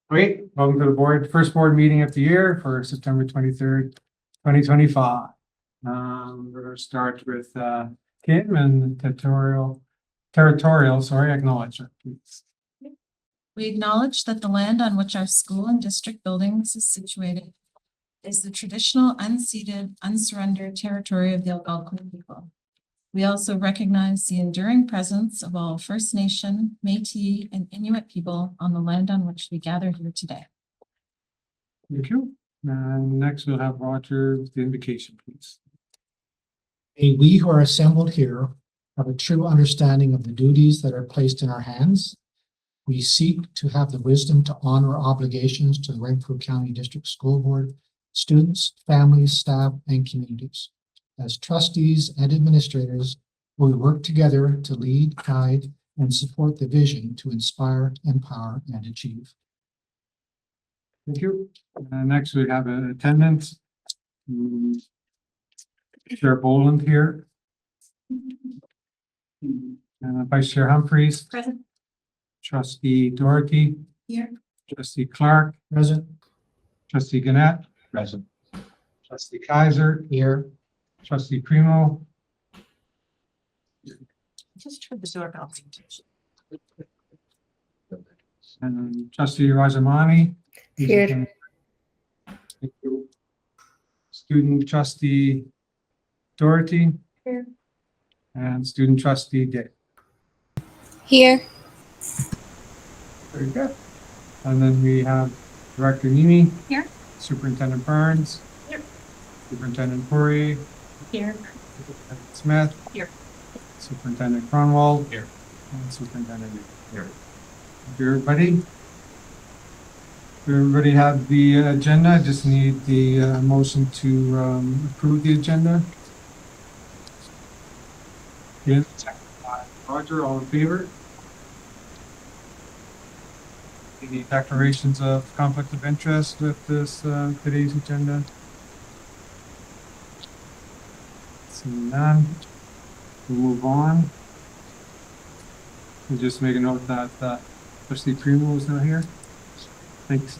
Great, welcome to the board, first board meeting of the year for September 23rd, 2025. We're going to start with Kim and territorial, acknowledgement, please. We acknowledge that the land on which our school and district buildings is situated is the traditional unceded, unsurrendered territory of the Algonquin people. We also recognize the enduring presence of all First Nation, Métis, and Inuit people on the land on which we gather here today. Thank you. And next we'll have Roger with the invocation, please. May we who are assembled here have a true understanding of the duties that are placed in our hands. We seek to have the wisdom to honor obligations to the Renfrew County District School Board, students, families, staff, and communities. As trustees and administrators, we work together to lead, guide, and support the vision to inspire, empower, and achieve. Thank you. Next we have attendance. Chair Boland here. Vice Chair Humphreys. Present. Trustee Doherty. Here. Trustee Clark. Present. Trustee Gannett. Present. Trustee Kaiser. Here. Trustee Primo. Just turn the doorbell. And Trustee Rajamani. Here. Thank you. Student Trustee Doherty. Here. And Student Trustee Day. Here. Very good. And then we have Director Nimi. Here. Superintendent Burns. Here. Superintendent Puri. Here. Superintendent Smith. Here. Superintendent Cronwald. Here. And Superintendent here. Thank you, everybody. Everybody have the agenda. I just need the motion to approve the agenda. Yes. Roger, all in favor? Any declarations of conflict of interest with this today's agenda? Seeing none, we'll move on. We'll just make a note that Trustee Primo is not here. Thanks.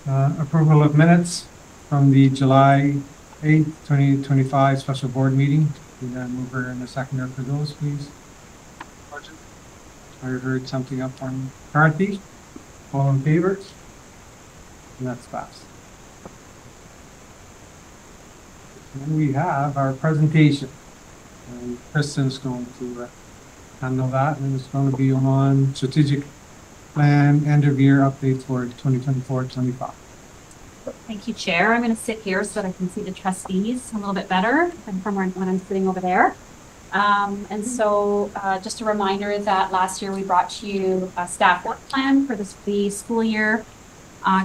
Approval of minutes from the July 8th, 2025 special board meeting. Can I move her in a seconder for those, please? I heard something up on McCarthy. All in favor? And that's passed. And we have our presentation. And Kristen's going to handle that, and it's going to be on strategic plan end of year update for 2024-25. Thank you, Chair. I'm going to sit here so that I can see the trustees a little bit better than from when I'm sitting over there. And so just a reminder that last year we brought to you a staff work plan for the school year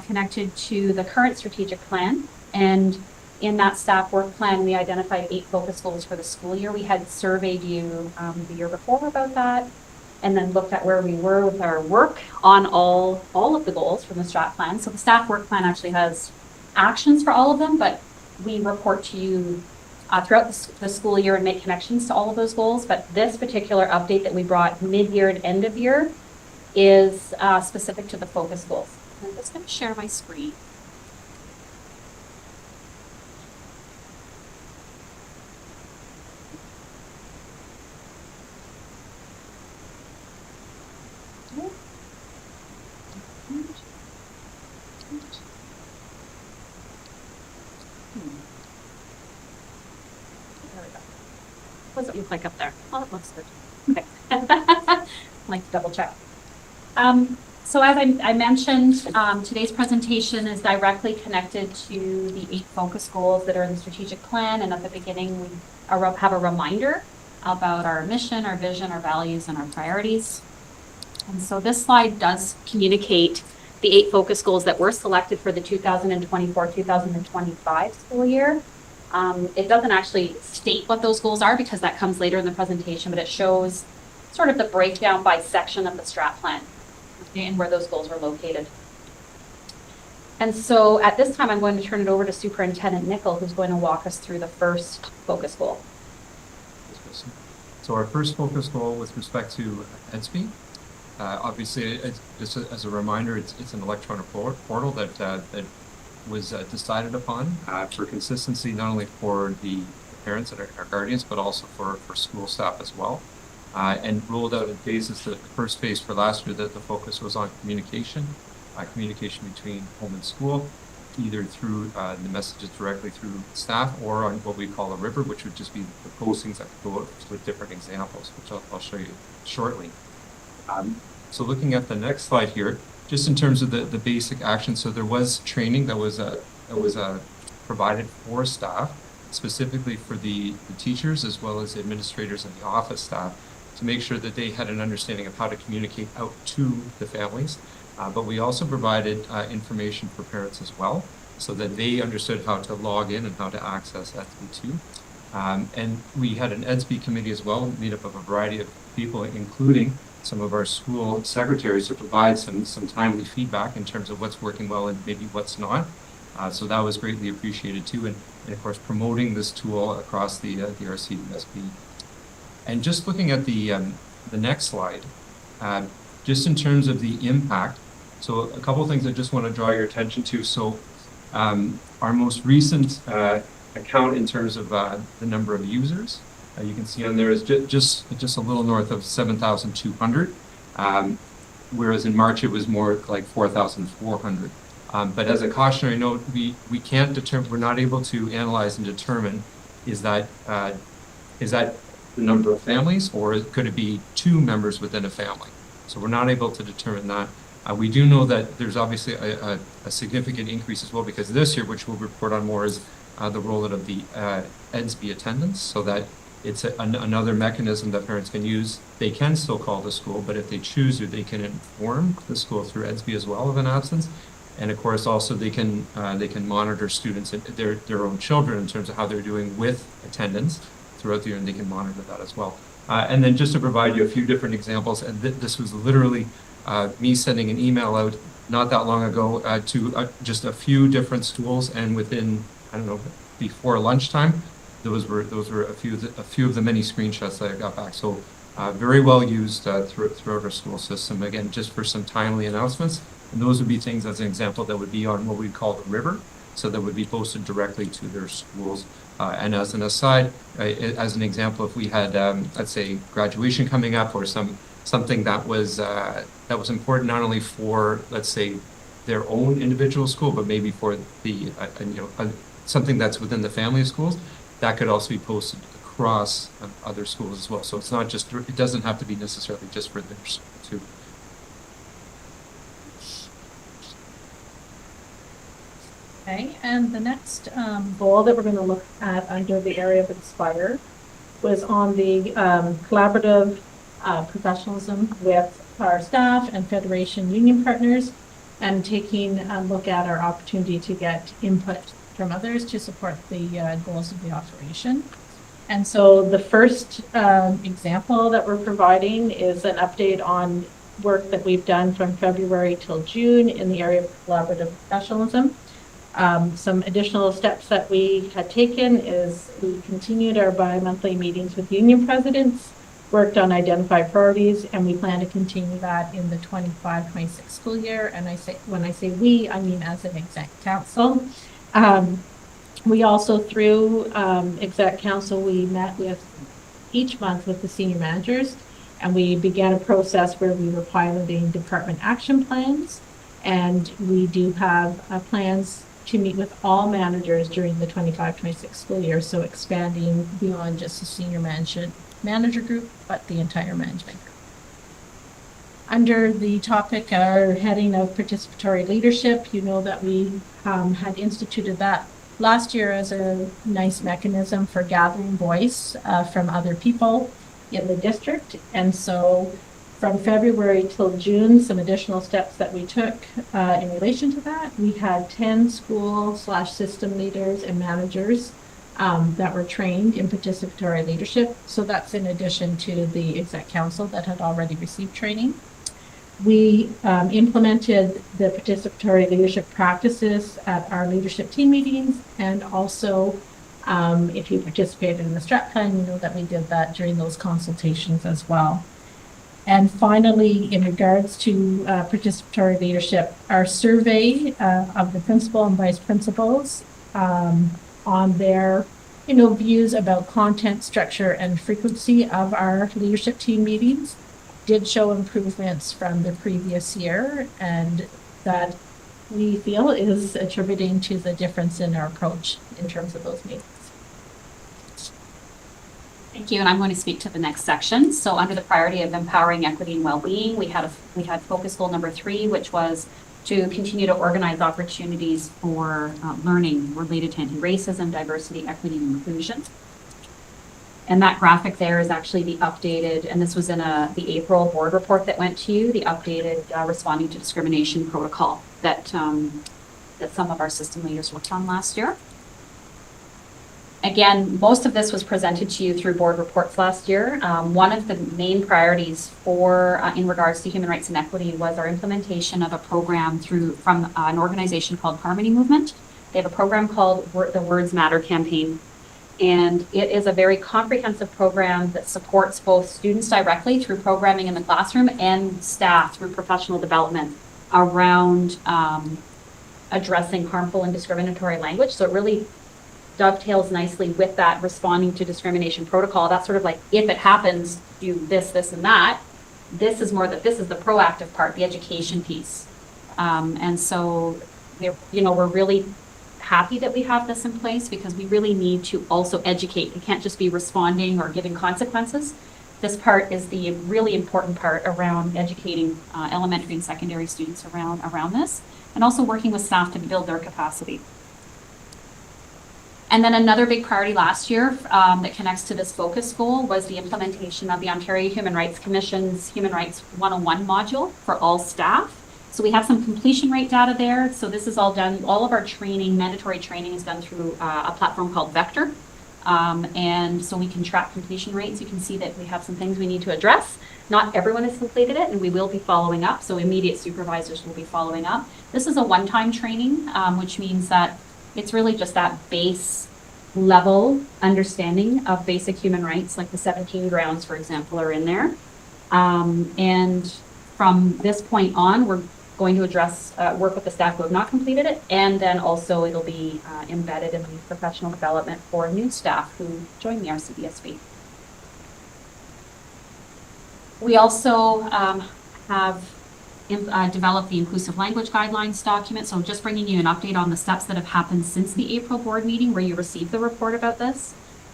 connected to the current strategic plan. And in that staff work plan, we identified 8 focus goals for the school year. We had surveyed you the year before about that, and then looked at where we were with our work on all of the goals from the strat plan. So the staff work plan actually has actions for all of them, but we report to you throughout the school year and make connections to all of those goals. But this particular update that we brought mid-year and end of year is specific to the focus goals. I'm just going to share my screen. What does it look like up there? Oh, it looks good. Okay. Like to double check. So as I mentioned, today's presentation is directly connected to the 8 focus goals that are in the strategic plan. And at the beginning, we have a reminder about our mission, our vision, our values, and our priorities. And so this slide does communicate the 8 focus goals that were selected for the 2024-2025 school year. It doesn't actually state what those goals are because that comes later in the presentation, but it shows sort of the breakdown by section of the strat plan, okay, and where those goals were located. And so at this time, I'm going to turn it over to Superintendent Nickel, who's going to walk us through the first focus goal. So our first focus goal with respect to EdSpeed obviously, just as a reminder, it's an electronic portal that was decided upon for consistency, not only for the parents and our guardians, but also for school staff as well. And rolled out in phases. The first phase for last year, that the focus was on communication between home and school, either through the messages directly through staff or on what we call a river, which would just be the postings that go out with different examples, which I'll show you shortly. So looking at the next slide here, just in terms of the basic action, so there was training that was provided for staff, specifically for the teachers as well as the administrators and the office staff, to make sure that they had an understanding of how to communicate out to the families. But we also provided information for parents as well, so that they understood how to log in and how to access SB2. And we had an EDSB committee as well, made up of a variety of people, including some of our school secretaries, to provide some timely feedback in terms of what's working well and maybe what's not. So that was greatly appreciated too, and of course promoting this tool across the RC and SB. And just looking at the next slide, just in terms of the impact. So a couple of things I just want to draw your attention to. So our most recent account in terms of the number of users, you can see on there is just a little north of 7,200, whereas in March it was more like 4,400. But as a cautionary note, we can't determine, we're not able to analyze and determine is that the number of families, or could it be 2 members within a family? So we're not able to determine that. We do know that there's obviously a significant increase as well, because this year, which we'll report on more, is the rollout of the EDSB attendance, so that it's another mechanism that parents can use. They can still call the school, but if they choose to, they can inform the school through EDSB as well of an absence. And of course, also they can monitor students and their own children in terms of how they're doing with attendance throughout the year, and they can monitor that as well. And then just to provide you a few different examples, and this was literally me sending an email out not that long ago to just a few different schools, and within, I don't know, before lunchtime, those were a few of the many screenshots that I got back. So very well used throughout our school system. Again, just for some timely announcements, and those would be things, as an example, that would be on what we call the river, so that would be posted directly to their schools. And as an aside, as an example, if we had, let's say, graduation coming up, or something that was important not only for, let's say, their own individual school, but maybe for the something that's within the family of schools, that could also be posted across other schools as well. So it's not just, it doesn't have to be necessarily just for their school too. Okay, and the next goal that we're going to look at under the area of Inspire was on the collaborative professionalism with our staff and Federation union partners, and taking a look at our opportunity to get input from others to support the goals of the operation. And so the first example that we're providing is an update on work that we've done from February till June in the area of collaborative professionalism. Some additional steps that we had taken is we continued our bi-monthly meetings with union presidents, worked on identified priorities, and we plan to continue that in the 25-26 school year. And when I say we, I mean as an exec council. We also, through exec council, we met with each month with the senior managers, and we began a process where we were piloting department action plans, and we do have plans to meet with all managers during the 25-26 school year, so expanding beyond just the senior manager group, but the entire management group. Under the topic or heading of participatory leadership, you know that we had instituted that last year as a nice mechanism for gathering voice from other people in the district. And so from February till June, some additional steps that we took in relation to that. We had 10 school/system leaders and managers that were trained in participatory leadership. So that's in addition to the exec council that had already received training. We implemented the participatory leadership practices at our leadership team meetings, and also if you participated in the strat plan, you know that we did that during those consultations as well. And finally, in regards to participatory leadership, our survey of the principal and vice principals on their views about content, structure, and frequency of our leadership team meetings did show improvements from the previous year, and that we feel is attributing to the difference in our approach in terms of those meetings. Thank you, and I'm going to speak to the next section. So under the priority of empowering equity and well-being, we had focus goal number 3, which was to continue to organize opportunities for learning related to anti-racism, diversity, equity, and inclusion. And that graphic there is actually the updated, and this was in the April board report that went to you, the updated responding to discrimination protocol that some of our system leaders worked on last year. Again, most of this was presented to you through board reports last year. One of the main priorities in regards to human rights and equity was our implementation of a program from an organization called Harmony Movement. They have a program called the Words Matter campaign. And it is a very comprehensive program that supports both students directly through programming in the classroom and staff through professional development around addressing harmful and discriminatory language. So it really dovetails nicely with that responding to discrimination protocol. That's sort of like, if it happens, do this, this, and that. This is the proactive part, the education piece. And so, we're really happy that we have this in place because we really need to also educate. We can't just be responding or giving consequences. This part is the really important part around educating elementary and secondary students around this, and also working with staff to build their capacity. And then another big priority last year that connects to this focus goal was the implementation of the Ontario Human Rights Commission's Human Rights 101 module for all staff. So we have some completion rate data there. So this is all done, all of our training, mandatory training is done through a platform called Vector. And so we can track completion rates. You can see that we have some things we need to address. Not everyone has completed it, and we will be following up. So immediate supervisors will be following up. This is a one-time training, which means that it's really just that base level understanding of basic human rights, like the 17 grounds, for example, are in there. And from this point on, we're going to address, work with the staff who have not completed it, and then also it'll be embedded in the professional development for new staff who join the RCBSB. We also have developed the inclusive language guidelines document. So just bringing you an update on the steps that have happened since the April board meeting where you received the report about this.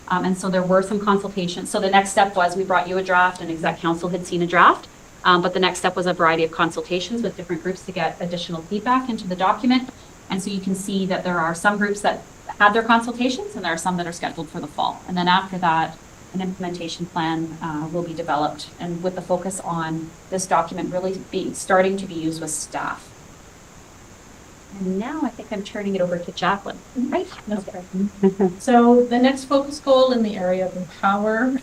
And so there were some consultations. So the next step was we brought you a draft, and Exec Council had seen a draft. But the next step was a variety of consultations with different groups to get additional feedback into the document. And so you can see that there are some groups that had their consultations, and there are some that are scheduled for the fall. And then after that, an implementation plan will be developed, and with the focus on this document really starting to be used with staff. And now I think I'm turning it over to Jacqueline, right? That's correct. So the next focus goal in the area of empower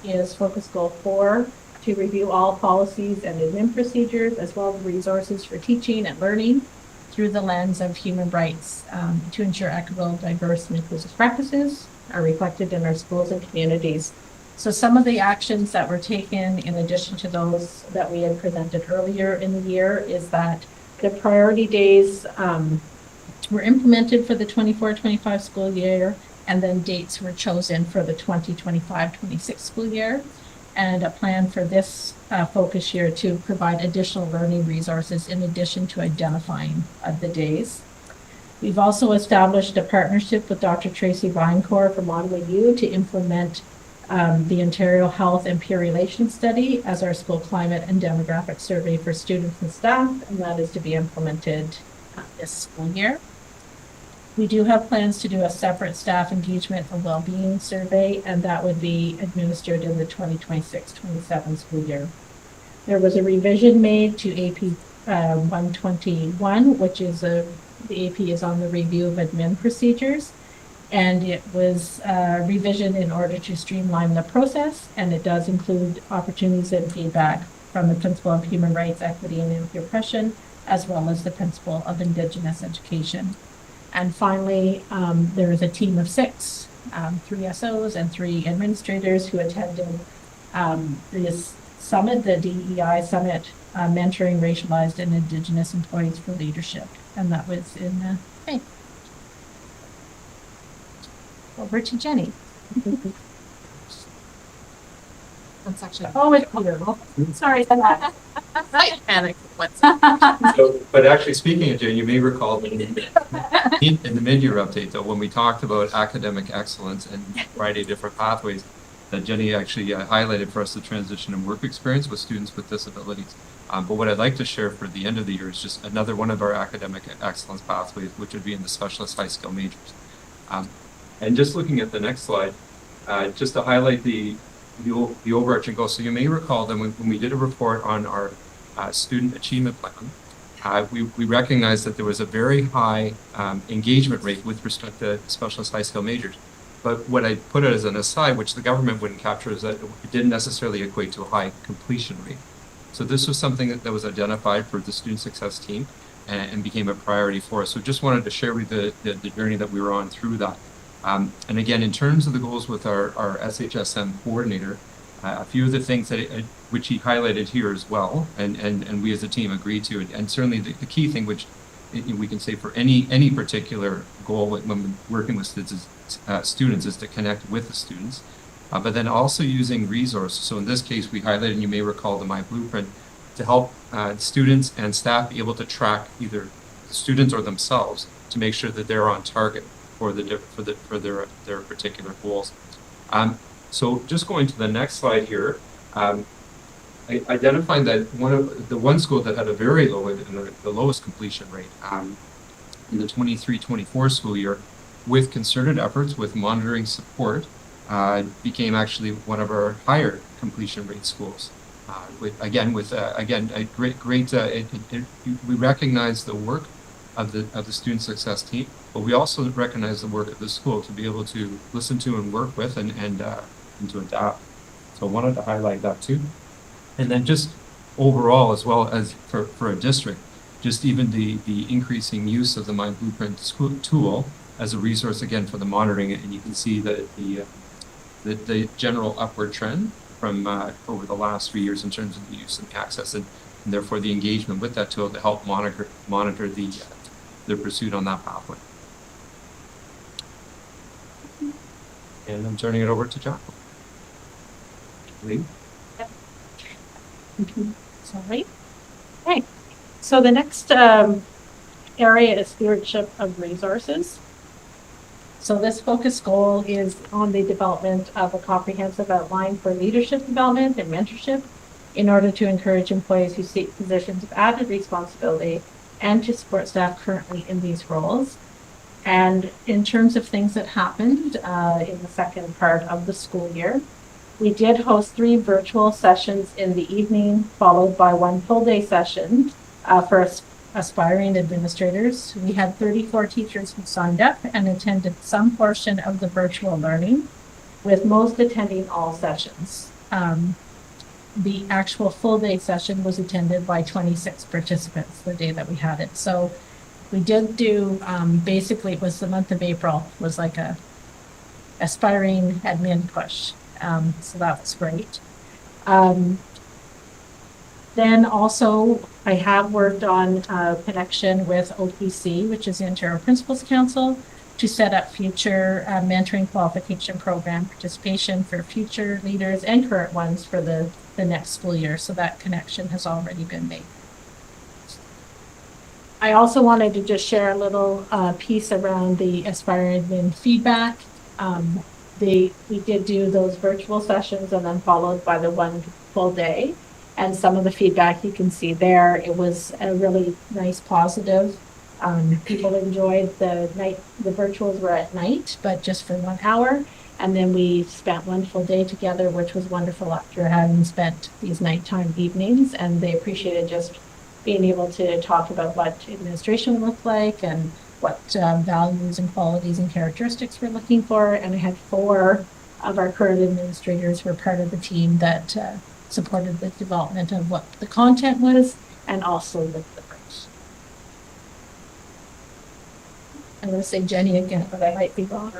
is focus goal 4, to review all policies and admin procedures, as well as resources for teaching and learning through the lens of human rights to ensure equitable, diverse, and inclusive practices are reflected in our schools and communities. So some of the actions that were taken in addition to those that we had presented earlier in the year is that the priority days were implemented for the 24-25 school year, and then dates were chosen for the 2025-26 school year, and a plan for this focus year to provide additional learning resources in addition to identifying the days. We've also established a partnership with Dr. Tracy Vinecore from Ottawa U to implement the Ontario Health and Peer Relations Study as our school climate and demographic survey for students and staff, and that is to be implemented this school year. We do have plans to do a separate staff engagement and well-being survey, and that would be administered in the 2026-27 school year. There was a revision made to AP 121, which is the AP is on the review of admin procedures, and it was a revision in order to streamline the process, and it does include opportunities and feedback from the Principal of Human Rights, Equity, and Anti-Oppression, as well as the Principal of Indigenous Education. And finally, there is a team of 3 SOs and 3 administrators who attended this summit, the DEI summit, mentoring racialized and Indigenous employees for leadership. And that was in May. Over to Jenny. That's actually. Oh, it's beautiful. Sorry for that. I panicked. What's So, but actually, speaking of Jane, you may recall that in the mid-year update, though, when we talked about academic excellence and a variety of different pathways, that Jenny actually highlighted for us the transition and work experience with students with disabilities. But what I'd like to share for the end of the year is just another one of our academic excellence pathways, which would be in the specialist high skill majors. And just looking at the next slide, just to highlight the overarching goal. So you may recall that when we did a report on our student achievement plan, we recognized that there was a very high engagement rate with respect to specialist high skill majors. But what I put it as an aside, which the government wouldn't capture, is that it didn't necessarily equate to a high completion rate. So this was something that was identified for the student success team and became a priority for us. So just wanted to share with you the journey that we were on through that. And again, in terms of the goals with our SHSM coordinator, a few of the things that which he highlighted here as well, and we as a team agreed to, and certainly the key thing which we can say for any particular goal when working with students is to connect with the students, but then also using resources. So in this case, we highlighted, and you may recall the My Blueprint, to help students and staff be able to track either students or themselves to make sure that they're on target for their particular goals. So just going to the next slide here, I identified that one school that had a very low, the lowest completion rate in the 23-24 school year, with concerted efforts with monitoring support, became actually one of our higher completion rate schools. We recognize the work of the student success team, but we also recognize the work of the school to be able to listen to and work with and to adapt. So I wanted to highlight that too. And then just overall, as well as for a district, just even the increasing use of the My Blueprint tool as a resource again for the monitoring, and you can see that the general upward trend from over the last 3 years in terms of the use and the access, and therefore the engagement with that tool to help monitor their pursuit on that pathway. And I'm turning it over to John. Lee? Sorry. Okay. So the next area is stewardship of resources. So this focus goal is on the development of a comprehensive outline for leadership development and mentorship in order to encourage employees who seek positions of added responsibility and to support staff currently in these roles. And in terms of things that happened in the second part of the school year, we did host 3 virtual sessions in the evening, followed by 1 full-day session for aspiring administrators. We had 34 teachers who signed up and attended some portion of the virtual learning, with most attending all sessions. The actual full-day session was attended by 26 participants the day that we had it. So we did do, basically it was the month of April, was like a aspiring admin push. So that was great. Then also I have worked on a connection with OPC, which is the Ontario Principals Council, to set up future mentoring qualification program participation for future leaders and current ones for the next school year. So that connection has already been made. I also wanted to just share a little piece around the aspiring admin feedback. We did do those virtual sessions and then followed by the 1 full day. And some of the feedback you can see there, it was a really nice positive. People enjoyed the virtuals were at night, but just for 1 hour. And then we spent 1 full day together, which was wonderful after having spent these nighttime evenings. And they appreciated just being able to talk about what administration looked like and what values and qualities and characteristics we're looking for. And I had 4 of our current administrators who were part of the team that supported the development of what the content was and also the deliveries. I'm going to say Jenny again, but I might be wrong.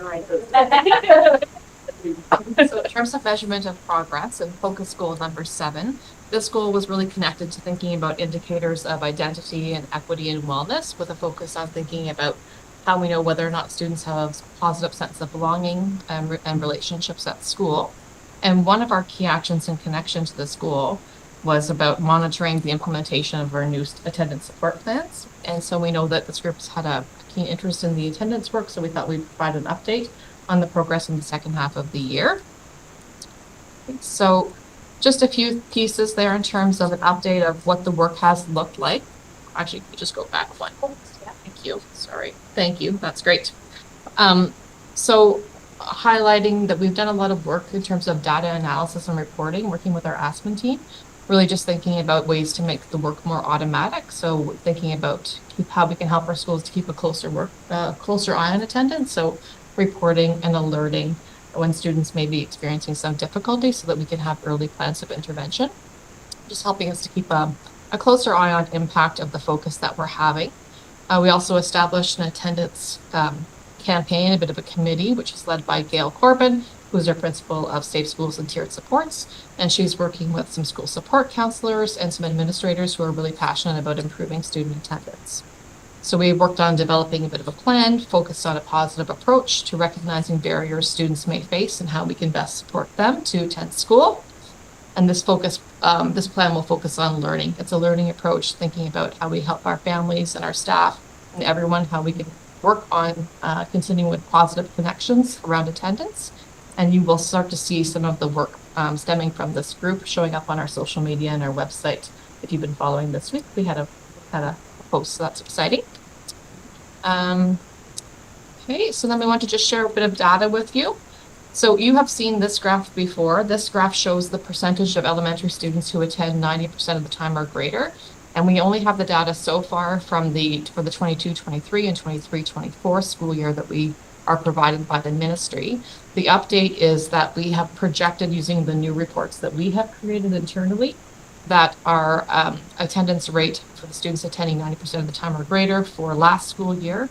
So in terms of measurement of progress and focus goal number 7, this goal was really connected to thinking about indicators of identity and equity and wellness, with a focus on thinking about how we know whether or not students have a positive sense of belonging and relationships at school. And one of our key actions in connection to this goal was about monitoring the implementation of our new attendance support plans. And so we know that this group has had a keen interest in the attendance work, so we thought we'd provide an update on the progress in the second half of the year. So just a few pieces there in terms of an update of what the work has looked like. Actually, we just go back one. Yeah, thank you. Sorry. Thank you. That's great. So highlighting that we've done a lot of work in terms of data analysis and reporting, working with our Aspen team, really just thinking about ways to make the work more automatic. So thinking about how we can help our schools to keep a closer eye on attendance. So reporting and alerting when students may be experiencing some difficulty so that we can have early plans of intervention. Just helping us to keep a closer eye on impact of the focus that we're having. We also established an attendance campaign, a bit of a committee, which is led by Gail Corbin, who's our principal of Safe Schools and Tiered Supports. And she's working with some school support counselors and some administrators who are really passionate about improving student attendance. So we worked on developing a bit of a plan, focused on a positive approach to recognizing barriers students may face and how we can best support them to attend school. And this plan will focus on learning. It's a learning approach, thinking about how we help our families and our staff and everyone, how we can work on continuing with positive connections around attendance. And you will start to see some of the work stemming from this group showing up on our social media and our website. If you've been following this week, we had a post, so that's exciting. Okay, so then we want to just share a bit of data with you. So you have seen this graph before. This graph shows the percentage of elementary students who attend 90% of the time or greater. And we only have the data so far for the 22-23 and 23-24 school year that we are provided by the ministry. The update is that we have projected using the new reports that we have created internally that our attendance rate for the students attending 90% of the time or greater for last school year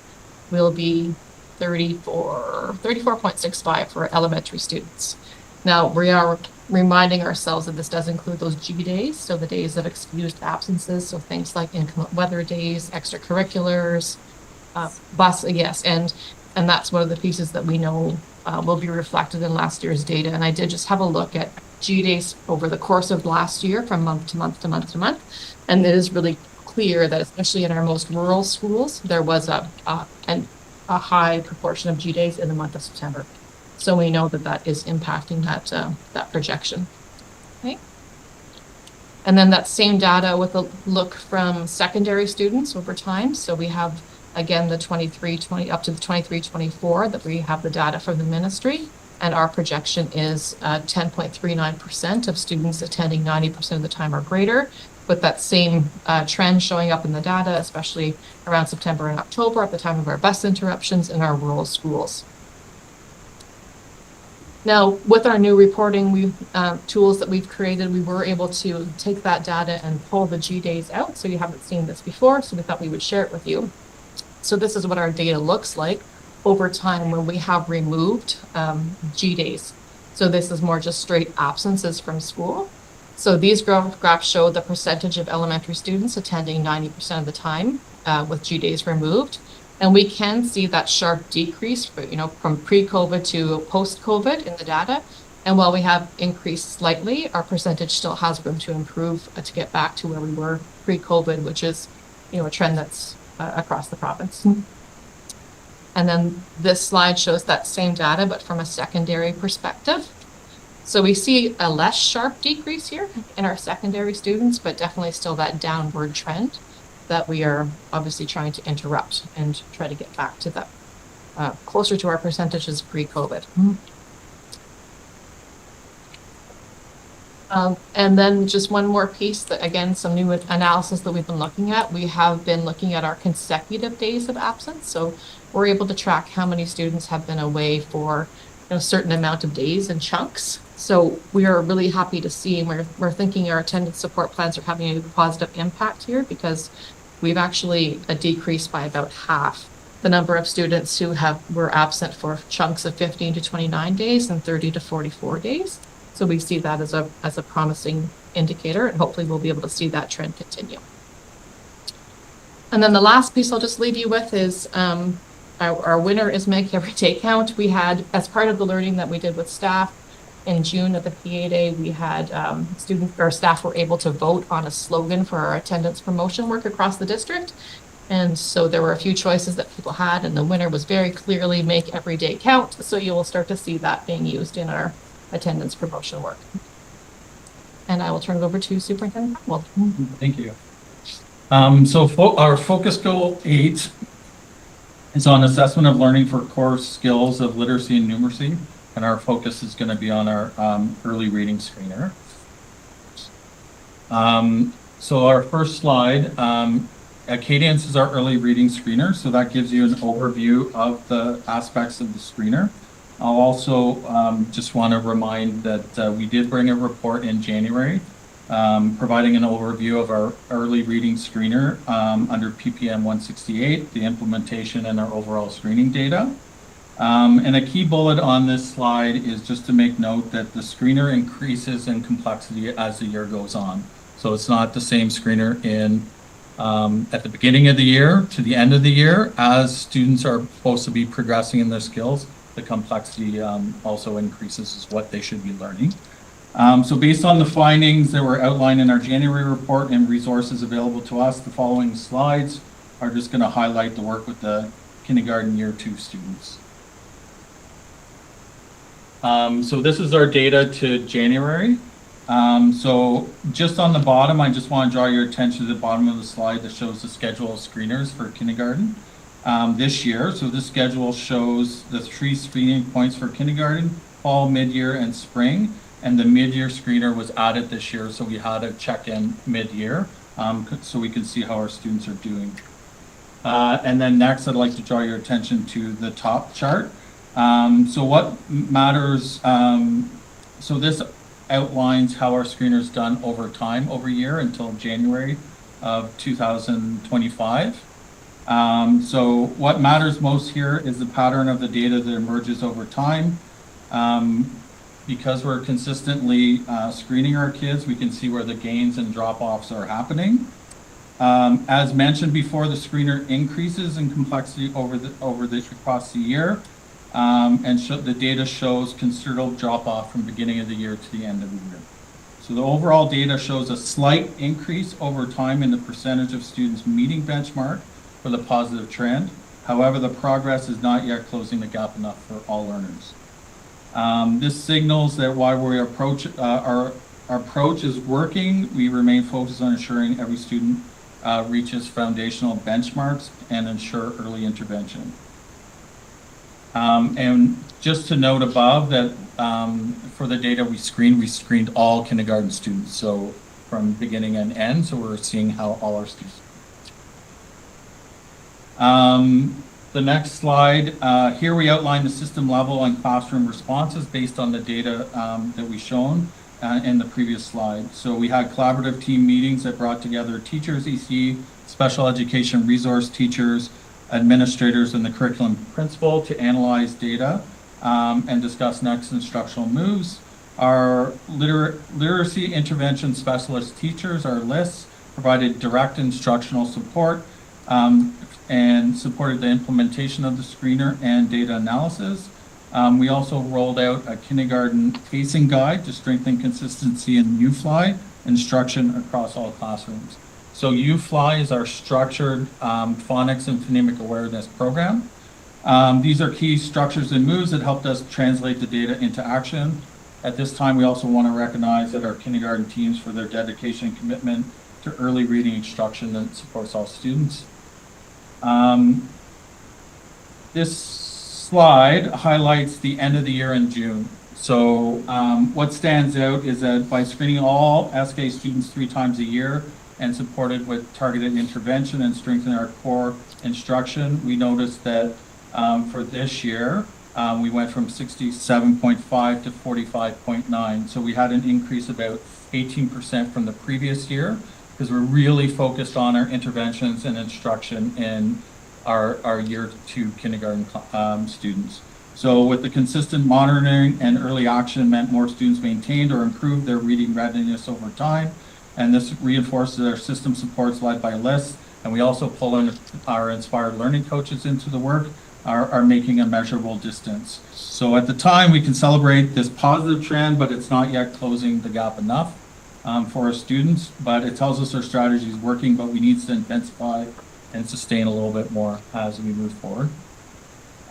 will be 34.65 for elementary students. Now, we are reminding ourselves that this does include those G days, so the days of excused absences, so things like inclement weather days, extracurriculars, and that's one of the pieces that we know will be reflected in last year's data. And I did just have a look at G days over the course of last year from month to month to month to month. And it is really clear that especially in our most rural schools, there was a high proportion of G days in the month of September. So we know that is impacting that projection. Okay. And then that same data with a look from secondary students over time. So we have, again, the 23-20 up to the 23-24 that we have the data from the ministry. And our projection is 10.39% of students attending 90% of the time or greater, with that same trend showing up in the data, especially around September and October at the time of our bus interruptions in our rural schools. Now, with our new reporting tools that we've created, we were able to take that data and pull the G days out. So you haven't seen this before, so we thought we would share it with you. So this is what our data looks like over time when we have removed G days. So this is more just straight absences from school. So these graphs show the percentage of elementary students attending 90% of the time with G days removed. And we can see that sharp decrease from pre-COVID to post-COVID in the data. And while we have increased slightly, our percentage still has room to improve to get back to where we were pre-COVID, which is a trend that's across the province. And then this slide shows that same data, but from a secondary perspective. So we see a less sharp decrease here in our secondary students, but definitely still that downward trend that we are obviously trying to interrupt and try to get back to that closer to our percentages pre-COVID. And then just one more piece that, again, some new analysis that we've been looking at. We have been looking at our consecutive days of absence. So we're able to track how many students have been away for a certain amount of days and chunks. So we are really happy to see, and we're thinking our attendance support plans are having a positive impact here because we've actually decreased by about half the number of students who were absent for chunks of 15 to 29 days and 30 to 44 days. So we see that as a promising indicator, and hopefully we'll be able to see that trend continue. And then the last piece I'll just leave you with is our winner is Make Every Day Count. We had, as part of the learning that we did with staff in June at the PA Day, we had students or staff were able to vote on a slogan for our attendance promotion work across the district. And so there were a few choices that people had, and the winner was very clearly Make Every Day Count. So you will start to see that being used in our attendance promotion work. And I will turn it over to Superintendent Cromwell. Thank you. Our focus goal 8 is on assessment of learning for core skills of literacy and numeracy, and our focus is going to be on our early reading screener. So our first slide, Acadians is our early reading screener, so that gives you an overview of the aspects of the screener. I'll also just want to remind that we did bring a report in January providing an overview of our early reading screener under PPM 168, the implementation and our overall screening data. And a key bullet on this slide is just to make note that the screener increases in complexity as the year goes on. So it's not the same screener at the beginning of the year to the end of the year. As students are supposed to be progressing in their skills, the complexity also increases is what they should be learning. So based on the findings that were outlined in our January report and resources available to us, the following slides are just going to highlight the work with the kindergarten year 2 students. So this is our data to January. So just on the bottom, I just want to draw your attention to the bottom of the slide that shows the schedule of screeners for kindergarten this year. So this schedule shows the 3 screening points for kindergarten, fall, mid-year, and spring. And the mid-year screener was added this year, so we had a check-in mid-year, so we can see how our students are doing. And then next, I'd like to draw your attention to the top chart. So what matters, so this outlines how our screener's done over time, over year, until January of 2025. So what matters most here is the pattern of the data that emerges over time. Because we're consistently screening our kids, we can see where the gains and drop-offs are happening. As mentioned before, the screener increases in complexity across the year, and the data shows considerable drop-off from beginning of the year to the end of the year. So the overall data shows a slight increase over time in the percentage of students meeting benchmark for the positive trend. However, the progress is not yet closing the gap enough for all learners. This signals that while our approach is working, we remain focused on ensuring every student reaches foundational benchmarks and ensure early intervention. And just to note above that for the data we screened all kindergarten students, so from beginning and end, so we're seeing how all our students. The next slide, here we outline the system level and classroom responses based on the data that we've shown in the previous slide. So we had collaborative team meetings that brought together teachers, EC, special education resource teachers, administrators, and the curriculum principal to analyze data and discuss next instructional moves. Our literacy intervention specialist teachers, our LISTs, provided direct instructional support and supported the implementation of the screener and data analysis. We also rolled out a kindergarten pacing guide to strengthen consistency in UFly instruction across all classrooms. So UFly is our structured phonics and phonemic awareness program. These are key structures and moves that helped us translate the data into action. At this time, we also want to recognize that our kindergarten teams for their dedication and commitment to early reading instruction that supports all students. This slide highlights the end of the year in June. So what stands out is that by screening all SK students 3 times a year and supported with targeted intervention and strengthening our core instruction, we noticed that for this year, we went from 67.5 to 45.9. So we had an increase about 18% from the previous year, because we're really focused on our interventions and instruction in our year 2 kindergarten students. So with the consistent monitoring and early action meant more students maintained or improved their reading readiness over time. And this reinforces our system supports led by lists. And we also pull in our inspired learning coaches into the work, are making a measurable distance. So at the time, we can celebrate this positive trend, but it's not yet closing the gap enough for our students. But it tells us our strategy is working, but we need to intensify and sustain a little bit more as we move forward.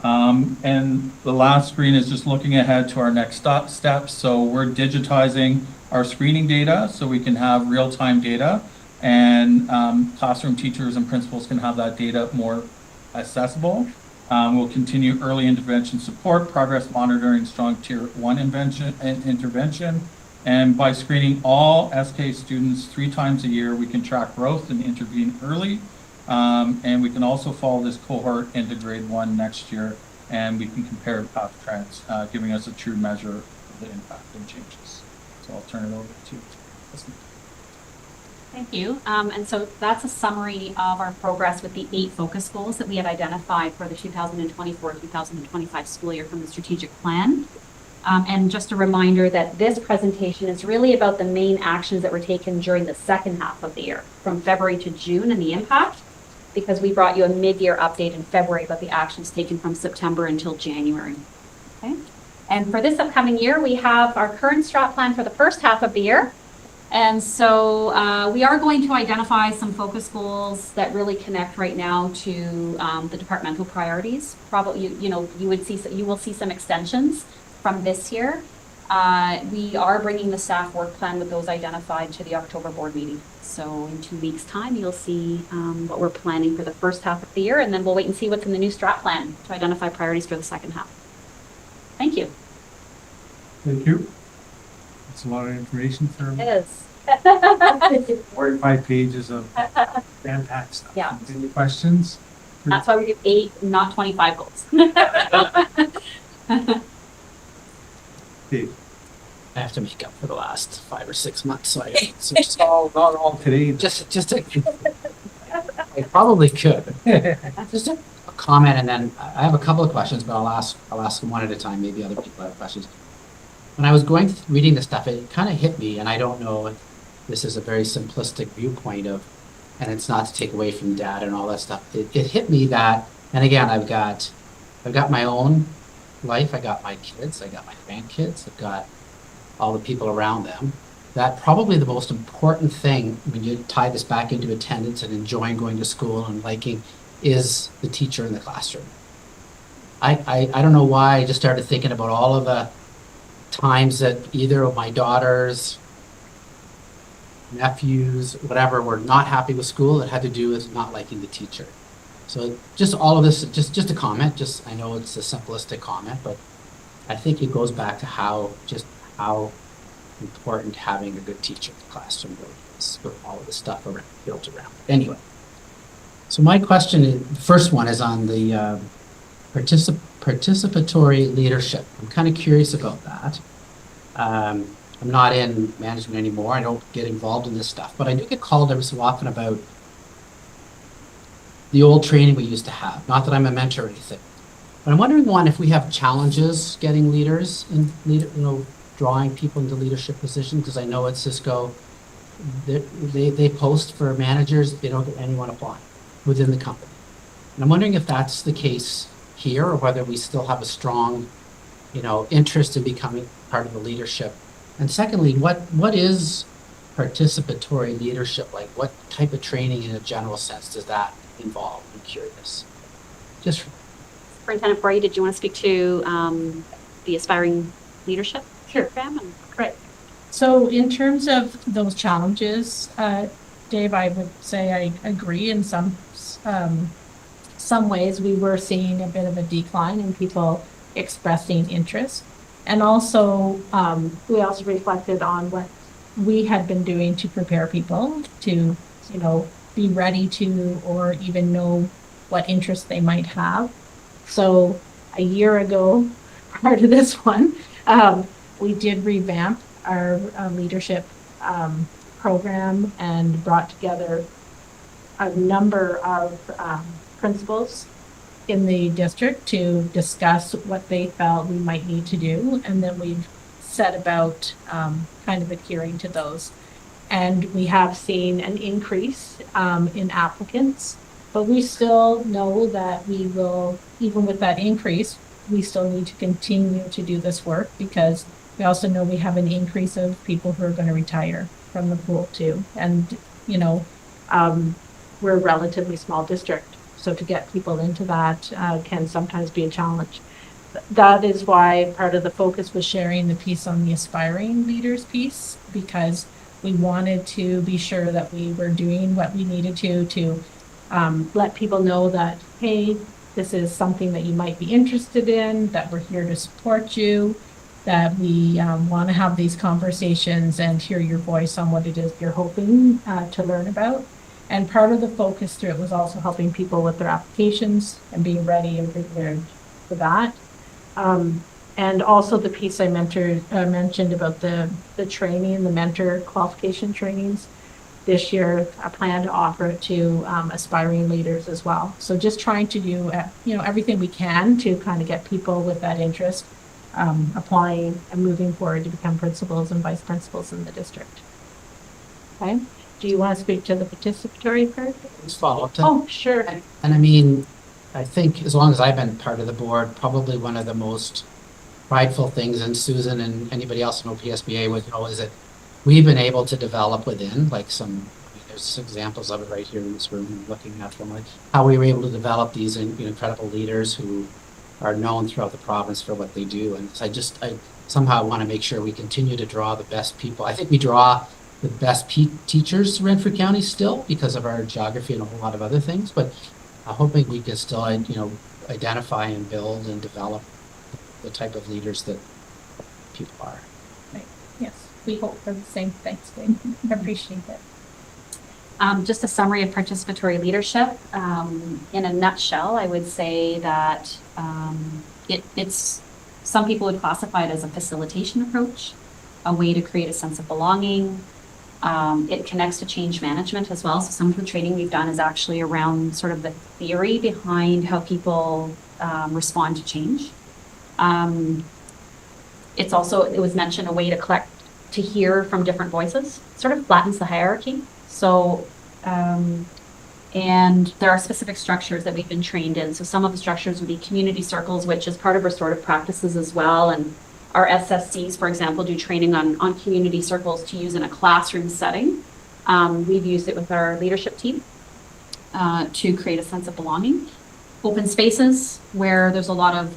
And the last screen is just looking ahead to our next steps. So we're digitizing our screening data so we can have real-time data, and classroom teachers and principals can have that data more accessible. We'll continue early intervention support, progress monitoring, strong tier 1 intervention. And by screening all SK students 3 times a year, we can track growth and intervene early. And we can also follow this cohort into grade 1 next year, and we can compare past trends, giving us a true measure of the impact and changes. So I'll turn it over to you. Thank you. And so that's a summary of our progress with the 8 focus goals that we had identified for the 2024-2025 school year from the strategic plan. And just a reminder that this presentation is really about the main actions that were taken during the second half of the year, from February to June, and the impact, because we brought you a mid-year update in February about the actions taken from September until January. Okay. And for this upcoming year, we have our current strat plan for the first half of the year. And so we are going to identify some focus goals that really connect right now to the departmental priorities. Probably, you will see some extensions from this year. We are bringing the staff work plan with those identified to the October board meeting. So in 2 weeks' time, you'll see what we're planning for the first half of the year, and then we'll wait and see what's in the new strat plan to identify priorities for the second half. Thank you. Thank you. It's a lot of information for It is. 45 pages of jam-packed stuff. Yeah. Any questions? That's why we do 8, not 25 goals. Dave? I have to make up for the last 5 or 6 months, so It's all, not all today. I probably could. Just a comment, and then I have a couple of questions, but I'll ask them one at a time. Maybe other people have questions. When I was reading this stuff, it kind of hit me, and I don't know if this is a very simplistic viewpoint of, and it's not to take away from data and all that stuff. It hit me that, and again, I've got my own life, I got my kids, I got my grandkids, I've got all the people around them. That probably the most important thing when you tie this back into attendance and enjoying going to school and liking is the teacher in the classroom. I don't know why I just started thinking about all of the times that either of my daughters, nephews, whatever, were not happy with school that had to do with not liking the teacher. So just all of this, just a comment, I know it's a simplistic comment, but I think it goes back to how important having a good teacher in the classroom really is, with all of the stuff built around it. Anyway, so my question, the first one is on the participatory leadership. I'm kind of curious about that. I'm not in management anymore. I don't get involved in this stuff, but I do get called every so often about the old training we used to have. Not that I'm a mentor or anything, but I'm wondering, one, if we have challenges getting leaders in drawing people into leadership positions, because I know at Cisco, they post for managers, they don't get anyone applying within the company. And I'm wondering if that's the case here, or whether we still have a strong, interest in becoming part of the leadership. And secondly, what is participatory leadership like? What type of training in a general sense does that involve? I'm curious. Just Superintendent Bray, did you want to speak to the aspiring leadership program? Right. So in terms of those challenges, Dave, I would say I agree. In some ways, we were seeing a bit of a decline in people expressing interest. And also, we also reflected on what we had been doing to prepare people to, be ready to, or even know what interest they might have. So a year ago, prior to this one, we did revamp our leadership program and brought together a number of principals in the district to discuss what they felt we might need to do, and then we've set about kind of adhering to those. And we have seen an increase in applicants, but we still know that we will, even with that increase, we still need to continue to do this work, because we also know we have an increase of people who are going to retire from the pool too. And, you know, we're a relatively small district, so to get people into that can sometimes be a challenge. That is why part of the focus was sharing the piece on the aspiring leaders piece, because we wanted to be sure that we were doing what we needed to let people know that, hey, this is something that you might be interested in, that we're here to support you, that we want to have these conversations and hear your voice on what it is you're hoping to learn about. And part of the focus through it was also helping people with their applications and being ready and prepared for that. And also the piece I mentioned about the training, the mentor qualification trainings. This year, I plan to offer it to aspiring leaders as well. So just trying to do everything we can to kind of get people with that interest applying and moving forward to become principals and vice principals in the district. Okay. Do you want to speak to the participatory part? Just follow up to. Oh, sure. And I mean, I think as long as I've been part of the board, probably one of the most prideful things, and Susan and anybody else in OPSBA would know, is that we've been able to develop within, like there's examples of it right here in this room, looking at them, like how we were able to develop these incredible leaders who are known throughout the province for what they do. And so I somehow want to make sure we continue to draw the best people. I think we draw the best teachers to Renfrew County still because of our geography and a whole lot of other things, but I'm hoping we can still, identify and build and develop the type of leaders that people are. Right. Yes, we hope for the same. Thanks, Dave. I appreciate it. Just a summary of participatory leadership. In a nutshell, I would say that it's some people would classify it as a facilitation approach, a way to create a sense of belonging. It connects to change management as well. So some of the training we've done is actually around sort of the theory behind how people respond to change. It was mentioned a way to hear from different voices, sort of flattens the hierarchy. So, and there are specific structures that we've been trained in. So some of the structures would be community circles, which is part of restorative practices as well. And our SSCs, for example, do training on community circles to use in a classroom setting. We've used it with our leadership team to create a sense of belonging. Open spaces where there's a lot of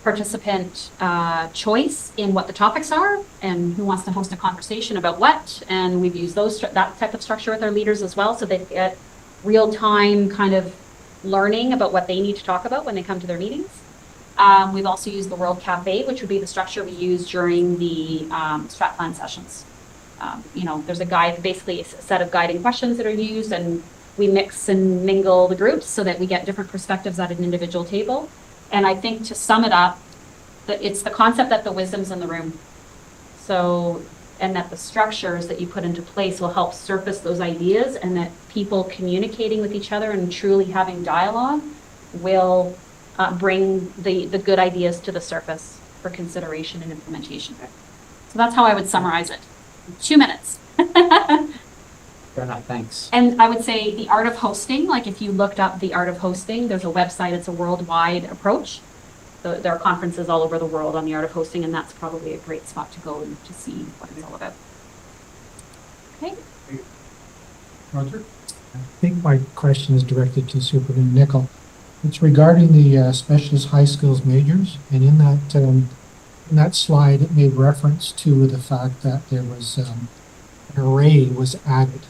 participant choice in what the topics are and who wants to host a conversation about what. And we've used that type of structure with our leaders as well, so they get real-time kind of learning about what they need to talk about when they come to their meetings. We've also used the World Cafe, which would be the structure we use during the strat plan sessions. There's basically a set of guiding questions that are used, and we mix and mingle the groups so that we get different perspectives at an individual table. And I think to sum it up, it's the concept that the wisdom's in the room. So, and that the structures that you put into place will help surface those ideas, and that people communicating with each other and truly having dialogue will bring the good ideas to the surface for consideration and implementation. So that's how I would summarize it. 2 minutes. Fair enough, thanks. And I would say the art of hosting, if you looked up the art of hosting, there's a website, it's a worldwide approach. There are conferences all over the world on the art of hosting, and that's probably a great spot to go and to see what it's all about. Okay. Roger? I think my question is directed to Superintendent Nicol. It's regarding the specialist high skills majors, and in that slide, it made reference to the fact that there was an array was added.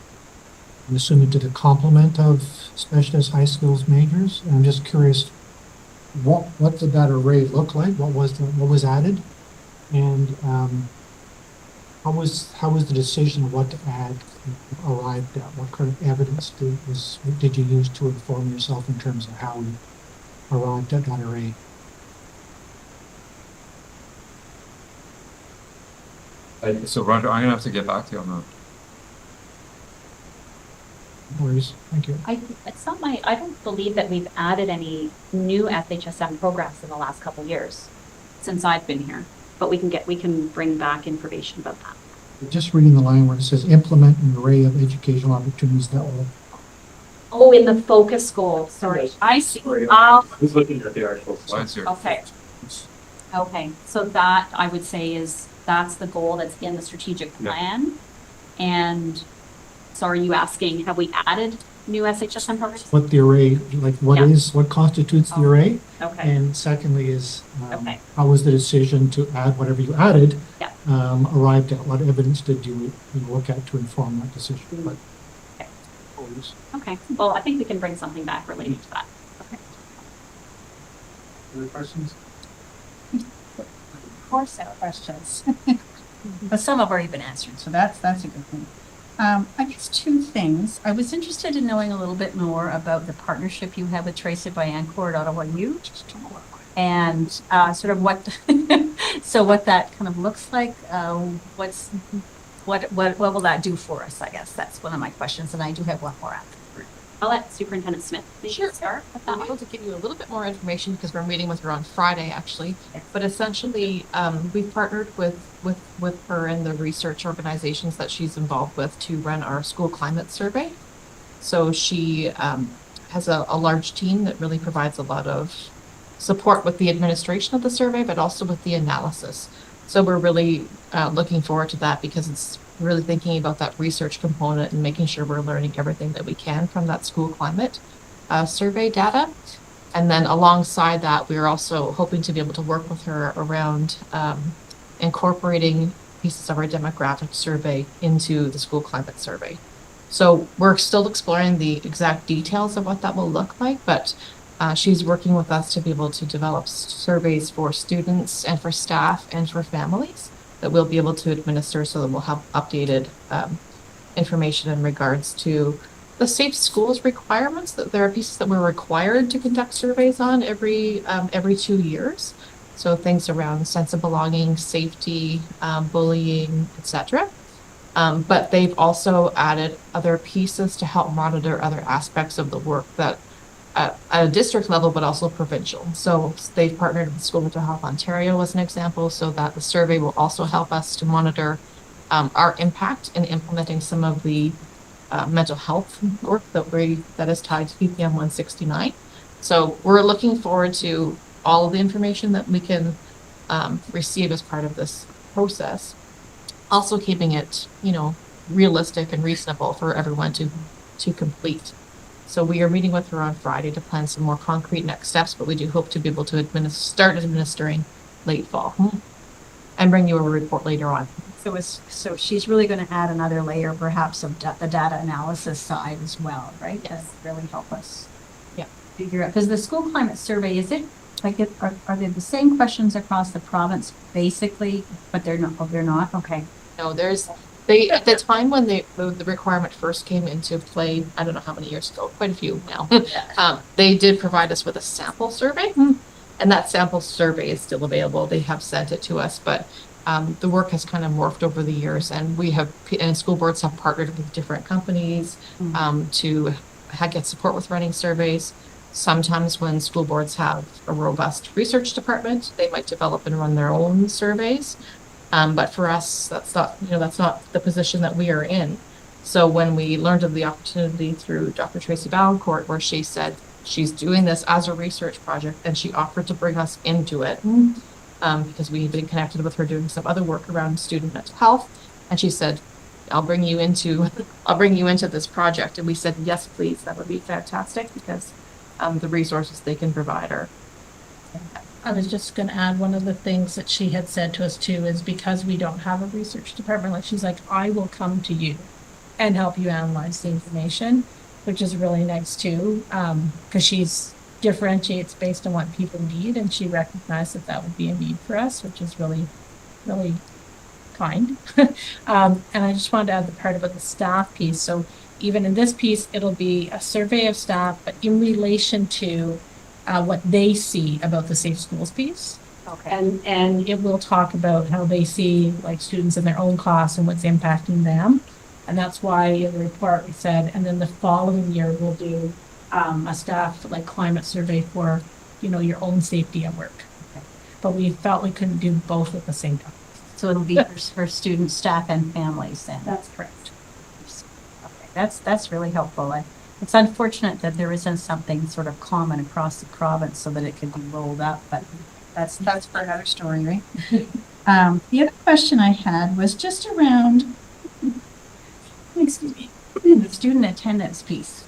I'm assuming to the complement of specialist high skills majors. And I'm just curious, what did that array look like? What was added, and how was the decision of what to add arrived at? What kind of evidence did you use to inform yourself in terms of how you arrived at that array? So Roger, I'm gonna have to get back to you on that. No worries. Thank you. I don't believe that we've added any new SHSM programs in the last couple of years since I've been here. But we can bring back information about that. Just reading the line where it says implement an array of educational opportunities that will. Oh, in the focus goal, sorry. I see. Who's looking at the actual slides here? Okay. Okay, so that I would say that's the goal that's in the strategic plan. And so are you asking, have we added new SHSM programs? What the array, like what Yeah. what constitutes the array? Okay, And secondly is, Okay. how was the decision to add whatever you added? Yeah. Arrived at, what evidence did you look at to inform that decision? But okay. Well, I think we can bring something back related to that. Okay. Other questions? Of course, our questions. But some have already been answered, so that's a good thing. I guess two things. I was interested in knowing a little bit more about the partnership you have with Tracy Biancourt at Ottawa U, and sort of what what that kind of looks like. What will that do for us? I guess that's one of my questions, and I do have one more after. I'll let Superintendent Smith Sure. start. I'm able to give you a little bit more information because we're meeting with her on Friday, actually. But essentially, we've partnered with her and the research organizations that she's involved with to run our school climate survey. So she has a large team that really provides a lot of support with the administration of the survey, but also with the analysis. So we're really looking forward to that because it's really thinking about that research component and making sure we're learning everything that we can from that school climate survey data. And then alongside that, we're also hoping to be able to work with her around incorporating pieces of our demographic survey into the school climate survey. So we're still exploring the exact details of what that will look like, but she's working with us to be able to develop surveys for students and for staff and for families that we'll be able to administer so that we'll have updated information in regards to the safe schools requirements, that there are pieces that we're required to conduct surveys on every 2 years. So things around sense of belonging, safety, bullying, etc. But they've also added other pieces to help monitor other aspects of the work that at a district level, but also provincial. So they've partnered with School Mental Health Ontario as an example, so that the survey will also help us to monitor our impact in implementing some of the mental health work that is tied to PPM 169. So we're looking forward to all of the information that we can receive as part of this process. Also keeping it, realistic and reasonable for everyone to complete. So we are meeting with her on Friday to plan some more concrete next steps, but we do hope to be able to start administering late fall and bring you a report later on. So she's really going to add another layer, perhaps, of the data analysis side as well, right? Yes. To really help us. Yeah. Figure out, because the school climate survey, is it like are they the same questions across the province basically, but they're not? Oh, they're not. Okay. No, at the time when the requirement first came into play, I don't know how many years ago, quite a few now, they did provide us with a sample survey, and that sample survey is still available. They have sent it to us, but the work has kind of morphed over the years, and school boards have partnered with different companies to get support with running surveys. Sometimes when school boards have a robust research department, they might develop and run their own surveys. But for us, that's not the position that we are in. So when we learned of the opportunity through Dr. Tracy Biancourt, where she said she's doing this as a research project, and she offered to bring us into it, because we had been connected with her doing some other work around student mental health, and she said, I'll bring you into this project. And we said, yes, please, that would be fantastic, because the resources they can provide are. I was just going to add, one of the things that she had said to us too is because we don't have a research department, like she's like, I will come to you and help you analyze the information, which is really nice too, because she's differentiates based on what people need, and she recognized that would be a need for us, which is really, really kind. And I just wanted to add the part about the staff piece. So even in this piece, it'll be a survey of staff, but in relation to what they see about the safe schools piece. Okay. And it will talk about how they see like students in their own class and what's impacting them. And that's why in the report we said, and then the following year we'll do a staff like climate survey for, your own safety at work. Okay. But we felt we couldn't do both at the same time. So it'll be for students, staff and families then? That's correct. Okay, that's really helpful. It's unfortunate that there isn't something sort of common across the province so that it could be rolled up, but that's for another story, right? The other question I had was just around, excuse me, the student attendance piece.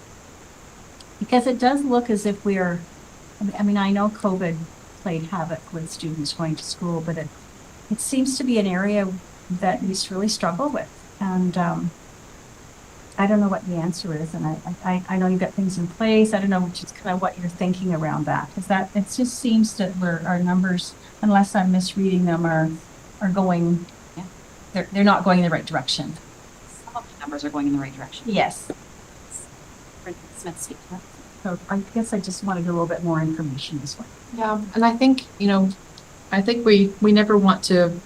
Because it does look as if I know COVID played havoc with students going to school, but it seems to be an area that we really struggle with. And I don't know what the answer is, and I know you've got things in place. I don't know just kind of what you're thinking around that. Because it just seems that our numbers, unless I'm misreading them, are going, they're not going in the right direction. Some of the numbers are going in the right direction. Yes. Smith, speak to that. So I guess I just wanted a little bit more information as well. Yeah, and I think, we never want to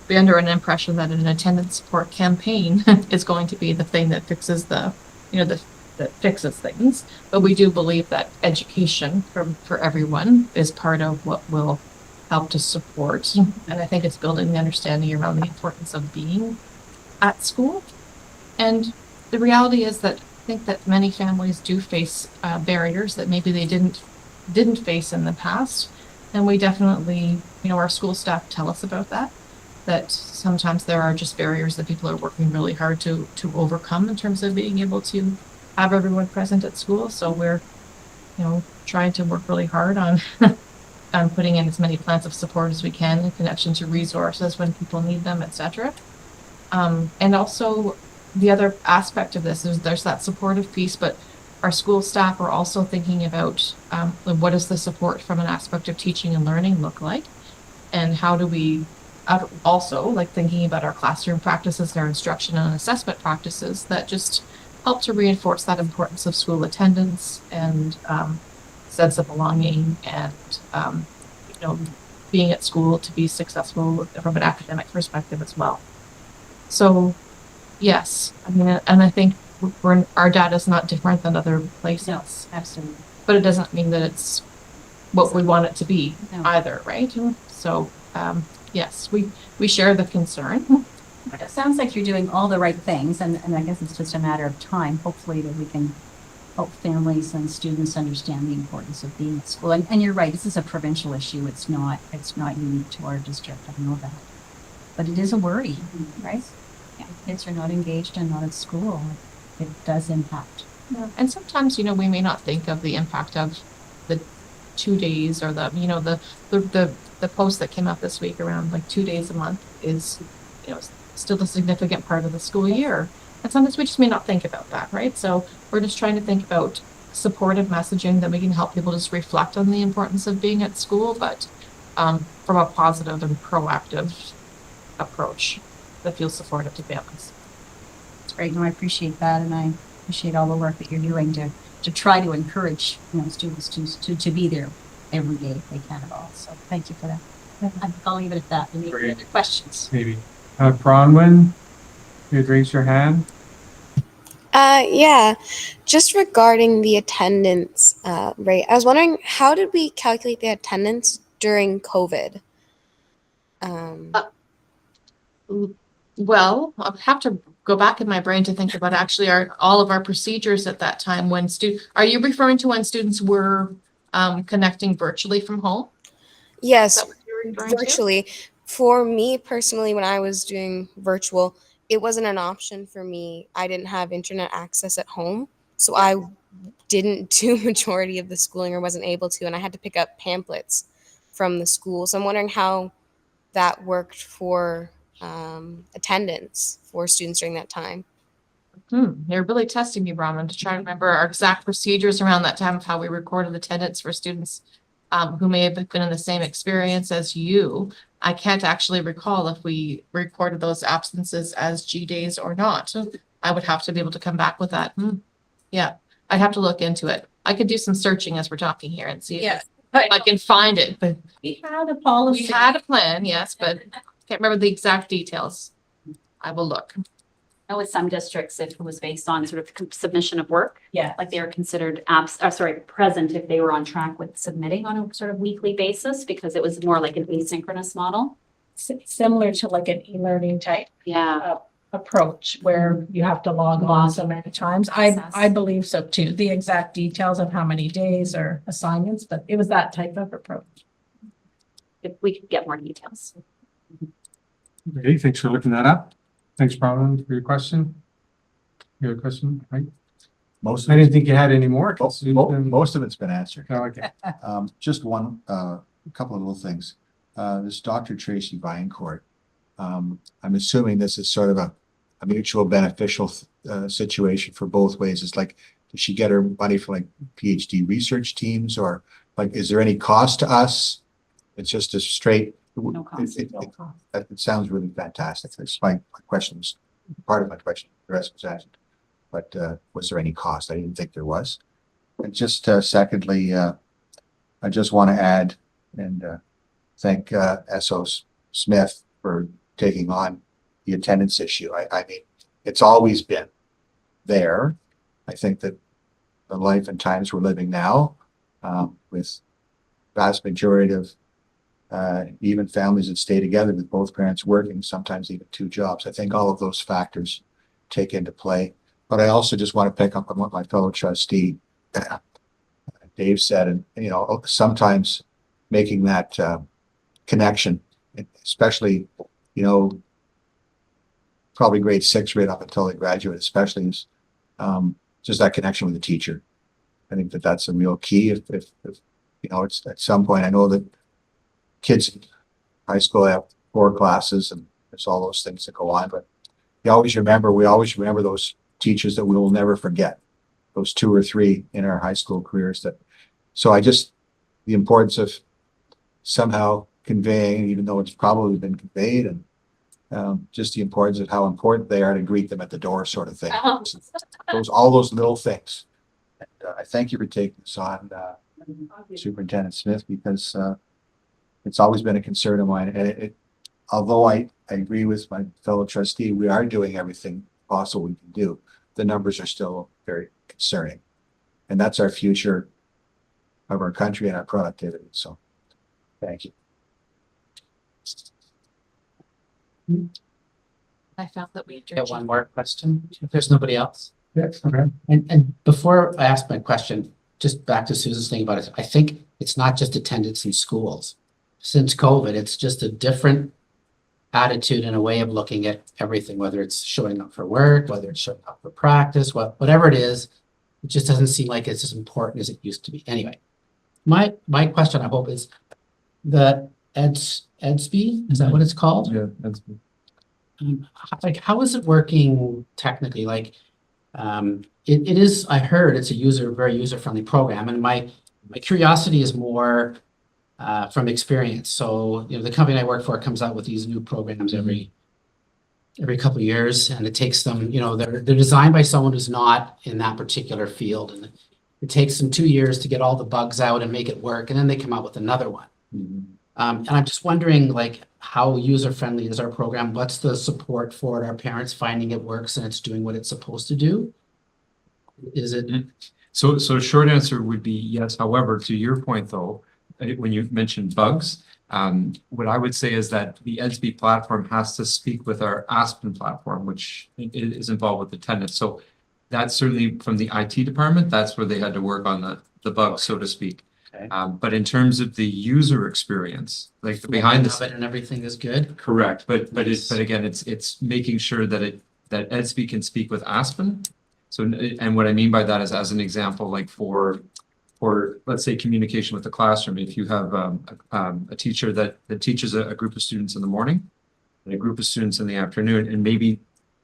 be under an impression that an attendance support campaign is going to be the thing that fixes that fixes things. But we do believe that education for everyone is part of what will help to support. And I think it's building the understanding around the importance of being at school. And the reality is that I think that many families do face barriers that maybe they didn't face in the past. And we definitely, our school staff tell us about that sometimes there are just barriers that people are working really hard to overcome in terms of being able to have everyone present at school. So we're, trying to work really hard on on putting in as many plans of support as we can in connection to resources when people need them, etc. And also the other aspect of this is there's that supportive piece, but our school staff are also thinking about what does the support from an aspect of teaching and learning look like, and how do we also like thinking about our classroom practices, our instruction and assessment practices that just help to reinforce that importance of school attendance and sense of belonging and being at school to be successful from an academic perspective as well. So yes, and I think our data is not different than other places. No, absolutely. But it doesn't mean that it's what we want it to be either, right? So yes, we share the concern. It sounds like you're doing all the right things, and I guess it's just a matter of time, hopefully, that we can help families and students understand the importance of being at school. And you're right, this is a provincial issue. It's not unique to our district. I know that. But it is a worry, right? Yeah. Kids are not engaged and not at school. It does impact. Yeah. And sometimes, we may not think of the impact of the 2 days or the post that came out this week around like 2 days a month is, still a significant part of the school year. And sometimes we just may not think about that, right? So we're just trying to think about supportive messaging that we can help people just reflect on the importance of being at school, but from a positive and proactive approach that feels supportive to families. It's great. No, I appreciate that, and I appreciate all the work that you're doing to try to encourage students to be there every day if they can at all. So thank you for that. I'll leave it at that. Any Great. other questions? Maybe. Bronwyn, you'd raise your hand. Yeah, just regarding the attendance rate, I was wondering, how did we calculate the attendance during COVID? Well, I'll have to go back in my brain to think about actually all of our procedures at that time when are you referring to when students were connecting virtually from home? Yes, Is that what you're referring to? virtually. For me personally, when I was doing virtual, it wasn't an option for me. I didn't have internet access at home, so I didn't do majority of the schooling or wasn't able to, and I had to pick up pamphlets from the school. So I'm wondering how that worked for attendance for students during that time. They're really testing me, Brahman, to try to remember our exact procedures around that time of how we recorded attendance for students who may have been in the same experience as you. I can't actually recall if we recorded those absences as G days or not. So I would have to be able to come back with that. Yeah, I'd have to look into it. I could do some searching as we're talking here and see if I can find it. But We had a policy. we had a plan, yes, but can't remember the exact details. I will look. And with some districts, if it was based on sort of submission of work, Yeah. like they were considered present if they were on track with submitting on a sort of weekly basis, because it was more like an asynchronous model. Similar to like an e-learning type Yeah. approach where you have to log on so many times. I believe so too. The exact details of how many days or assignments, but it was that type of approach. If we could get more details. Okay, thanks for looking that up. Thanks, Brian, for your question. Your question, right? Most I of didn't it, think you had any more. 'cause you've been- most of it's been answered. Oh, okay. Just one, a couple of little things. This Dr. Tracy Vinecourt, I'm assuming this is sort of a mutual beneficial situation for both ways. It's like, does she get her money from like PhD research teams, or like, is there any cost to us? It's just a straight. No cost. It sounds really fantastic. That's my questions. Part of my question, the rest was asked. But was there any cost? I didn't think there was. And just secondly, I just want to add and thank S.O. Smith for taking on the attendance issue. I mean, it's always been there. I think that the life and times we're living now, with vast majority of even families that stay together with both parents working, sometimes even two jobs. I think all of those factors take into play. But I also just want to pick up on what my fellow trustee Dave said, and you know, sometimes making that connection, especially, you know, probably grade 6 right up until they graduate, especially is just that connection with the teacher. I think that that's a real key. If you know, it's at some point, I know that kids in high school have 4 classes and there's all those things that go on, but we always remember those teachers that we will never forget, those 2 or 3 in our high school careers. So the importance of somehow conveying, even though it's probably been conveyed, and just the importance of how important they are to greet them at the door, sort of thing. All those little things. And, I thank you for taking this on, Superintendent Smith, because it's always been a concern of mine. And although I agree with my fellow trustee, we are doing everything possible we can do. The numbers are still very concerning, and that's our future of our country and our productivity. So, thank you. I found that we Get one more question, if there's nobody else. Yes, okay. And before I ask my question, just back to Susan's thing about it, I think it's not just attendance in schools. Since COVID, it's just a different attitude and a way of looking at everything, whether it's showing up for work, whether it's showing up for practice, whatever it is, it just doesn't seem like it's as important as it used to be. Anyway, my question, I hope, is the EDSB, is that what it's called? Yeah, that's. Like, how is it working technically? Like, it is, I heard it's a very user-friendly program, and my curiosity is more from experience. So, you know, the company I work for comes out with these new programs every couple of years, and it takes them, you know, they're designed by someone who's not in that particular field, and it takes them 2 years to get all the bugs out and make it work, and then they come out with another one. And I'm just wondering, like, how user-friendly is our program? What's the support for it? Are parents finding it works and it's doing what it's supposed to do? Is it? So short answer would be yes. However, to your point though, when you mentioned bugs, what I would say is that the EDSB platform has to speak with our Aspen platform, which is involved with attendance. So that's certainly from the IT department, that's where they had to work on the bugs, so to speak. Okay. But in terms of the user experience, like behind the scenes, and everything is good. Correct, but Nice. but again, it's making sure that EDSB can speak with Aspen. So, and what I mean by that is, as an example, like for let's say communication with the classroom, if you have a teacher that teaches a group of students in the morning and a group of students in the afternoon, and maybe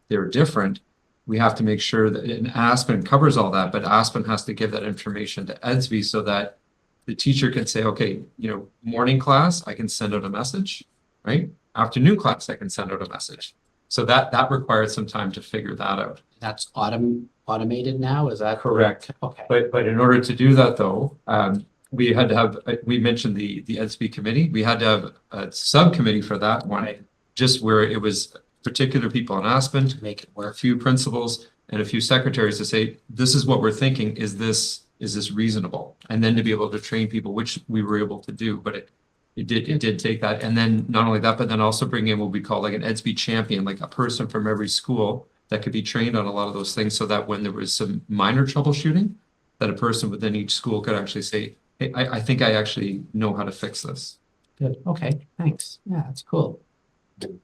they're different, we have to make sure that, and Aspen covers all that, but Aspen has to give that information to EDSB so that the teacher can say, okay, you know, morning class, I can send out a message, right? Afternoon class, I can send out a message. So that required some time to figure that out. That's automated now, is that? Correct. Okay. But in order to do that though, we had to have, we mentioned the EDSB committee, we had to have a subcommittee for that one, just where it was particular people in Aspen, To make it a work. few principals and a few secretaries to say, this is what we're thinking. Is this reasonable? And then to be able to train people, which we were able to do, but it did take that. And then not only that, but then also bring in what we call like an EDSB champion, like a person from every school that could be trained on a lot of those things so that when there was some minor troubleshooting, that a person within each school could actually say, hey, I think I actually know how to fix this. Good, okay, thanks. Yeah, that's cool.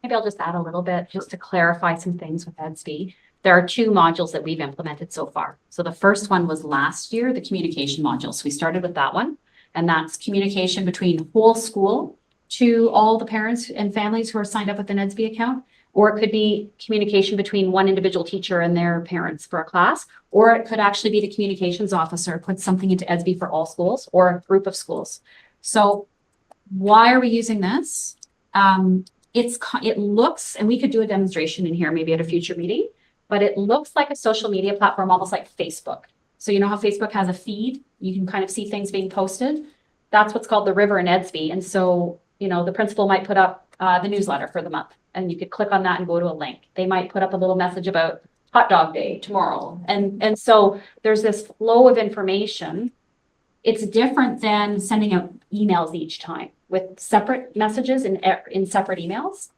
Maybe I'll just add a little bit, just to clarify some things with EDSB. There are 2 modules that we've implemented so far. So the first one was last year, the communication module. So we started with that one, and that's communication between the whole school to all the parents and families who are signed up with an EDSB account. Or it could be communication between one individual teacher and their parents for a class, or it could actually be the communications officer puts something into EDSB for all schools or a group of schools. So why are we using this? It looks, and we could do a demonstration in here maybe at a future meeting, but it looks like a social media platform, almost like Facebook. So you know how Facebook has a feed? You can kind of see things being posted. That's what's called the river in EDSB. And so, you know, the principal might put up the newsletter for the month, and you could click on that and go to a link. They might put up a little message about hot dog day tomorrow. And so there's this flow of information. It's different than sending out emails each time with separate messages in separate emails.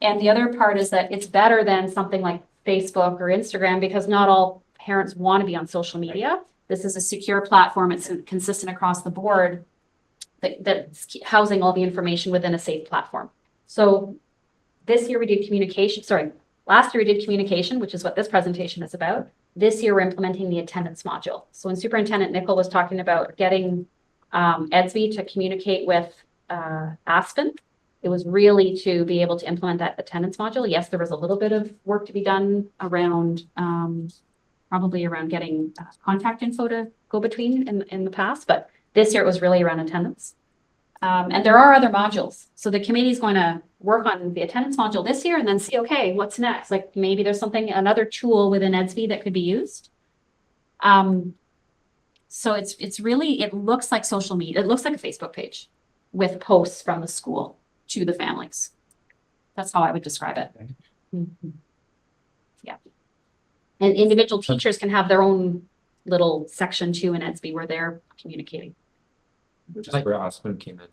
And the other part is that it's better than something like Facebook or Instagram because not all parents want to be on social media. This is a secure platform. It's consistent across the board that's housing all the information within a safe platform. So this year we did last year we did communication, which is what this presentation is about. This year we're implementing the attendance module. So when Superintendent Nicol was talking about getting EDSB to communicate with Aspen, it was really to be able to implement that attendance module. Yes, there was a little bit of work to be done around probably around getting contact info to go between in the past, but this year it was really around attendance. And there are other modules. So the committee is going to work on the attendance module this year and then see, okay, what's next? Like maybe there's another tool within EDSB that could be used. So it's really, it looks like social media. It looks like a Facebook page with posts from the school to the families. That's how I would describe it. Mm-hmm. Yeah. And individual teachers can have their own little section too in EDSB where they're communicating. Which is where Aspen came in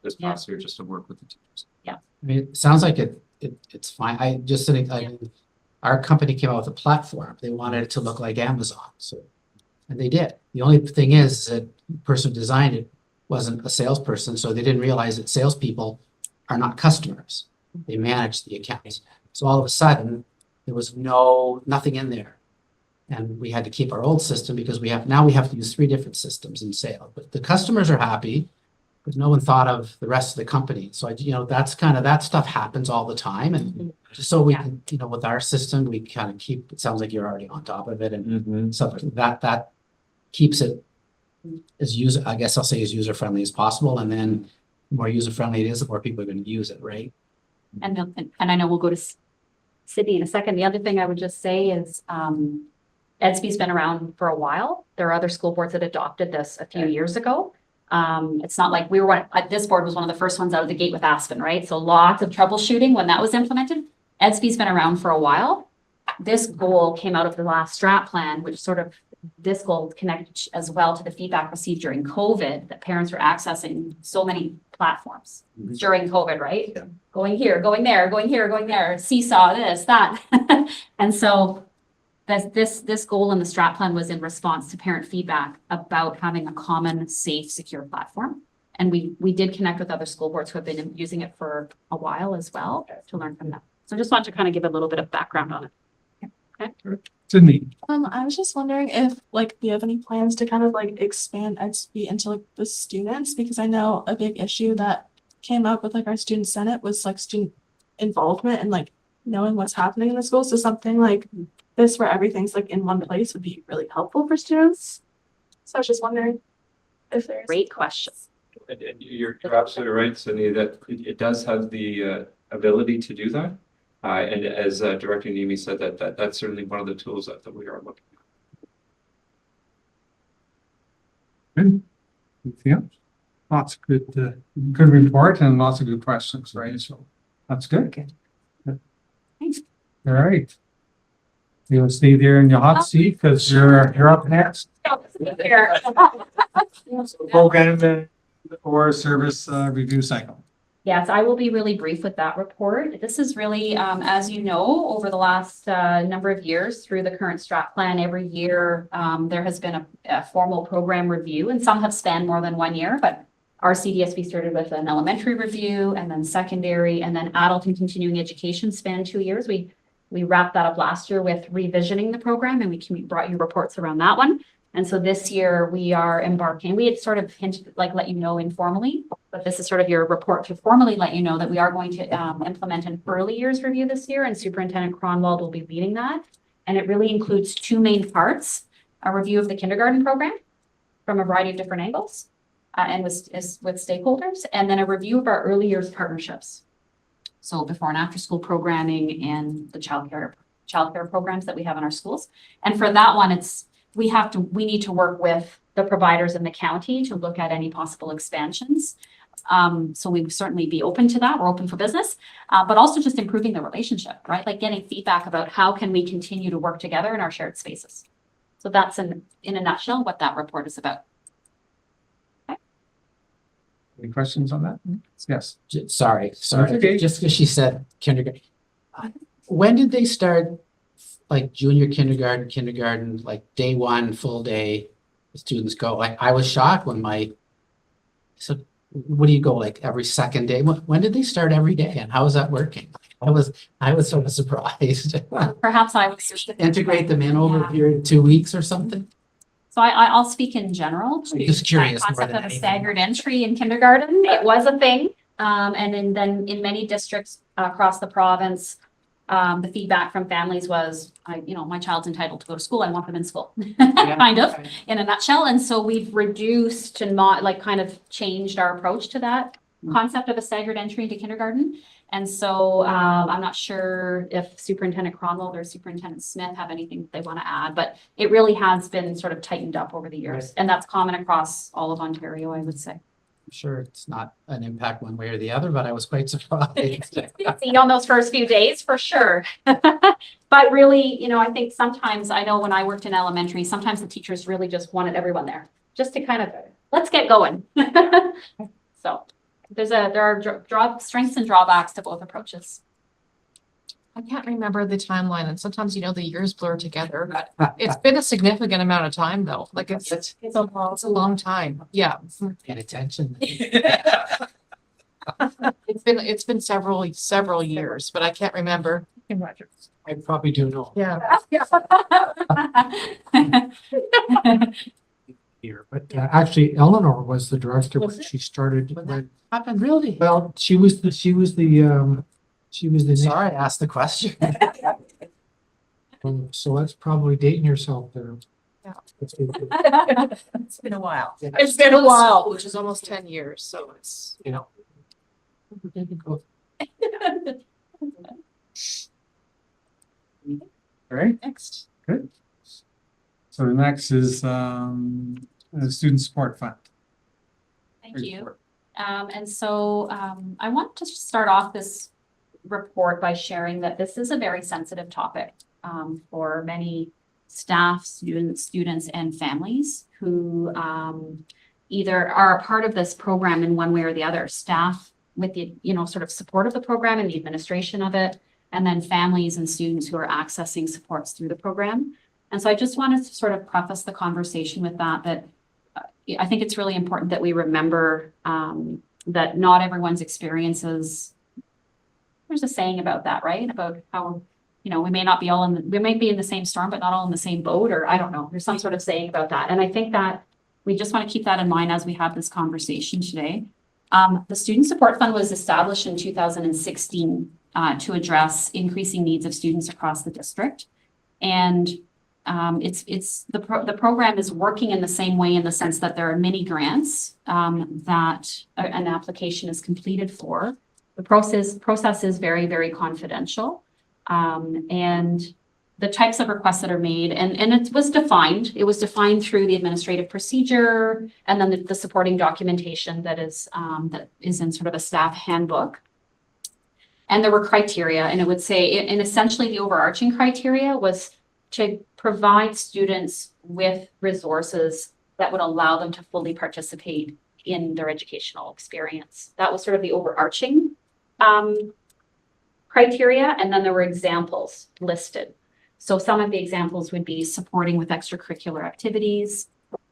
this past year just to work with the teachers. I mean, it sounds like it's fine. Our company came out with a platform. They wanted it to look like Amazon, and they did. The only thing is that the person who designed it wasn't a salesperson, so they didn't realize that salespeople are not customers. They manage the accounts. So all of a sudden, there was nothing in there. And we had to keep our old system because we have to use 3 different systems in sale. But the customers are happy because no one thought of the rest of the company. So that's that stuff happens all the time. And just so we can, with our system, we kind of keep, it sounds like you're already on top of it. And so that keeps it as user-friendly as possible. And then the more user-friendly it is, the more people are going to use it, right? And I know we'll go to Sydney in a second. The other thing I would just say is EDSB's been around for a while. There are other school boards that adopted this a few years ago. It's not like this board was one of the first ones out of the gate with Aspen, right? So lots of troubleshooting when that was implemented. EDSB's been around for a while. This goal came out of the last strat plan, which this goal connected as well to the feedback received during COVID, that parents were accessing so many platforms during COVID, right? Yeah. Going here, going there, going here, going there, seesaw, this, that. And so this goal in the strat plan was in response to parent feedback about having a common, safe, secure platform. And we did connect with other school boards who have been using it for a while as well to learn from them. So I just wanted to kind of give a little bit of background on it. Okay. Sydney. I was just wondering if do you have any plans to kind of expand EDSB into the students? Because I know a big issue that came up with our student senate was student involvement and knowing what's happening in the school. So something like this where everything's in one place would be really helpful for students. So I was just wondering if there's great question. And you're absolutely right, Sydney, that it does have the ability to do that. And as Director Nimi said, that's certainly one of the tools that we are looking at. Good. Anything else? Lots of good report and lots of good questions, right? So that's good. All right. You'll stay there in your hot seat because you're up next. Program or service review cycle. Yes, I will be really brief with that report. This is really, as you know, over the last number of years through the current strat plan, every year there has been a formal program review, and some have spanned more than 1 year, but our CDSB started with an elementary review and then secondary and then adult and continuing education spanned 2 years. We wrapped that up last year with revisioning the program, and we brought you reports around that one. And so this year we are embarking, we had sort of hinted, like let you know informally, but this is sort of your report to formally let you know that we are going to implement an early years review this year, and Superintendent Cronwald will be leading that. And it really includes 2 main parts: a review of the kindergarten program from a variety of different angles and with stakeholders, and then a review of our early years partnerships. So before and after school programming and the childcare programs that we have in our schools. And for that one, we need to work with the providers in the county to look at any possible expansions. So we'd certainly be open to that. We're open for business, but also just improving the relationship, right? Like getting feedback about how can we continue to work together in our shared spaces. So that's in a nutshell what that report is about. Any questions on that? Yes. Sorry, Okay. just because she said kindergarten. When did they start, like junior kindergarten, like day 1, full day, the students go? Like I was shocked when so what do you go, like every second day? When did they start every day, and how is that working? I was sort of surprised. Perhaps I was Integrate them in over a period of 2 weeks or something? So I'll speak in general. Just curious That more concept than of a anything. staggered entry in kindergarten, it was a thing. And then in many districts across the province, the feedback from families was, my child's entitled to go to school. I want them in school, kind of, in a nutshell. And so we've reduced and kind of changed our approach to that concept of a staggered entry into kindergarten. And so I'm not sure if Superintendent Cronwald or Superintendent Smith have anything that they want to add, but it really has been sort of tightened up over the years. Right. And that's common across all of Ontario, I would say. I'm sure it's not an impact one way or the other, but I was quite surprised. See on those first few days for sure. But really, I think sometimes, I know when I worked in elementary, sometimes the teachers really just wanted everyone there just to kind of, let's get going. So there are strengths and drawbacks to both approaches. I can't remember the timeline, and sometimes, the years blur together, but it's been a significant amount of time though. Like it's a long time. Yeah. Paying attention. It's been several years, but I can't remember. I probably do know Yeah. here, but actually Eleanor was the director when she started. When, Happened really? well, she was the Sorry, I asked the question. so that's probably dating yourself there. Yeah. It's been a while. It's been a while, which is almost 10 years, so it's, All right, Next. good. So the next is the Student Support Fund. Thank you. And so I want to start off this report by sharing that this is a very sensitive topic for many staff, students, and families who either are a part of this program in one way or the other. Staff with the sort of support of the program and the administration of it, and then families and students who are accessing supports through the program. And so I just wanted to sort of preface the conversation with that I think it's really important that we remember that not everyone's experiences. There's a saying about that, right? About how, we may not be we may be in the same storm, but not all in the same boat, or I don't know. There's some sort of saying about that. And I think that we just want to keep that in mind as we have this conversation today. The Student Support Fund was established in 2016 to address increasing needs of students across the district. And the program is working in the same way in the sense that there are mini grants that an application is completed for. The process is very, very confidential. And the types of requests that are made, and it was defined through the administrative procedure and then the supporting documentation that is in sort of a staff handbook. And there were criteria, and it would say, and essentially the overarching criteria was to provide students with resources that would allow them to fully participate in their educational experience. That was sort of the overarching criteria, and then there were examples listed. So some of the examples would be supporting with extracurricular activities,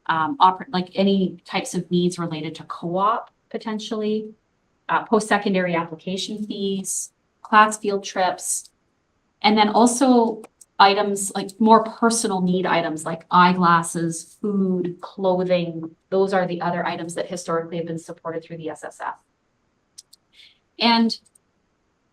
like any types of needs related to co-op potentially, post-secondary application fees, class field trips, and then also items like more personal need items like eyeglasses, food, clothing. Those are the other items that historically have been supported through the SSF. And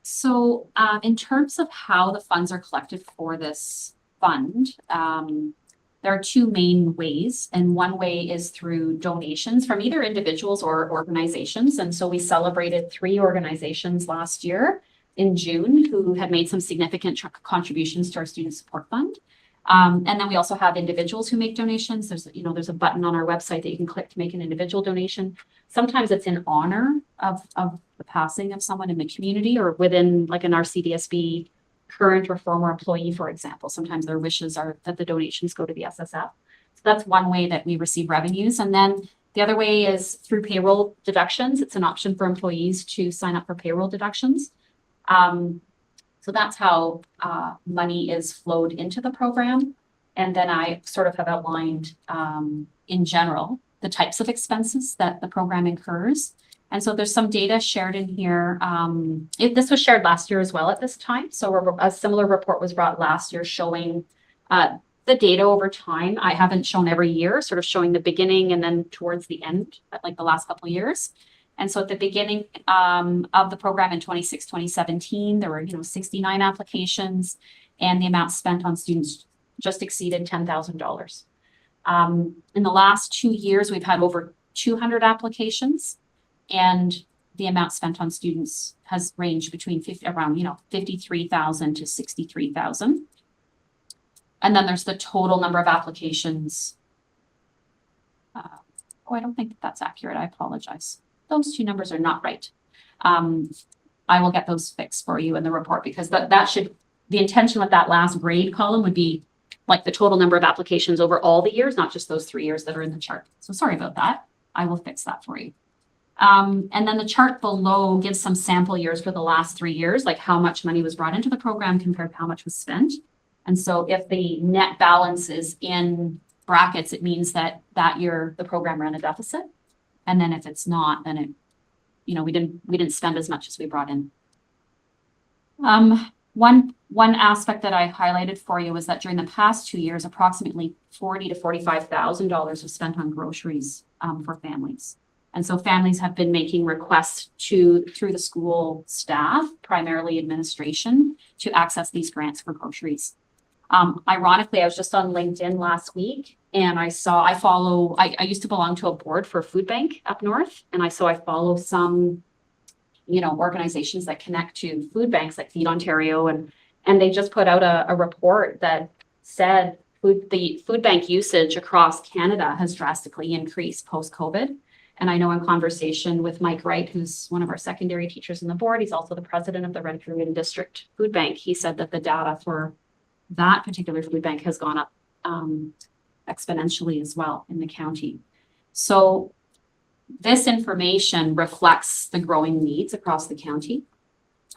so in terms of how the funds are collected for this fund, there are two main ways. And one way is through donations from either individuals or organizations. And so we celebrated 3 organizations last year in June who had made some significant contributions to our student support fund. And then we also have individuals who make donations. There's a button on our website that you can click to make an individual donation. Sometimes it's in honor of the passing of someone in the community or within like an RCDSB current or former employee, for example. Sometimes their wishes are that the donations go to the SSF. So that's one way that we receive revenues. And then the other way is through payroll deductions. It's an option for employees to sign up for payroll deductions. So that's how money is flowed into the program. And then I sort of have outlined in general the types of expenses that the program incurs. And so there's some data shared in here. This was shared last year as well at this time. So a similar report was brought last year showing the data over time. I haven't shown every year, sort of showing the beginning and then towards the end, like the last couple of years. And so at the beginning of the program in 2017, there were 69 applications, and the amount spent on students just exceeded $10,000. In the last 2 years, we've had over 200 applications, and the amount spent on students has ranged between around 53,000 to 63,000. And then there's the total number of applications. I don't think that's accurate. I apologize. Those 2 numbers are not right. I will get those fixed for you in the report because the intention with that last grade column would be like the total number of applications over all the years, not just those 3 years that are in the chart. So sorry about that. I will fix that for you. And then the chart below gives some sample years for the last 3 years, like how much money was brought into the program compared to how much was spent. And so if the net balance is in brackets, it means that year the program ran a deficit. And then if it's not, then we didn't spend as much as we brought in. One aspect that I highlighted for you was that during the past 2 years, approximately $40,000 to $45,000 was spent on groceries for families. And so families have been making requests through the school staff, primarily administration, to access these grants for groceries. Ironically, I was just on LinkedIn last week and I used to belong to a board for a food bank up north. And I follow some, organizations that connect to food banks like Feed Ontario. And they just put out a report that said the food bank usage across Canada has drastically increased post-COVID. And I know in conversation with Mike Wright, who's one of our secondary teachers in the board, he's also the president of the Renfrew District Food Bank. He said that the data for that particular food bank has gone up exponentially as well in the county. So this information reflects the growing needs across the county.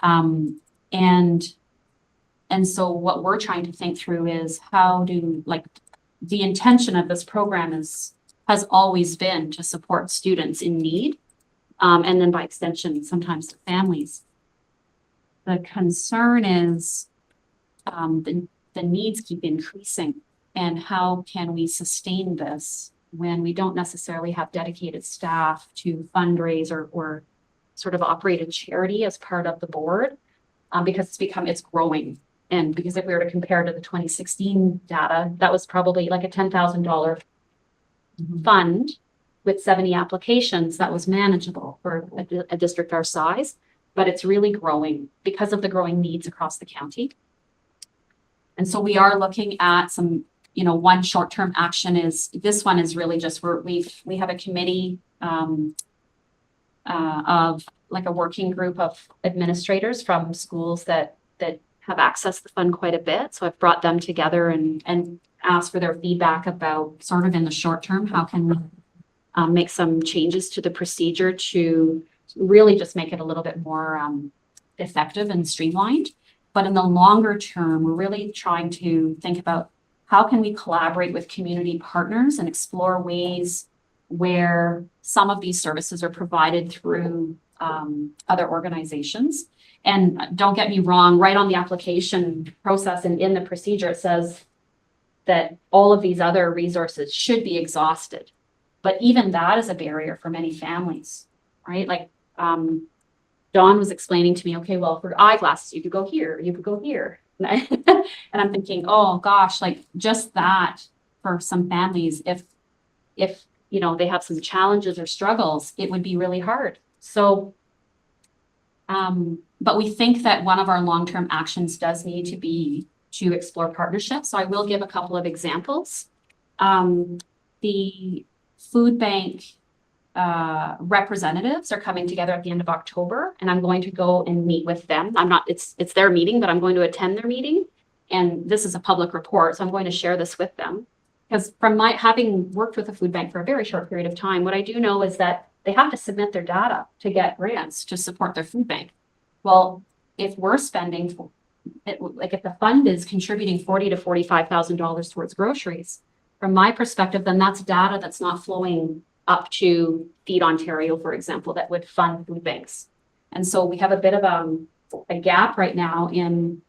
And so what we're trying to think through is the intention of this program has always been to support students in need, and then by extension, sometimes the families. The concern is the needs keep increasing, and how can we sustain this when we don't necessarily have dedicated staff to fundraise or sort of operate a charity as part of the board, because it's growing. And because if we were to compare to the 2016 data, that was probably like a $10,000 fund with 70 applications. That was manageable for a district our size, but it's really growing because of the growing needs across the county. And so we are looking at some, one short-term action is, this one is really just we have a committee of like a working group of administrators from schools that have accessed the fund quite a bit. So I've brought them together and asked for their feedback about sort of in the short term, how can we make some changes to the procedure to really just make it a little bit more effective and streamlined. But in the longer term, we're really trying to think about how can we collaborate with community partners and explore ways where some of these services are provided through other organizations. And don't get me wrong, right on the application process and in the procedure, it says that all of these other resources should be exhausted. But even that is a barrier for many families, right? Like Dawn was explaining to me, okay, well, for eyeglasses, you could go here, you could go here. And I'm thinking, oh gosh, like just that for some families, if you know, they have some challenges or struggles, it would be really hard. So, but we think that one of our long-term actions does need to be to explore partnerships. So I will give a couple of examples. The food bank representatives are coming together at the end of October, and I'm going to go and meet with them. It's their meeting, but I'm going to attend their meeting. And this is a public report, so I'm going to share this with them. Because from my having worked with a food bank for a very short period of time, what I do know is that they have to submit their data to get grants to support their food bank. Well, if we're spending, like if the fund is contributing $40,000 to $45,000 towards groceries, from my perspective, then that's data that's not flowing up to Feed Ontario, for example, that would fund food banks. And so we have a bit of a gap right now in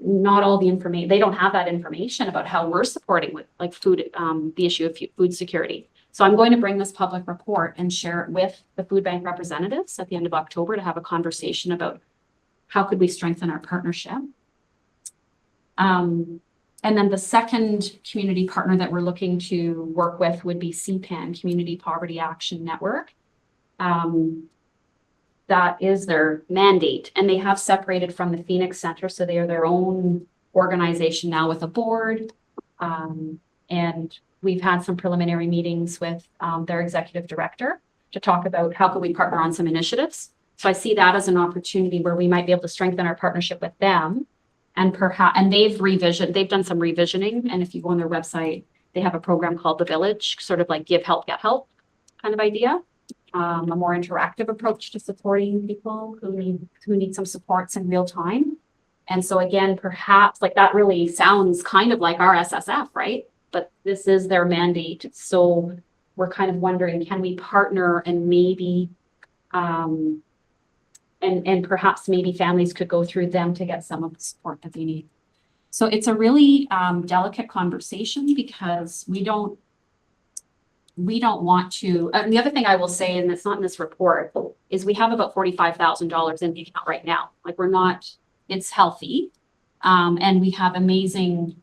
not all the information. They don't have that information about how we're supporting with like food, the issue of food security. So I'm going to bring this public report and share it with the food bank representatives at the end of October to have a conversation about how could we strengthen our partnership. And then the second community partner that we're looking to work with would be CPAN, Community Poverty Action Network. That is their mandate, and they have separated from the Phoenix Center, so they are their own organization now with a board. And we've had some preliminary meetings with their executive director to talk about how could we partner on some initiatives. So I see that as an opportunity where we might be able to strengthen our partnership with them. And perhaps, and they've done some revisioning. And if you go on their website, they have a program called The Village, sort of like give help, get help kind of idea. A more interactive approach to supporting people who need some supports in real time. And so again, perhaps like that really sounds kind of like our SSF, right? But this is their mandate. So we're kind of wondering, can we partner and maybe, and perhaps maybe families could go through them to get some of the support that they need. So it's a really delicate conversation because we don't want to, and the other thing I will say, and it's not in this report, is we have about $45,000 in the account right now. Like it's healthy. And we have amazing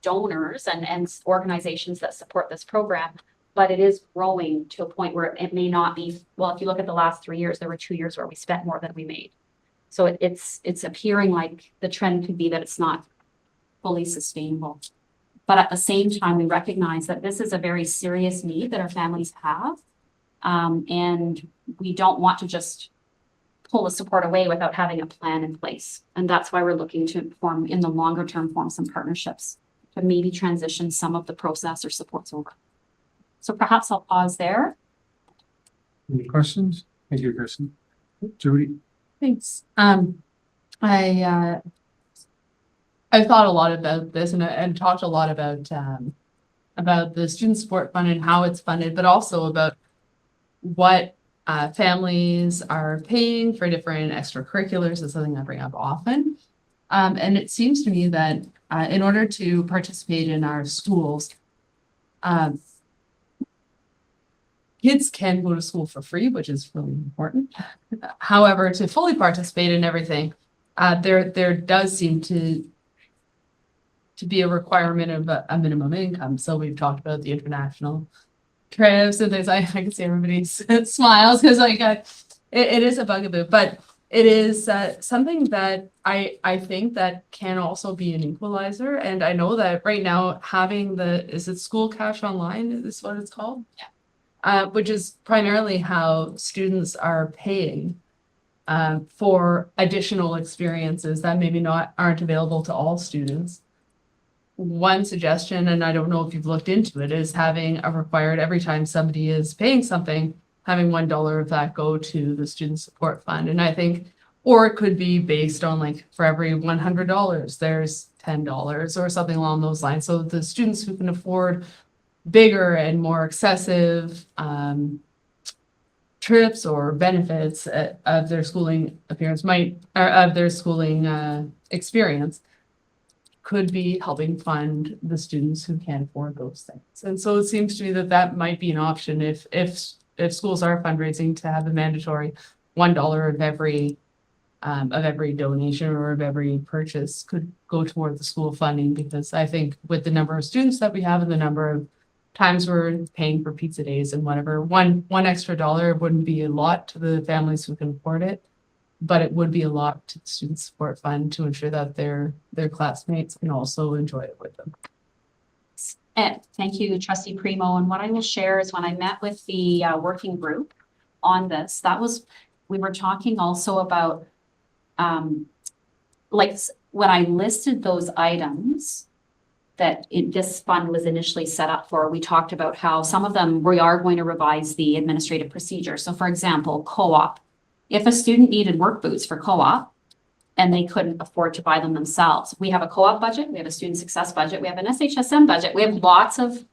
donors and organizations that support this program, but it is growing to a point where it may not be, well, if you look at the last 3 years, there were 2 years where we spent more than we made. So it's appearing like the trend could be that it's not fully sustainable. But at the same time, we recognize that this is a very serious need that our families have. And we don't want to just pull the support away without having a plan in place. And that's why we're looking to form, in the longer term, form some partnerships to maybe transition some of the process or supports over. So perhaps I'll pause there. Any questions? Thank you, Kirsten. Jody? Thanks. I've thought a lot about this and talked a lot about the student support fund and how it's funded, but also about what families are paying for different extracurriculars. Is something I bring up often. And it seems to me that in order to participate in our schools, kids can go to school for free, which is really important. However, to fully participate in everything, there does seem to be a requirement of a minimum income. So we've talked about the international trips and things. I can see everybody's smiles because like it is a bugaboo, but it is something that I think that can also be an equalizer. And I know that right now having is it School Cash Online? Is this what it's called? Yeah. which is primarily how students are paying for additional experiences that maybe aren't available to all students. One suggestion, and I don't know if you've looked into it, is having a required every time somebody is paying something, having $1 of that go to the student support fund. And I think, or it could be based on like for every $100, there's $10 or something along those lines. So the students who can afford bigger and more excessive trips or benefits of their schooling appearance of their schooling experience could be helping fund the students who can't afford those things. And so it seems to me that that might be an option if schools are fundraising, to have a mandatory $1 of every donation or of every purchase could go toward the school funding, because I think with the number of students that we have and the number of times we're paying for pizza days and whatever, one extra dollar wouldn't be a lot to the families who can afford it, but it would be a lot to the student support fund to ensure that their classmates can also enjoy it with them. Thank you, Trustee Primo. And what I will share is when I met with the working group on this, we were talking also about like when I listed those items that this fund was initially set up for, we talked about how some of them, we are going to revise the administrative procedure. So for example, co-op. If a student needed work boots for co-op and they couldn't afford to buy them themselves, we have a co-op budget, we have a student success budget, we have an SHSM budget, we have lots of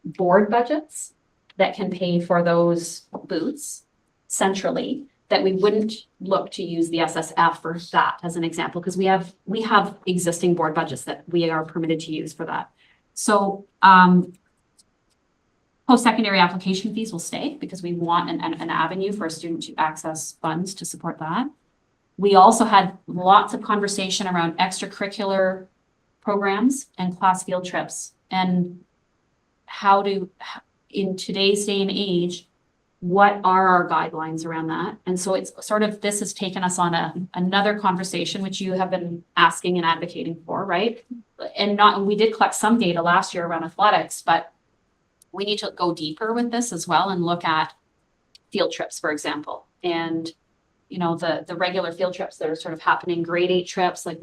board budgets that can pay for those boots centrally, that we wouldn't look to use the SSF for that as an example, because we have existing board budgets that we are permitted to use for that. So post-secondary application fees will stay because we want an avenue for a student to access funds to support that. We also had lots of conversation around extracurricular programs and class field trips, and how to, in today's day and age, what are our guidelines around that? And so it's sort of, this has taken us on another conversation, which you have been asking and advocating for, right? And we did collect some data last year around athletics, but we need to go deeper with this as well and look at field trips, for example. And, you know, the regular field trips that are sort of happening, grade 8 trips, like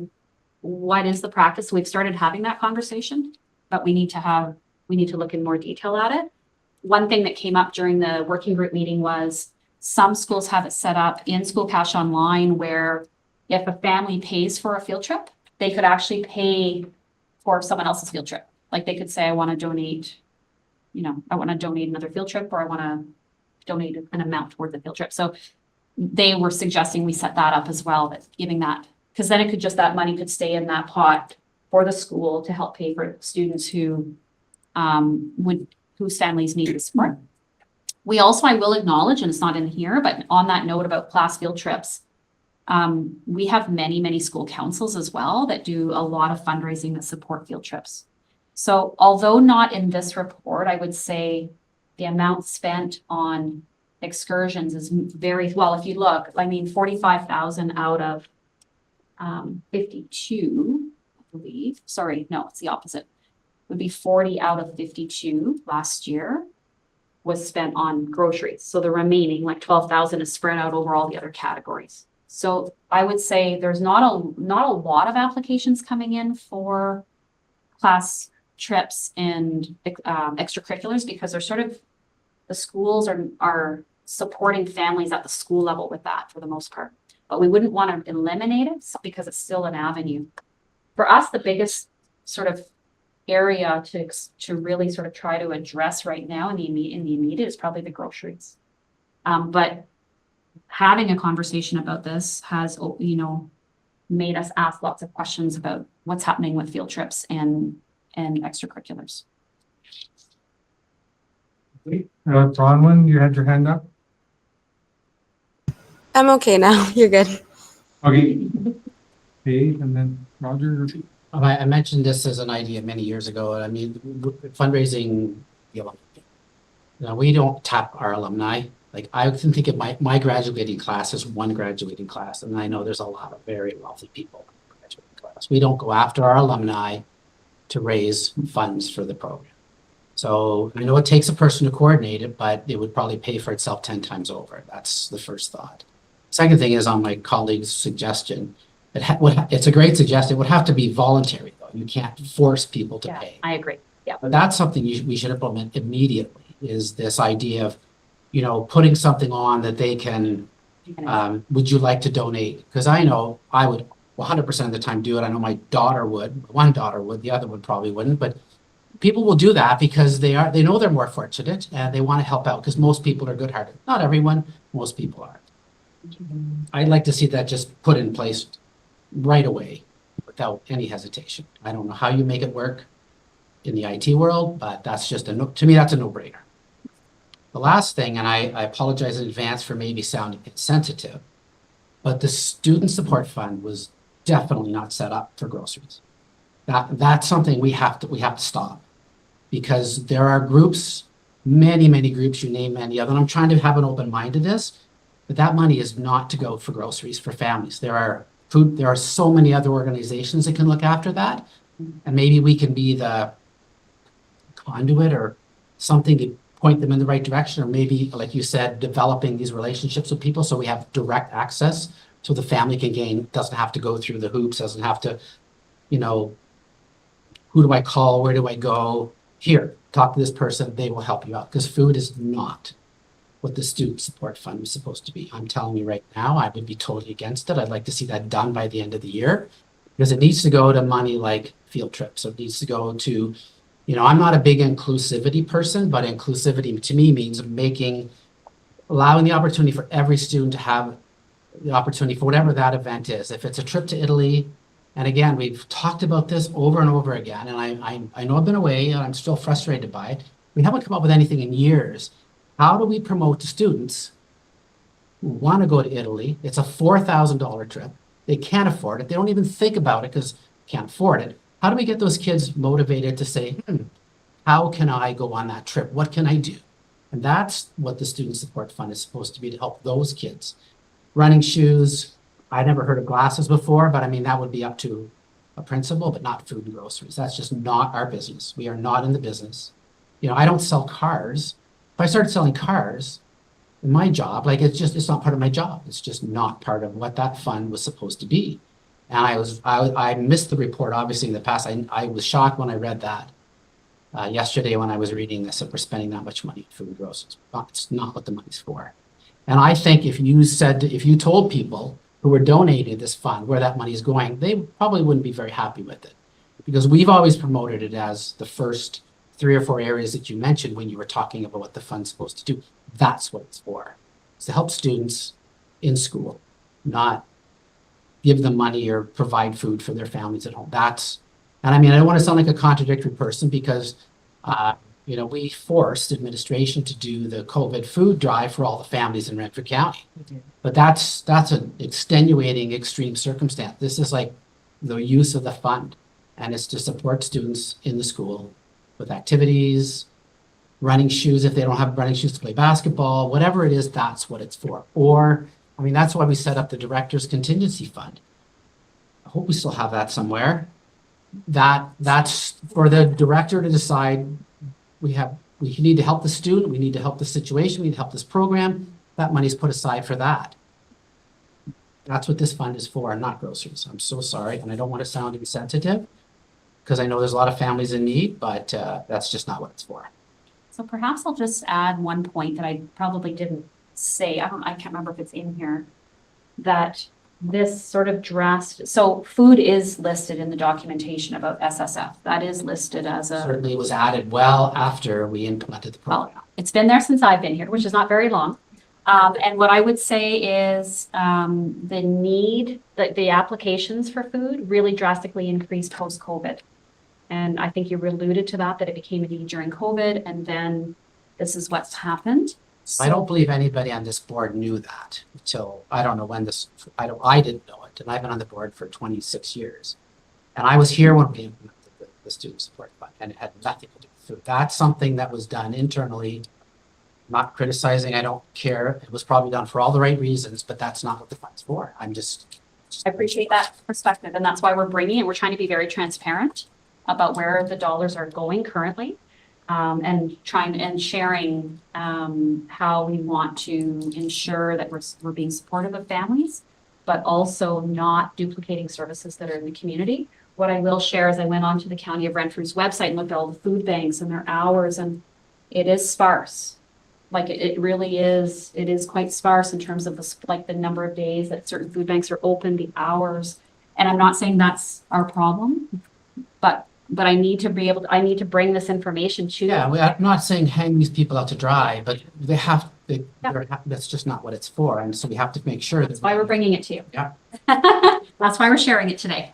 what is the practice? We've started having that conversation, but we need to look in more detail at it. One thing that came up during the working group meeting was some schools have it set up in School Cash Online where if a family pays for a field trip, they could actually pay for someone else's field trip. Like they could say, I want to donate, I want to donate another field trip, or I want to donate an amount toward the field trip. So they were suggesting we set that up as well, that giving that, because then that money could stay in that pot for the school to help pay for students whose families need the support. We also, I will acknowledge, and it's not in here, but on that note about class field trips, we have many school councils as well that do a lot of fundraising that support field trips. So although not in this report, I would say the amount spent on excursions is very, well, if you look, I mean, 45,000 out of 52, I believe. Sorry, no, it's the opposite. Would be 40 out of 52 last year was spent on groceries. So the remaining, like 12,000, is spread out over all the other categories. So I would say there's not a lot of applications coming in for class trips and extracurriculars, because they're sort of, the schools are supporting families at the school level with that for the most part. But we wouldn't want to eliminate it because it's still an avenue. For us, the biggest sort of area to really sort of try to address right now in the immediate is probably the groceries. But having a conversation about this has, made us ask lots of questions about what's happening with field trips and extracurriculars. Bronwyn, you had your hand up? I'm okay now. You're good. Okay. Dave, and then Roger. I mentioned this as an idea many years ago. I mean, fundraising, we don't tap our alumni. Like I can think of my graduating class as one graduating class, and I know there's a lot of very wealthy people in the graduating class. We don't go after our alumni to raise funds for the program. So I know it takes a person to coordinate it, but it would probably pay for itself 10 times over. That's the first thought. Second thing is on my colleague's suggestion. It's a great suggestion. It would have to be voluntary though. You can't force people to Yeah, pay. I agree. Yeah. But that's something we should implement immediately, is this idea of, putting something on that they can, would you like to donate? Because I know I would 100% of the time do it. I know my daughter would, one daughter would, the other one probably wouldn't, but people will do that because they know they're more fortunate and they want to help out, because most people are good-hearted. Not everyone, most people are. I'd like to see that just put in place right away without any hesitation. I don't know how you make it work in the IT world, but that's just to me, that's a no-brainer. The last thing, and I apologize in advance for maybe sounding insensitive, but the student support fund was definitely not set up for groceries. That's something we have to stop, because there are groups, many groups, you name many of them. I'm trying to have an open mind to this, but that money is not to go for groceries for families. There are so many other organizations that can look after that, and maybe we can be the conduit or something to point them in the right direction, or maybe, like you said, developing these relationships with people so we have direct access, so the family doesn't have to go through the hoops, doesn't have to, who do I call, where do I go? Here, talk to this person, they will help you out, because food is not what the student support fund is supposed to be. I'm telling you right now, I would be totally against it. I'd like to see that done by the end of the year, because it needs to go to money like field trips. So it needs to go to, I'm not a big inclusivity person, but inclusivity to me means allowing the opportunity for every student to have the opportunity for whatever that event is. If it's a trip to Italy, and again, we've talked about this over and over again, and I know I've been away and I'm still frustrated by it. We haven't come up with anything in years. How do we promote to students who want to go to Italy? It's a $4,000 trip. They can't afford it. They don't even think about it because they can't afford it. How do we get those kids motivated to say, how can I go on that trip? What can I do? And that's what the Student Support Fund is supposed to be, to help those kids. Running shoes, I never heard of glasses before, but I mean, that would be up to a principal, but not food and groceries. That's just not our business. We are not in the business. I don't sell cars. If I started selling cars in my job, it's not part of my job. It's just not part of what that fund was supposed to be. And I missed the report, obviously, in the past. I was shocked when I read that yesterday when I was reading this, that we're spending that much money on food and groceries. It's not what the money's for. And I think if you told people who were donating this fund where that money is going, they probably wouldn't be very happy with it, because we've always promoted it as the first 3 or 4 areas that you mentioned when you were talking about what the fund's supposed to do. That's what it's for. It's to help students in school, not give them money or provide food for their families at home. And I mean, I don't want to sound like a contradictory person, because we forced administration to do the COVID food drive for all the families in Renfrew County. But that's an extenuating extreme circumstance. This is like the use of the fund, and it's to support students in the school with activities, running shoes if they don't have running shoes to play basketball, whatever it is, that's what it's for. Or, I mean, that's why we set up the Director's Contingency Fund. I hope we still have that somewhere. That's for the director to decide. We need to help the student, we need to help the situation, we need to help this program. That money's put aside for that. That's what this fund is for, not groceries. I'm so sorry, and I don't want to sound insensitive, because I know there's a lot of families in need, but that's just not what it's for. So perhaps I'll just add one point that I probably didn't say. I can't remember if it's in here, that this sort of so food is listed in the documentation about SSF. That is listed as a. Certainly was added well after we implemented the program. Well, it's been there since I've been here, which is not very long. And what I would say is the need, the applications for food really drastically increased post-COVID. And I think you alluded to that it became a need during COVID, and then this is what's happened. So, I don't believe anybody on this board knew that until, I don't know when I didn't know it, and I've been on the board for 26 years. And I was here when we implemented the Student Support Fund, and it had nothing to do with food. That's something that was done internally. I'm not criticizing, I don't care. It was probably done for all the right reasons, but that's not what the fund's for. I appreciate that perspective, and that's why we're trying to be very transparent about where the dollars are going currently. and trying and sharing how we want to ensure that we're being supportive of families, but also not duplicating services that are in the community. What I will share is I went onto the County of Renfrew's website and looked at all the food banks and their hours, and it is sparse. Like it really is, it is quite sparse in terms of the number of days that certain food banks are open, the hours. And I'm not saying that's our problem, but I need to be able to, I need to bring this information to. Yeah, I'm not saying hang these people out to dry, but that's just not what it's for. And so we have to make sure that. That's why we're bringing it to you. Yeah. That's why we're sharing it today.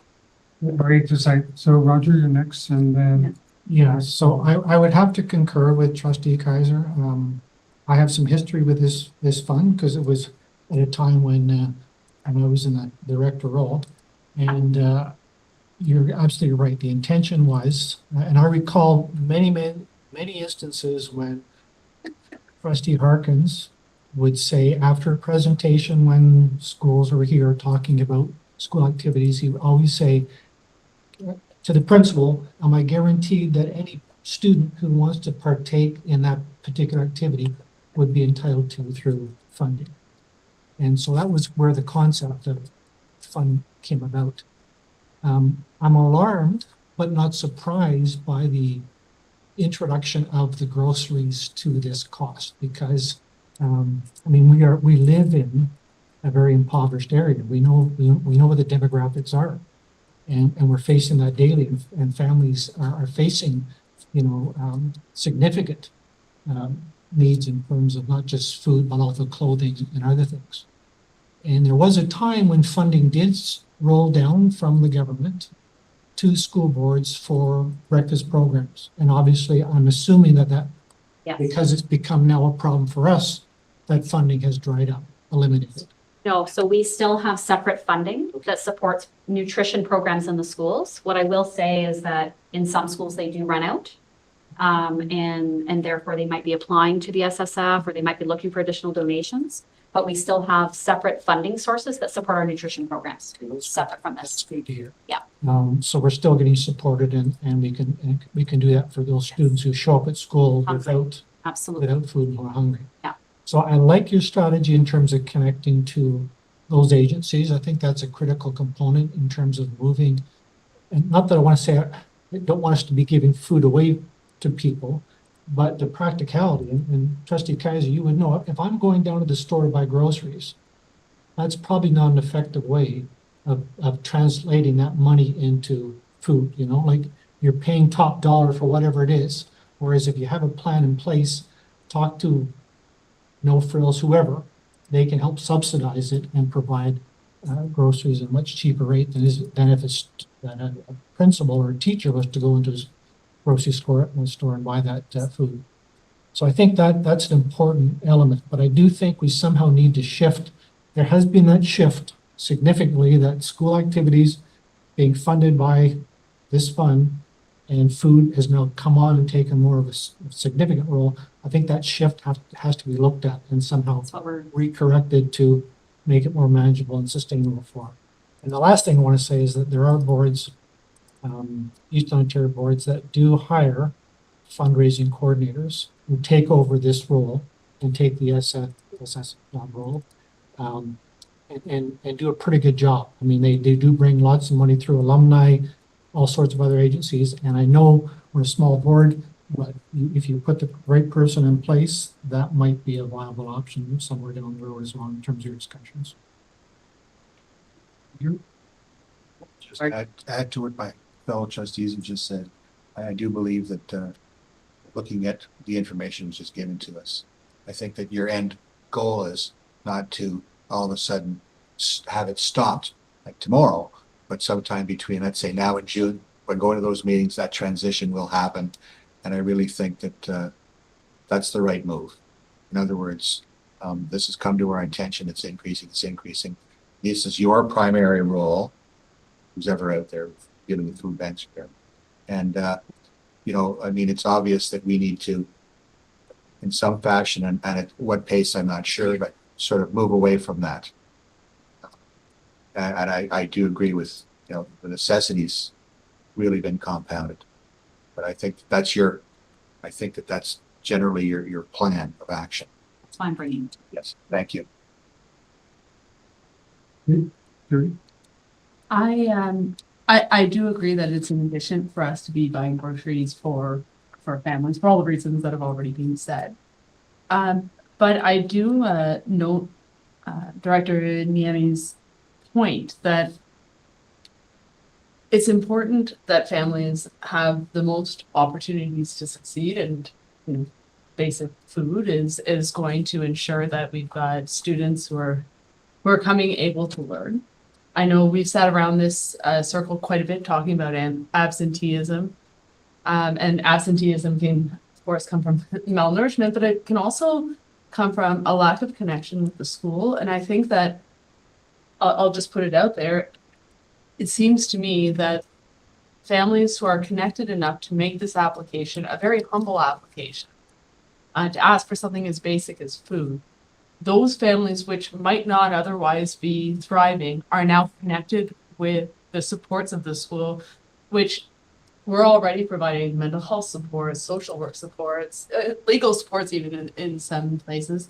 Right, so Roger, you're next, and then Yeah, so I would have to concur with Trustee Kaiser. I have some history with this fund because it was at a time when I was in the director role. And you're absolutely right. The intention was, and I recall many instances when Trustee Harkins would say after a presentation when schools were here talking about school activities, he would always say to the principal, am I guaranteed that any student who wants to partake in that particular activity would be entitled to through funding? And so that was where the concept of fund came about. I'm alarmed, but not surprised by the introduction of the groceries to this cost because, we live in a very impoverished area. We know what the demographics are, and we're facing that daily, and families are facing, significant needs in terms of not just food, but also clothing and other things. And there was a time when funding did roll down from the government to school boards for breakfast programs. And obviously, I'm assuming that Yes. because it's become now a problem for us, that funding has dried up, eliminated. No, so we still have separate funding that supports nutrition programs in the schools. What I will say is that in some schools, they do run out. And therefore they might be applying to the SSF or they might be looking for additional donations, but we still have separate funding sources that support our nutrition programs, separate from That's this. good to hear. Yeah. So we're still getting supported and we can do that for those students who show up at school Absolutely. without food and who are hungry. Yeah. So I like your strategy in terms of connecting to those agencies. I think that's a critical component in terms of moving. And not that I don't want us to be giving food away to people, but the practicality, and Trustee Kaiser, you would know, if I'm going down to the store to buy groceries, that's probably not an effective way of translating that money into food, like you're paying top dollar for whatever it is. Whereas if you have a plan in place, talk to No Frills, whoever, they can help subsidize it and provide groceries at a much cheaper rate than if a principal or a teacher was to go into his grocery store and buy that food. So I think that's an important element, but I do think we somehow need to shift. There has been that shift significantly, that school activities being funded by this fund and food has now come on and taken more of a significant role. I think that shift has to be looked at and somehow recorrected to make it more manageable and sustainable for them. And the last thing I want to say is that there are boards, Eastern Ontario boards, that do hire fundraising coordinators who take over this role and take the SS role and do a pretty good job. I mean, they do bring lots of money through alumni, all sorts of other agencies. And I know we're a small board, but if you put the right person in place, that might be a viable option somewhere down the road as well in terms of your discussions. Just add to what my fellow trustees have just said. I do believe that looking at the information just given to us, I think that your end goal is not to all of a sudden have it stopped like tomorrow, but sometime between, let's say now and June, when going to those meetings, that transition will happen. And I really think that that's the right move. In other words, this has come to our attention. It's increasing. This is your primary role, who's ever out there giving the food banks care. And, it's obvious that we need to, in some fashion, and at what pace, I'm not sure, but sort of move away from that. And I do agree with, the necessities really been compounded. But I think that's your I think that that's generally your plan of action. That's why I'm bringing it. Yes, thank you. Judy? I do agree that it's inefficient for us to be buying groceries for families for all the reasons that have already been said. But I do note Director Niemi's point that it's important that families have the most opportunities to succeed, and you know, basic food is going to ensure that we've got students who are coming able to learn. I know we've sat around this circle quite a bit talking about absenteeism. And absenteeism can, of course, come from malnourishment, but it can also come from a lack of connection with the school. And I think that I'll just put it out there. It seems to me that families who are connected enough to make this application a very humble application, to ask for something as basic as food, those families which might not otherwise be thriving are now connected with the supports of the school, which we're already providing mental health supports, social work supports, legal supports even in some places.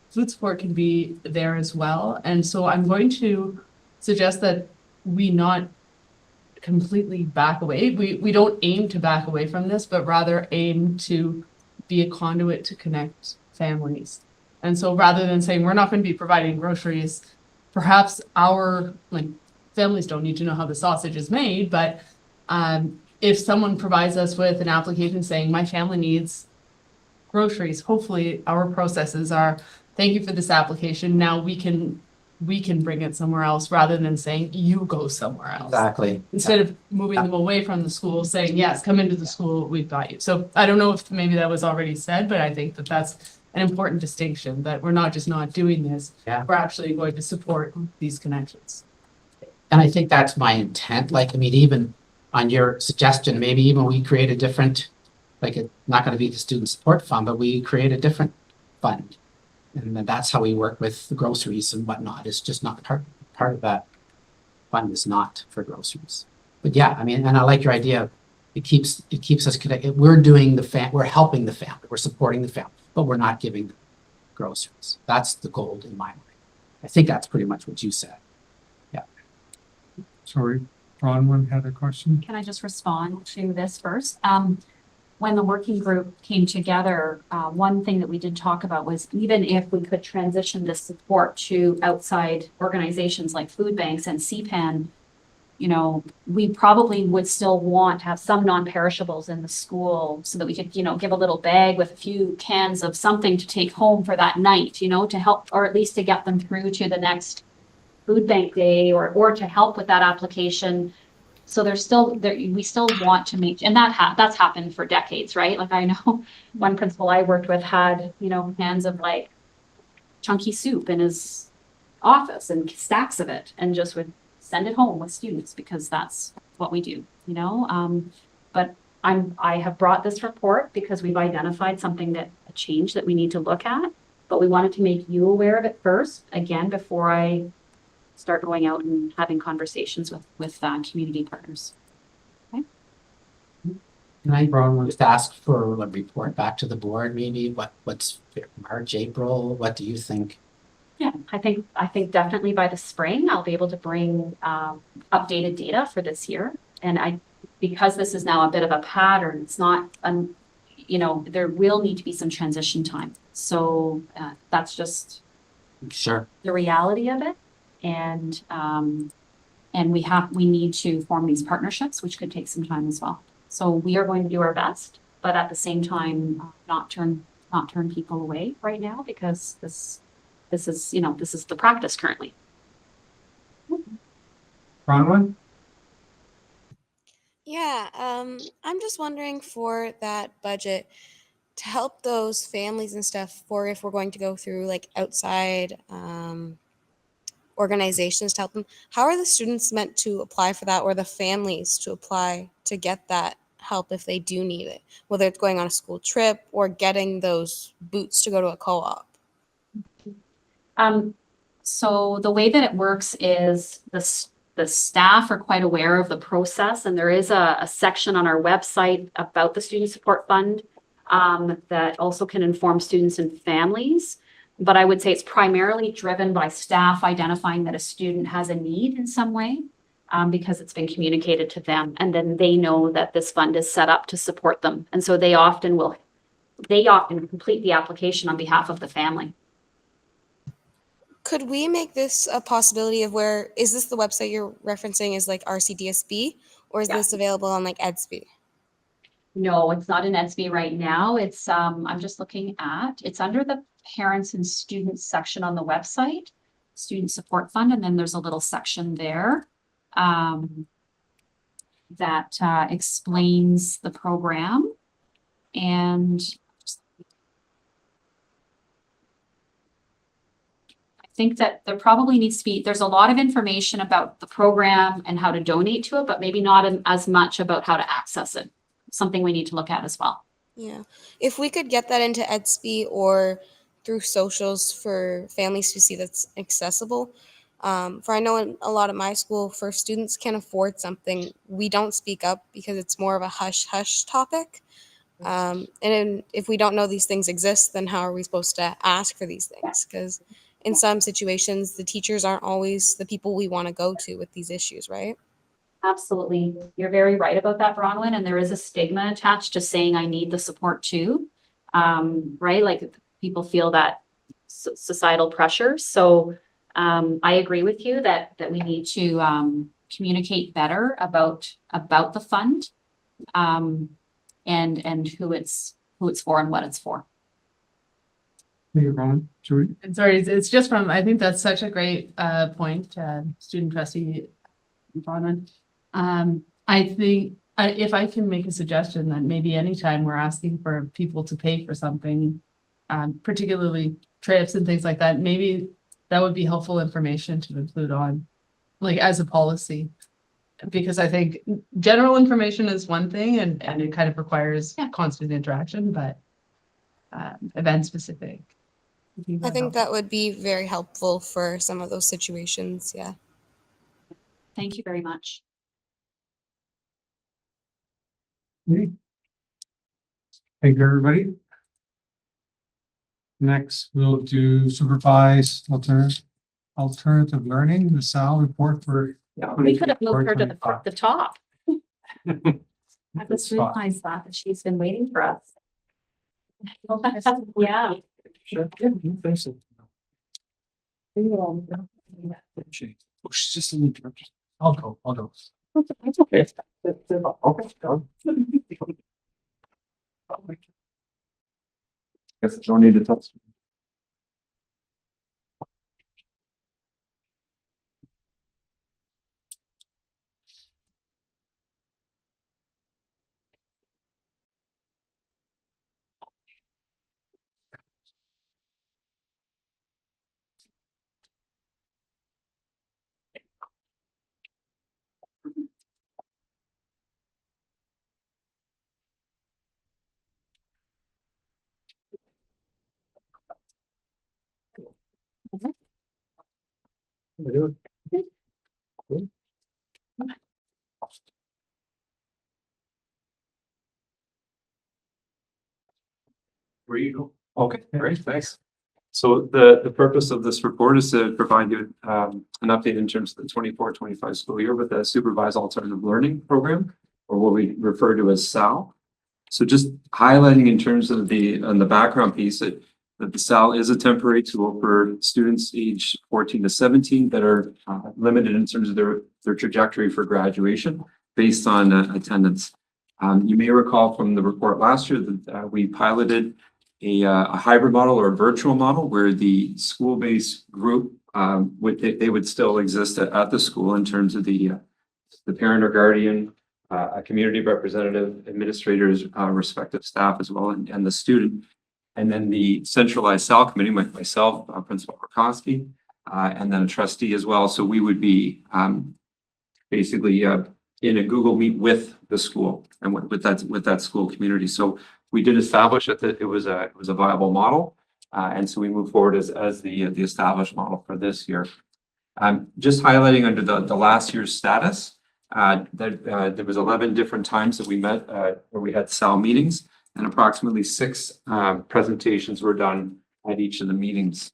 Food support can be there as well. And so I'm going to suggest that we not completely back away. We don't aim to back away from this, but rather aim to be a conduit to connect families. And so rather than saying we're not going to be providing groceries, perhaps our families don't need to know how the sausage is made, but if someone provides us with an application saying my family needs groceries, hopefully our processes are, thank you for this application. Now we can bring it somewhere else rather than saying you go somewhere else. Exactly. Instead of moving them away from the school, saying, yes, come into the school, we've got you. So I don't know if maybe that was already said, but I think that that's an important distinction, that we're not just not doing this, Yeah. we're actually going to support these connections. And I think that's my intent. Like, I mean, even on your suggestion, maybe even we create a different, like, it's not going to be the student support fund, but we create a different fund. And then that's how we work with the groceries and whatnot. It's just not part of that fund is not for groceries. But yeah, I mean, and I like your idea. It keeps us connected. We're doing we're helping the family, we're supporting the family, but we're not giving them groceries. That's the goal in my mind. I think that's pretty much what you said. Yeah. Sorry, Bronwyn had a question. Can I just respond to this first? When the working group came together, one thing that we did talk about was even if we could transition this support to outside organizations like food banks and CPAN, you know, we probably would still want to have some non-perishables in the school so that we could, you know, give a little bag with a few cans of something to take home for that night, you know, to help, or at least to get them through to the next food bank day, or to help with that application. So there's still there, we still want to make, and that's happened for decades, right? Like I know one principal I worked with had, you know, cans of like chunky soup in his office and stacks of it, and just would send it home with students because that's what we do, you know. But I have brought this report because we've identified something a change that we need to look at, but we wanted to make you aware of it first, again, before I start going out and having conversations with community partners. Okay. Can I just ask for a report back to the board, maybe what's March, April? What do you think? Yeah, I think definitely by the spring, I'll be able to bring updated data for this year. And because this is now a bit of a pattern, it's not, you know, there will need to be some transition time. So that's just Sure. the reality of it. And we need to form these partnerships, which could take some time as well. So we are going to do our best, but at the same time, not turn people away right now, because this is, you know, this is the practice currently. Bronwyn? Yeah, I'm just wondering for that budget to help those families and stuff, for if we're going to go through like outside organizations to help them, how are the students meant to apply for that, or the families to apply to get that help if they do need it, whether it's going on a school trip or getting those boots to go to a co-op? So the way that it works is the staff are quite aware of the process, and there is a section on our website about the Student Support Fund. that also can inform students and families. But I would say it's primarily driven by staff identifying that a student has a need in some way, because it's been communicated to them, and then they know that this fund is set up to support them. And so they often complete the application on behalf of the family. Could we make this a possibility of where, is this the website you're referencing is like RCDSB, or is Yeah. this available on like EDSB? No, it's not in EDSB right now. It's, I'm just looking at, it's under the parents and students section on the website, Student Support Fund, and then there's a little section there that explains the program. And I think that there probably needs to be, there's a lot of information about the program and how to donate to it, but maybe not as much about how to access it. Something we need to look at as well. Yeah. If we could get that into EDSB or through socials for families to see that's accessible. For I know in a lot of my school, for students can't afford something, we don't speak up because it's more of a hush-hush topic. And if we don't know these things exist, then how are we supposed to ask for these things? Because in some situations, the teachers aren't always the people we want to go to with these issues, right? Absolutely. You're very right about that, Bronwyn. And there is a stigma attached to saying I need the support too. Right? Like people feel that societal pressure. So I agree with you that we need to communicate better about the fund and who it's for and what it's for. You're wrong, Judy. And sorry, it's just from, I think that's such a great point, student trustee Bronwyn. I think if I can make a suggestion that maybe anytime we're asking for people to pay for something, particularly trips and things like that, maybe that would be helpful information to include on, like as a policy. Because I think general information is one thing and it kind of requires constant interaction, but event specific. I think that would be very helpful for some of those situations. Yeah. Thank you very much. Thank you, everybody. Next, we'll do supervised alternative learning, the SAL report for. We could have moved her to the 2025. top. I just realized that she's been waiting for us. Yeah. Sure. Yeah, you think so. Oh, she's just in the direction. I'll go. It's okay. Okay, go. Guess I don't need to touch. Where you go? Okay, great, thanks. So the purpose of this report is to provide you an update in terms of the 24-25 school year with the supervised alternative learning program, or what we refer to as SAL. So just highlighting in terms of the background piece that the SAL is a temporary tool for students age 14 to 17 that are limited in terms of their trajectory for graduation based on attendance. You may recall from the report last year that we piloted a hybrid model or a virtual model where the school-based group they would still exist at the school in terms of the parent or guardian, a community representative, administrators, respective staff as well, and the student, and then the centralized SAL committee, myself, Principal Rakowski, and then a trustee as well. So we would be basically in a Google Meet with the school and with that school community. So we did establish that it was a viable model, and so we move forward as the established model for this year. Just highlighting under the last year's status, that there was 11 different times that we met where we had SAL meetings. and approximately 6 presentations were done at each of the meetings.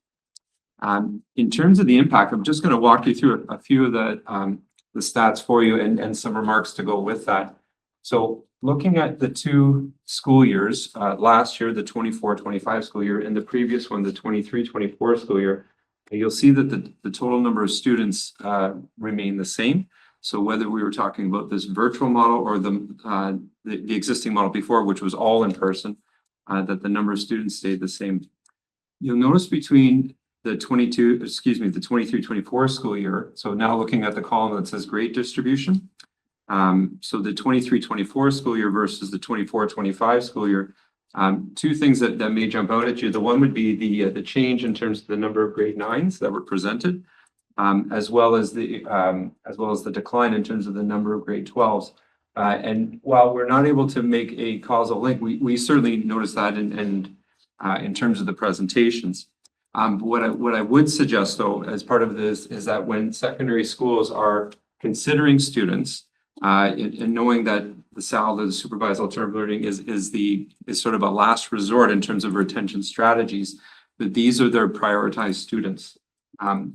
In terms of the impact, I'm just going to walk you through a few of the stats for you and some remarks to go with that. So looking at the 2 school years, last year, the 24-25 school year, and the previous one, the 23-24 school year, you'll see that the total number of students remain the same. So whether we were talking about this virtual model or the existing model before, which was all in person, that the number of students stayed the same. You'll notice between the 23-24 school year, so now looking at the column that says grade distribution, so the 23-24 school year versus the 24-25 school year, 2 things that may jump out at you. The one would be the change in terms of the number of grade 9s that were presented, as well as the decline in terms of the number of grade 12s. And while we're not able to make a causal link, we certainly notice that in terms of the presentations. What I would suggest, though, as part of this, is that when secondary schools are considering students, and knowing that the SAL, the supervised alternative learning, is sort of a last resort in terms of retention strategies, that these are their prioritized students,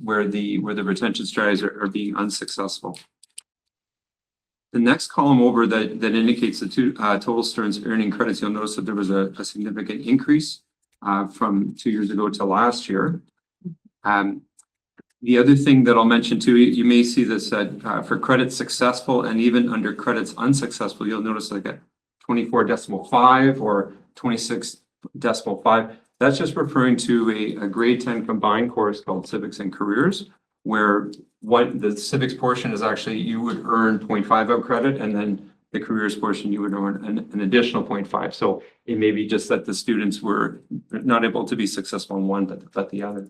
where the retention strategies are being unsuccessful. The next column over that indicates the total students earning credits, you'll notice that there was a significant increase from 2 years ago to last year. The other thing that I'll mention too, you may see this for credits successful and even under credits unsuccessful, you'll notice like a 24.5 or 26.5. That's just referring to a grade 10 combined course called Civics and Careers, where the civics portion is actually, you would earn 0.5 of credit, and then the careers portion, you would earn an additional 0.5. So it may be just that the students were not able to be successful in one, but the other.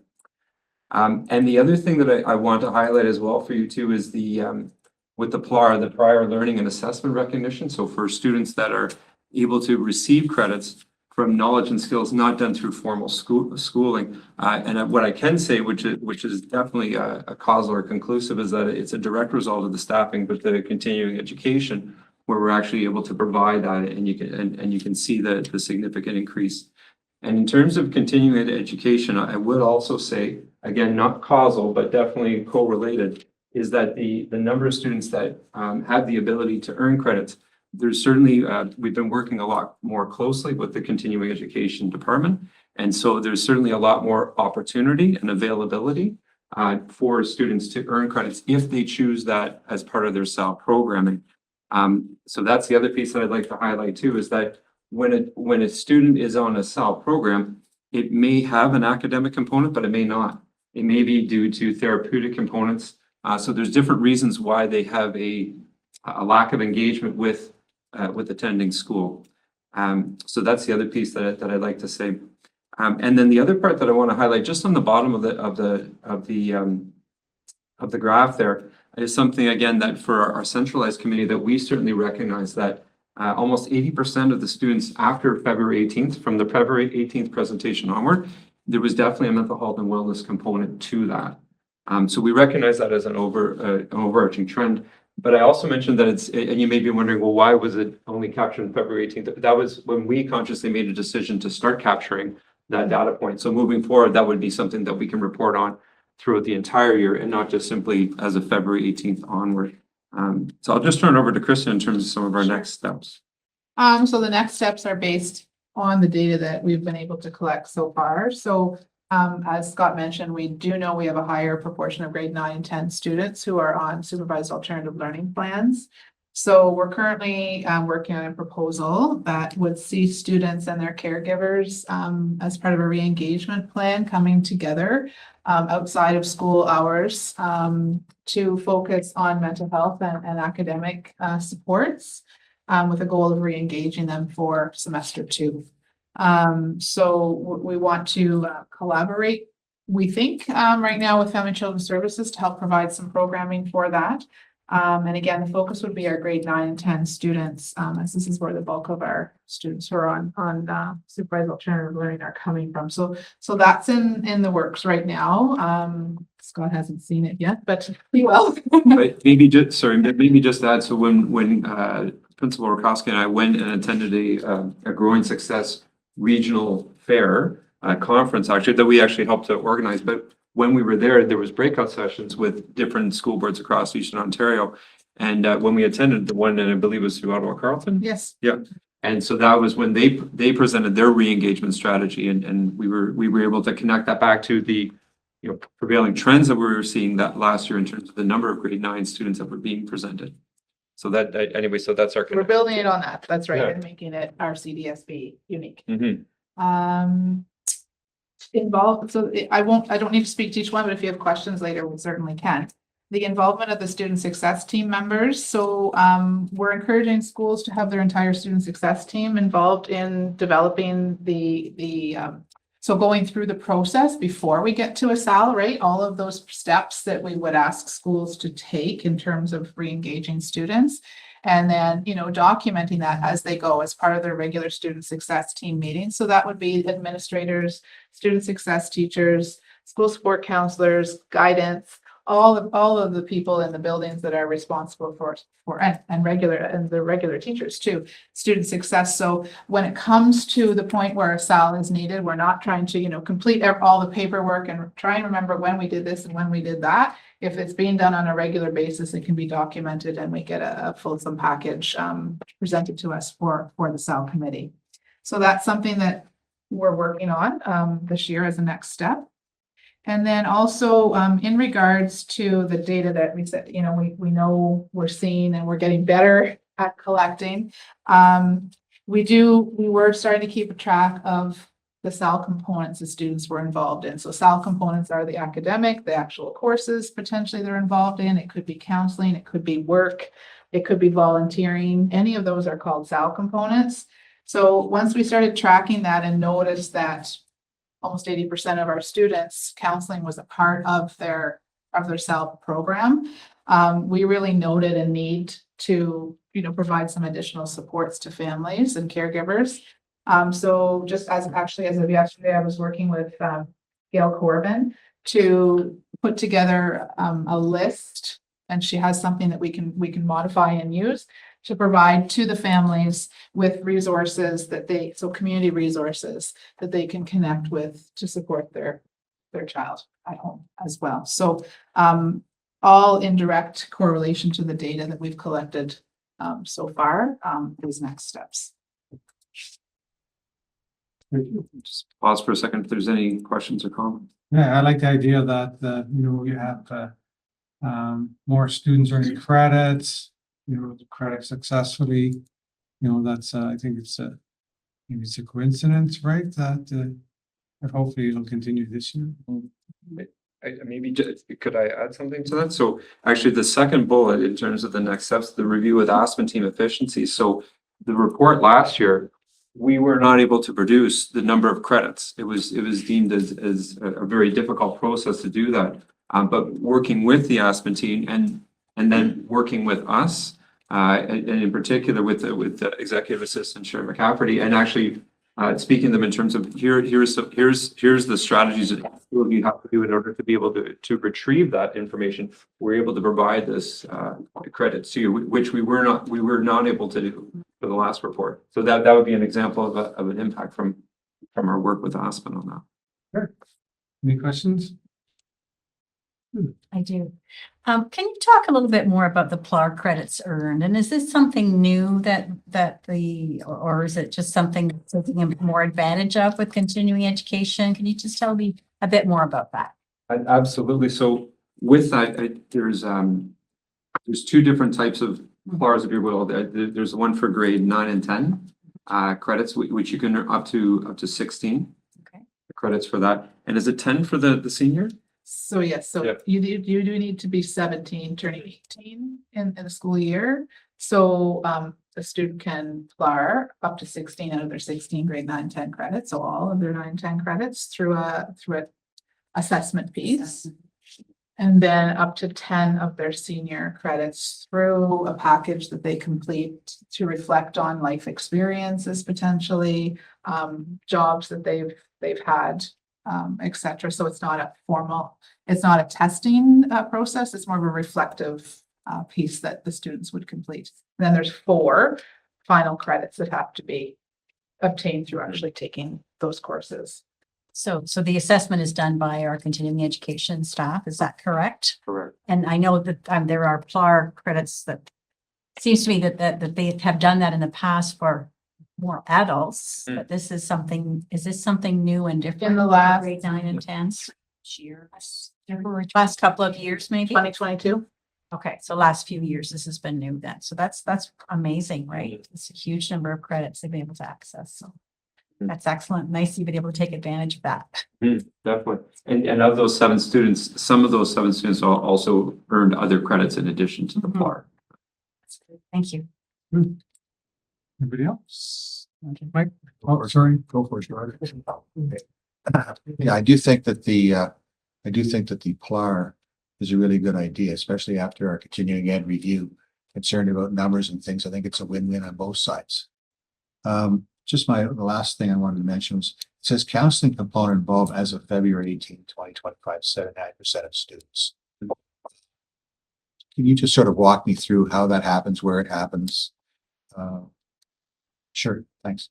And the other thing that I want to highlight as well for you too is with the PLAR, the prior learning and assessment recognition. So for students that are able to receive credits from knowledge and skills not done through formal schooling. And what I can say, which is definitely a causal or conclusive, is that it's a direct result of the staffing, but the continuing education, where we're actually able to provide that, and you can see the significant increase. And in terms of continuing education, I would also say, again, not causal, but definitely correlated, is that the number of students that have the ability to earn credits, there's certainly, we've been working a lot more closely with the continuing education department. And so there's certainly a lot more opportunity and availability for students to earn credits if they choose that as part of their SAL programming. So that's the other piece that I'd like to highlight too, is that when a student is on a SAL program, it may have an academic component, but it may not. It may be due to therapeutic components. So there's different reasons why they have a lack of engagement with attending school. So that's the other piece that I'd like to say. And then the other part that I want to highlight, just on the bottom of the graph there, is something again that for our centralized committee that we certainly recognize that almost 80% of the students after February 18th, from the February 18th presentation onward, there was definitely a mental health and wellness component to that. So we recognize that as an overarching trend. But I also mentioned that and you may be wondering, well, why was it only captured on February 18th? That was when we consciously made a decision to start capturing that data point. So moving forward, that would be something that we can report on throughout the entire year and not just simply as of February 18th onward. So I'll just turn it over to Kristen in terms of some of our next steps. So the next steps are based on the data that we've been able to collect so far. So as Scott mentioned, we do know we have a higher proportion of grade 9 and 10 students who are on supervised alternative learning plans. So we're currently working on a proposal that would see students and their caregivers as part of a re-engagement plan coming together outside of school hours to focus on mental health and academic supports with a goal of re-engaging them for semester 2. So we want to collaborate, we think, right now with Family and Children's Services to help provide some programming for that. And again, the focus would be our grade 9 and 10 students, as this is where the bulk of our students who are on supervised alternative learning are coming from. So that's in the works right now. Scott hasn't seen it yet, but he will. But maybe just add, so when Principal Rakowski and I went and attended a Growing Success regional fair conference actually that we actually helped to organize. But when we were there was breakout sessions with different school boards across Eastern Ontario. And when we attended the one, and I believe it was through Ottawa Carleton. Yes. Yeah. And so that was when they presented their re-engagement strategy, and we were able to connect that back to the prevailing trends that we were seeing that last year in terms of the number of grade 9 students that were being presented. So that anyway, so that's our We're connection. building it on that. That's right. Yeah. And making it our CDSB unique. Mhm. Involved, so I don't need to speak to each one, but if you have questions later, we certainly can. The involvement of the student success team members. So we're encouraging schools to have their entire student success team involved in developing so going through the process before we get to a SAL, right? All of those steps that we would ask schools to take in terms of re-engaging students. And then, documenting that as they go as part of their regular student success team meetings. So that would be administrators, student success teachers, school support counselors, guidance, all of the people in the buildings that are responsible for and the regular teachers too, student success. So when it comes to the point where a SAL is needed, we're not trying to, complete all the paperwork and try and remember when we did this and when we did that. If it's being done on a regular basis, it can be documented and we get a fulsome package presented to us for the SAL committee. So that's something that we're working on this year as a next step. And then also in regards to the data that we said, we know we're seeing and we're getting better at collecting. We were starting to keep a track of the SAL components the students were involved in. So SAL components are the academic, the actual courses potentially they're involved in. It could be counseling, it could be work, it could be volunteering. Any of those are called SAL components. So once we started tracking that and noticed that almost 80% of our students, counseling was a part of their SAL program, we really noted a need to provide some additional supports to families and caregivers. So just as of yesterday, I was working with Gail Corbin to put together a list, and she has something that we can modify and use to provide to the families with resources community resources that they can connect with to support their child at home as well. So all in direct correlation to the data that we've collected so far, these next steps. Just pause for a second if there's any questions or comments. Yeah, I like the idea that, you have more students earning credits, the credit successfully. That's, I think maybe it's a coincidence, right? That hopefully it'll continue this year. Could I add something to that? So actually the second bullet in terms of the next steps, the review with Aspen team efficiency. So the report last year, we were not able to produce the number of credits. It was deemed as a very difficult process to do that. But working with the Aspen team and then working with us, and in particular with the executive assistant Sharon McCafferty, and actually speaking to them in terms of here's the strategies that you have to do in order to be able to retrieve that information. We're able to provide this credits to you, which we were not able to do for the last report. So that would be an example of an impact from our work with Aspen on that. Sure. Any questions? I do. Can you talk a little bit more about the PLAR credits earned? And is this something new or is it just something that's taking more advantage of with continuing education? Can you just tell me a bit more about that? Absolutely. So with that, there's two different types of PLARs, if you will. There's one for grade 9 and 10 credits, which you can earn up to 16 credits for that. And is it 10 for the senior? So yes, so you do need to be 17, turning 18 in the school year. So the student can PLAR up to 16 out of their 16 grade 9, 10 credits. So all of their 9, 10 credits through a assessment piece. And then up to 10 of their senior credits through a package that they complete to reflect on life experiences, potentially jobs that they've had, etc. So it's not a testing process. It's more of a reflective piece that the students would complete. And then there's 4 final credits that have to be obtained through actually taking those courses. So the assessment is done by our continuing education staff, is that correct? Correct. And I know that there are PLAR credits that seems to me that they have done that in the past for more adults, but is this something new and different? In the last- Grade 9 and 10? Last couple of years, maybe? 2022. Okay, so last few years, this has been new then. So that's amazing, right? It's a huge number of credits they've been able to access. So that's excellent. Nice you've been able to take advantage of that. Definitely. And of those 7 students, some of those 7 students also earned other credits in addition to the Mhm. PLAR. Thank you. Anybody else? Mike? Oh, sorry. Go for it, Gerard. Yeah, I do think that the PLAR is a really good idea, especially after our continuing ed review, concerned about numbers and things. I think it's a win-win on both sides. Just the last thing I wanted to mention was, it says counseling component involved as of February 18, 2025, 79% of students. Can you just sort of walk me through how that happens, where it happens? Sure, thanks.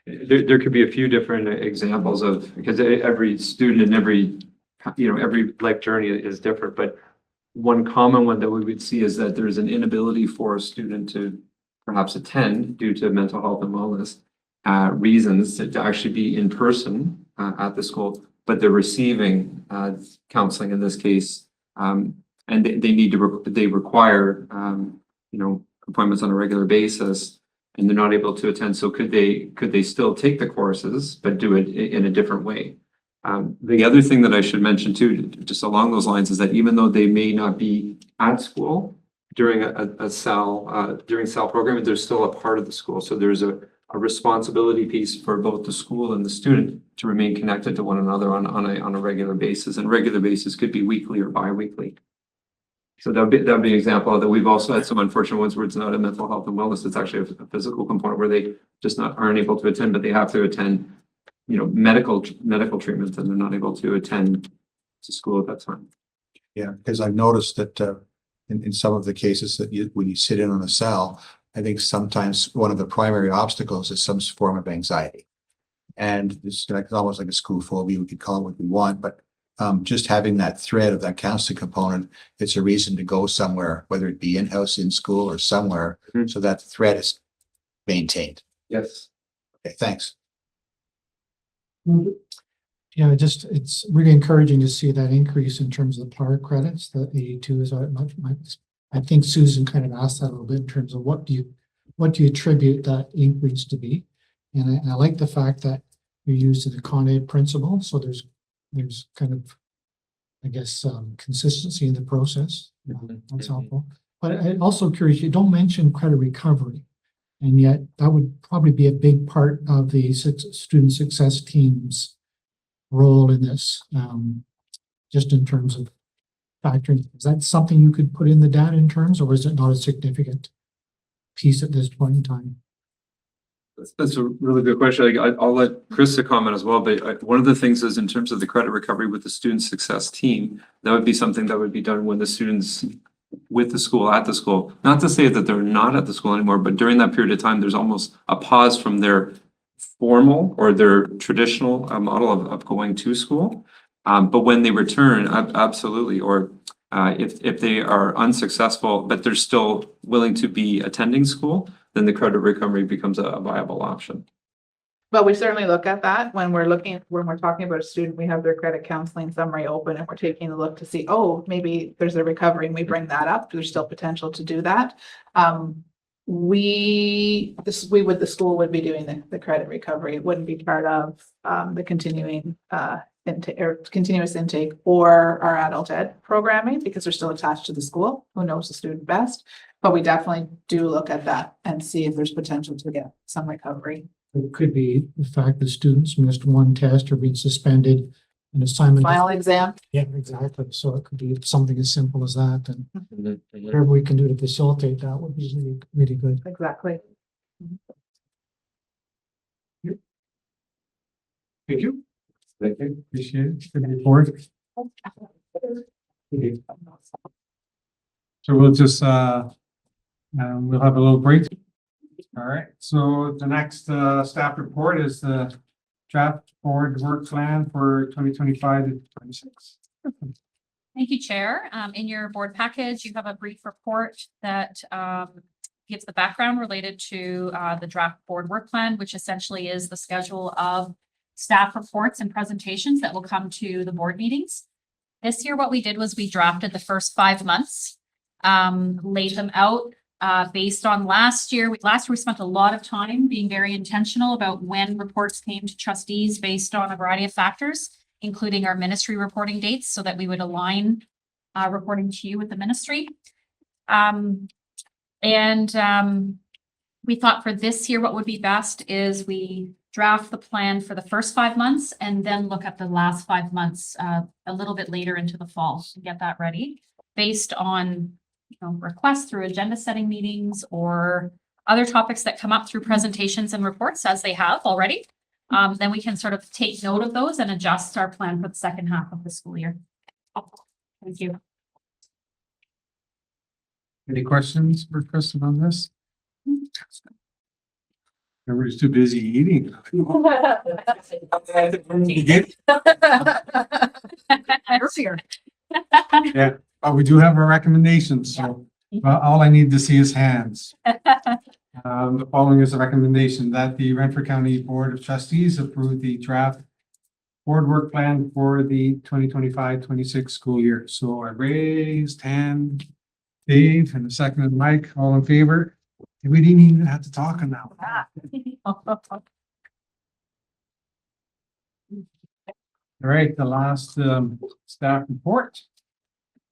There could be a few different examples of, because every student and every life journey is different, but one common one that we would see is that there's an inability for a student to perhaps attend due to mental health and wellness reasons to actually be in person at the school, but they're receiving counseling in this case, and they require appointments on a regular basis, and they're not able to attend. So could they still take the courses but do it in a different way? The other thing that I should mention too, just along those lines, is that even though they may not be at school during a SAL programming, they're still a part of the school. So there's a responsibility piece for both the school and the student to remain connected to one another on a regular basis, and regular basis could be weekly or bi-weekly. So that'd be an example. That we've also had some unfortunate ones where it's not a mental health and wellness, it's actually a physical component where they just aren't able to attend, but they have to attend medical treatments, and they're not able to attend to school at that time. Yeah, because I've noticed that in some of the cases that when you sit in on a cell, I think sometimes one of the primary obstacles is some form of anxiety. And it's almost like a school phobia, we could call it what we want, but just having that thread of that counseling component, it's a reason to go somewhere, whether it be in-house, in school, or somewhere, so that thread is maintained. Yes. Okay, thanks. Yeah, it's really encouraging to see that increase in terms of the PLAR credits. The 82 is much. I think Susan kind of asked that a little bit in terms of what do you attribute that increase to be? And I like the fact that you used the Con Ed principle. So there's kind of, I guess, consistency in the process. That's helpful. But I'm also curious, you don't mention credit recovery, and yet that would probably be a big part of the student success team's role in this, just in terms of factoring. Is that something you could put in the data in terms, or is it not a significant piece at this point in time? That's a really good question. I'll let Krista comment as well, but one of the things is in terms of the credit recovery with the student success team, that would be something that would be done when the students with the school, at the school. Not to say that they're not at the school anymore, but during that period of time, there's almost a pause from their formal or their traditional model of going to school. But when they return, absolutely, or if they are unsuccessful, but they're still willing to be attending school, then the credit recovery becomes a viable option. But we certainly look at that when we're talking about a student, we have their credit counseling summary open and we're taking a look to see, oh, maybe there's a recovery, and we bring that up. There's still potential to do that. The school would be doing the credit recovery. It wouldn't be part of the continuous intake or our adult ed programming, because they're still attached to the school. Who knows the student best? But we definitely do look at that and see if there's potential to get some recovery. It could be the fact that students missed one test or being suspended, an assignment. Final exam. Yeah, exactly. So it could be something as simple as that, and whatever we can do to facilitate that would be really, really good. Exactly. Thank you. Thank you. Appreciate it. Good report. So we'll just, we'll have a little break. All right, so the next, staff report is the draft board work plan for 2025 to 26. Thank you, Chair. In your board package, you have a brief report that gives the background related to the draft board work plan, which essentially is the schedule of staff reports and presentations that will come to the board meetings. This year, what we did was we drafted the first 5 months, laid them out based on last year. Last year, we spent a lot of time being very intentional about when reports came to trustees based on a variety of factors, including our ministry reporting dates, so that we would align reporting to you with the ministry. We thought for this year, what would be best is we draft the plan for the first 5 months and then look at the last 5 months a little bit later into the fall to get that ready based on requests through agenda setting meetings or other topics that come up through presentations and reports as they have already. Then we can sort of take note of those and adjust our plan for the second half of the school year. Thank you. Any questions for Kristen on this? Everybody's too busy eating. Yeah, but we do have our recommendations, so all I need to see is hands. The following is a recommendation that the Renfrew County Board of Trustees approve the draft board work plan for the 2025-26 school year. So I raised hand, Dave, and a second Mike, all in favor? We didn't even have to talk on that one. All right, the last staff report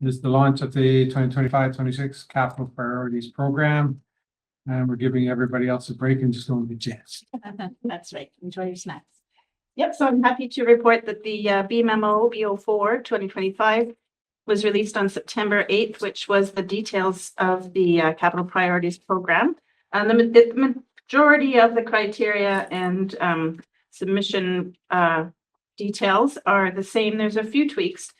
is the launch of the 2025-26 capital priorities program. And we're giving everybody else a break and just going to jazz. That's right. Enjoy your snacks. Yep, so I'm happy to report that the B memo B04 2025 was released on September 8th, which was the details of the capital priorities program. The majority of the criteria and submission details are the same. There's a few tweaks.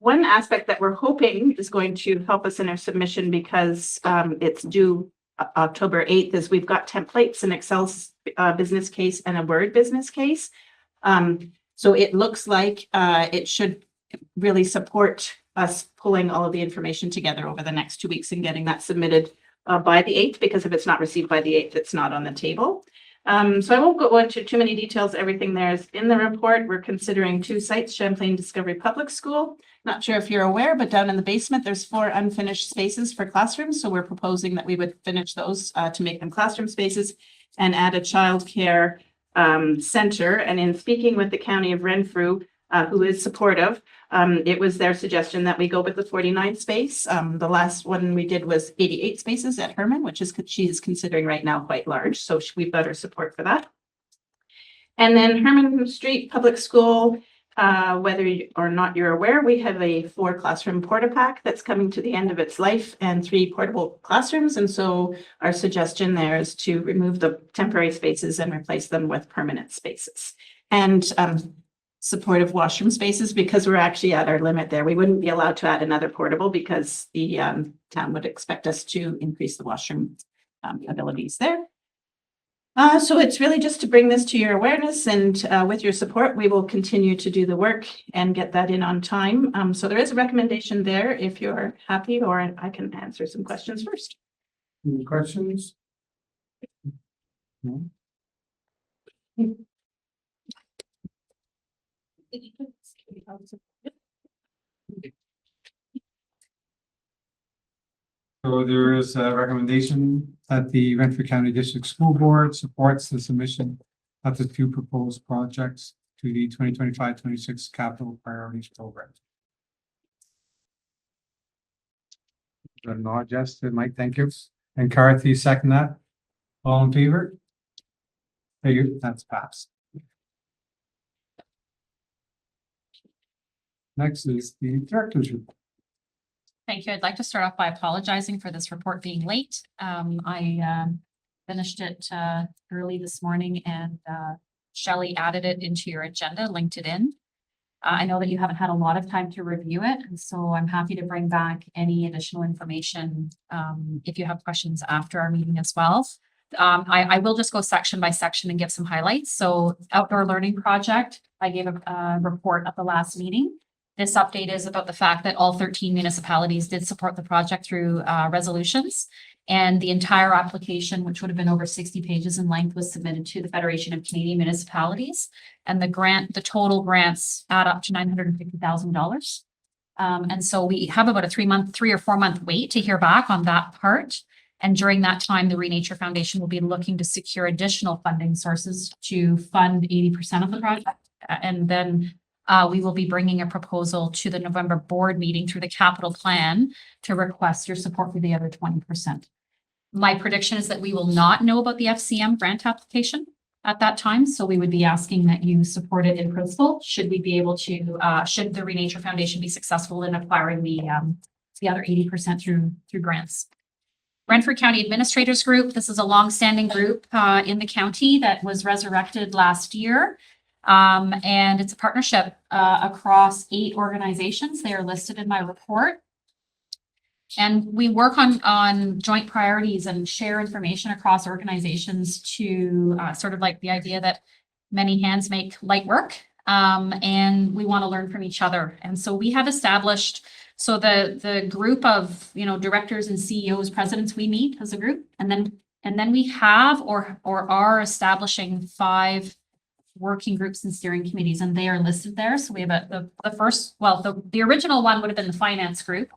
One aspect that we're hoping is going to help us in our submission because it's due October 8th is we've got templates, an Excel business case and a Word business case. So it looks like it should really support us pulling all of the information together over the next 2 weeks and getting that submitted by the 8th, because if it's not received by the 8th, it's not on the table. So I won't go into too many details. Everything there is in the report. We're considering 2 sites, Champlain Discovery Public School. Not sure if you're aware, but down in the basement, there's 4 unfinished spaces for classrooms. So we're proposing that we would finish those to make them classroom spaces and add a childcare center. And in speaking with the County of Renfrew, who is supportive, it was their suggestion that we go with the 49 space. The last one we did was 88 spaces at Herman, which is she is considering right now quite large. So we've got her support for that. And then Herman Street Public School, whether or not you're aware, we have a 4 classroom porta pack that's coming to the end of its life and 3 portable classrooms. And so our suggestion there is to remove the temporary spaces and replace them with permanent spaces. And supportive washroom spaces, because we're actually at our limit there. We wouldn't be allowed to add another portable because the town would expect us to increase the washroom abilities there. So it's really just to bring this to your awareness, and with your support, we will continue to do the work and get that in on time. So there is a recommendation there if you're happy, or I can answer some questions first. Any questions? No? So there is a recommendation that the Renfrew County District School Board supports the submission of the 2 proposed projects to the 2025-26 capital priorities program. Nod, yes, Mike, thank you. And Carthy, second that. All in favor? Thank you, that's passed. Next is the director's report. Thank you. I'd like to start off by apologizing for this report being late. I finished it early this morning, and Shelley added it into your agenda, linked it in. I know that you haven't had a lot of time to review it, and so I'm happy to bring back any additional information if you have questions after our meeting as well. I will just go section by section and give some highlights. So outdoor learning project, I gave a report at the last meeting. This update is about the fact that all 13 municipalities did support the project through resolutions. And the entire application, which would have been over 60 pages in length, was submitted to the Federation of Canadian Municipalities. And the total grants add up to $950,000. And so we have about a 3 or 4 month wait to hear back on that part. And during that time, the Renature Foundation will be looking to secure additional funding sources to fund 80% of the project. And then we will be bringing a proposal to the November board meeting through the capital plan to request your support for the other 20%. My prediction is that we will not know about the FCM grant application at that time. So we would be asking that you support it in principle. Should we be able to, should the Renature Foundation be successful in acquiring the other 80% through grants. Renfrew County Administrators Group. This is a longstanding group in the county that was resurrected last year. And it's a partnership across 8 organizations. They are listed in my report. And we work on joint priorities and share information across organizations to sort of like the idea that many hands make light work. And we want to learn from each other. And so we have established, so the group of, directors and CEOs, presidents, we meet as a group, and then we have or are establishing 5 working groups and steering committees, and they are listed there. So we have the original one would have been the finance group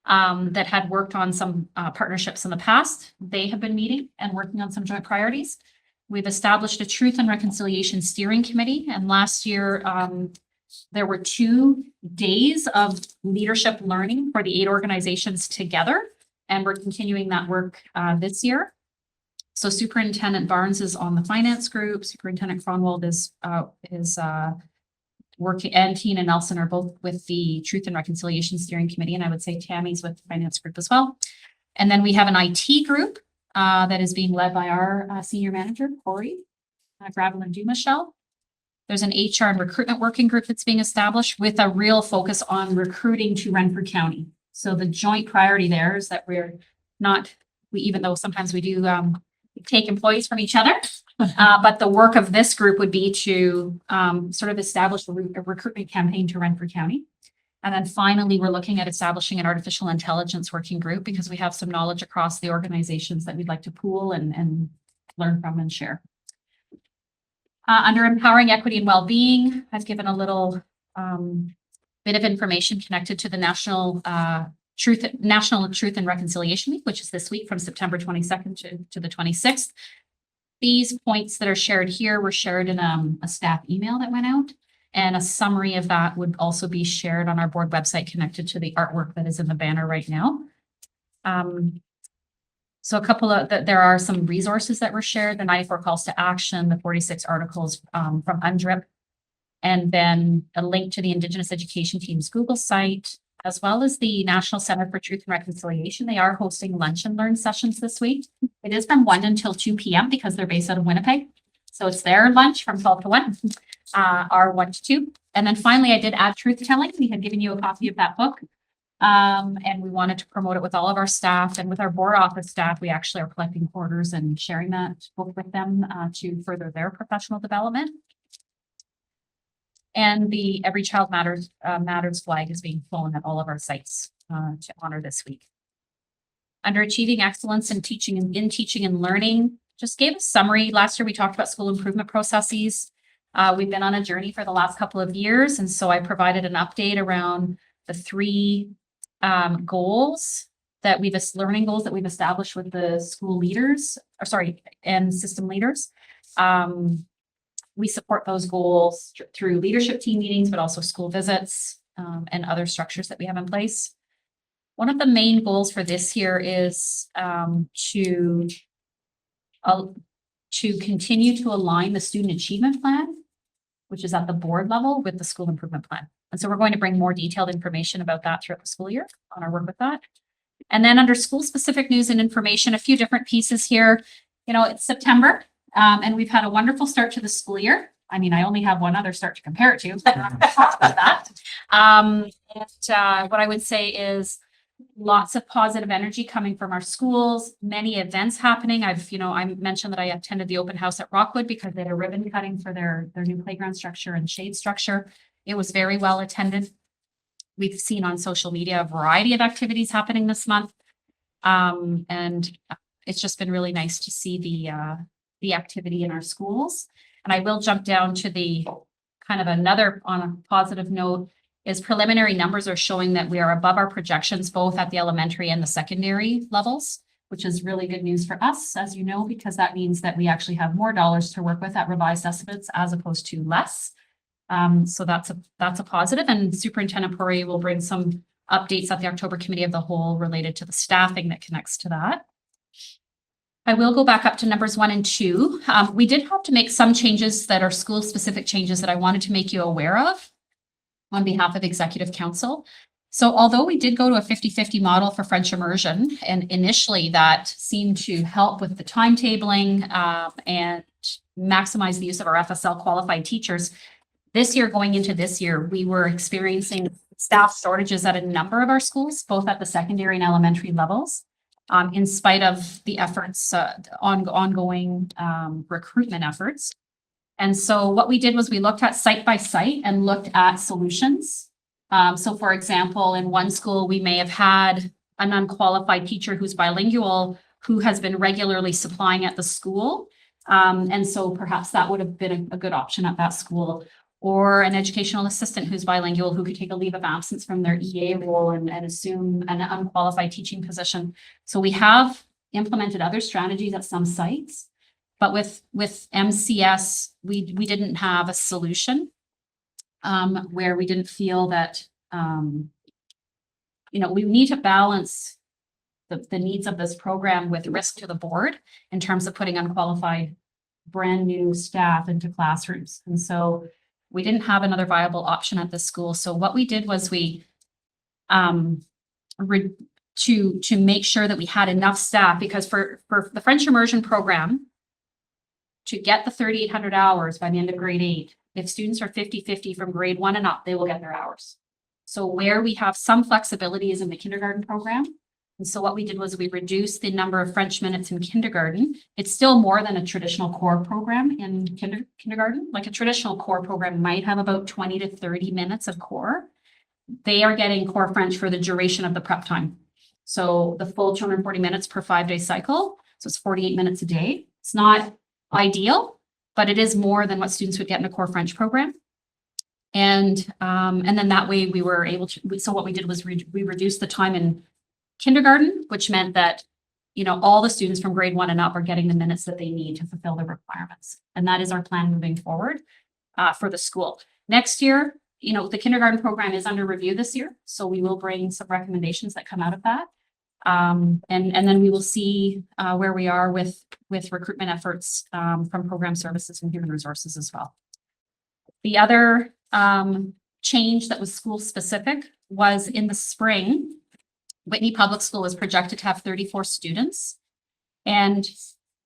that had worked on some partnerships in the past. They have been meeting and working on some joint priorities. We've established a Truth and Reconciliation Steering Committee, and last year there were 2 days of leadership learning for the 8 organizations together, and we're continuing that work this year. So Superintendent Barnes is on the finance group. Superintendent Cronwald is working, and Tina Nelson are both with the Truth and Reconciliation Steering Committee, and I would say Tammy's with the finance group as well. And then we have an IT group that is being led by our senior manager, Corey Gravel and Dumichelle. There's an HR and recruitment working group that's being established with a real focus on recruiting to Renfrew County. So the joint priority there is that even though sometimes we do take employees from each other, but the work of this group would be to sort of establish a recruitment campaign to Renfrew County. And then finally, we're looking at establishing an artificial intelligence working group because we have some knowledge across the organizations that we'd like to pool and learn from and share. Under empowering equity and well-being, I've given a little bit of information connected to the National Truth and Reconciliation Week, which is this week from September 22nd to the 26th. These points that are shared here were shared in a staff email that went out, and a summary of that would also be shared on our board website connected to the artwork that is in the banner right now. So there are some resources that were shared, the 94 calls to action, the 46 articles from UNDRIP, and then a link to the Indigenous Education Team's Google site, as well as the National Center for Truth and Reconciliation. They are hosting lunch and learn sessions this week. It is from 1 until 2 p.m. because they're based out of Winnipeg. So it's their lunch from 12 to 1, our 1 to 2. And then finally, I did add truth telling. We had given you a copy of that book. And we wanted to promote it with all of our staff, and with our board office staff, we actually are collecting quarters and sharing that book with them to further their professional development. And the Every Child Matters flag is being flown at all of our sites to honor this week. Under achieving excellence in teaching and learning, just gave a summary. Last year, we talked about school improvement processes. We've been on a journey for the last couple of years, and so I provided an update around the 3 learning goals that we've established with the school leaders, and system leaders. We support those goals through leadership team meetings, but also school visits and other structures that we have in place. One of the main goals for this year is to continue to align the student achievement plan, which is at the board level, with the school improvement plan. And so we're going to bring more detailed information about that throughout the school year on our work with that. And then under school specific news and information, a few different pieces here. It's September and we've had a wonderful start to the school year. I mean, I only have one other start to compare it to, but I'm not gonna talk about that. What I would say is lots of positive energy coming from our schools, many events happening. I mentioned that I attended the open house at Rockwood because they had a ribbon cutting for their new playground structure and shade structure. It was very well attended. We've seen on social media a variety of activities happening this month. And it's just been really nice to see the activity in our schools. And I will jump down to the kind of another on a positive note is preliminary numbers are showing that we are above our projections, both at the elementary and the secondary levels, which is really good news for us, as you know, because that means that we actually have more dollars to work with at revised estimates as opposed to less. So that's a positive, and Superintendent Poirier will bring some updates at the October Committee of the Whole related to the staffing that connects to that. I will go back up to numbers 1 and 2. We did have to make some changes that are school-specific changes that I wanted to make you aware of on behalf of Executive Council. So although we did go to a 50-50 model for French immersion, and initially that seemed to help with the timetabling and maximize the use of our FSL qualified teachers, this year, going into this year, we were experiencing staff shortages at a number of our schools, both at the secondary and elementary levels, in spite of the efforts, ongoing recruitment efforts. And so what we did was we looked at site by site and looked at solutions. So for example, in one school, we may have had an unqualified teacher who's bilingual who has been regularly supplying at the school. And so perhaps that would have been a good option at that school. Or an educational assistant who's bilingual who could take a leave of absence from their EA role and assume an unqualified teaching position. So we have implemented other strategies at some sites. But with MCS, we didn't have a solution where we didn't feel that, we need to balance the needs of this program with risk to the board in terms of putting unqualified brand new staff into classrooms. And so we didn't have another viable option at the school. So what we did was we, to make sure that we had enough staff, because for the French immersion program, to get the 3,800 hours by the end of grade 8, if students are 50-50 from grade 1 and up, they will get their hours. So where we have some flexibility is in the kindergarten program. And so what we did was we reduced the number of French minutes in kindergarten. It's still more than a traditional core program in kindergarten. Like a traditional core program might have about 20 to 30 minutes of core. They are getting core French for the duration of the prep time. So the full 240 minutes per 5-day cycle. So it's 48 minutes a day. It's not ideal, but it is more than what students would get in a core French program. And then that way we were able to, so what we did was we reduced the time in kindergarten, which meant that, all the students from grade 1 and up are getting the minutes that they need to fulfill the requirements. And that is our plan moving forward for the school. Next year, the kindergarten program is under review this year. So we will bring some recommendations that come out of that. And then we will see where we are with recruitment efforts from program services and human resources as well. The other change that was school specific was in the spring. Whitney Public School was projected to have 34 students. And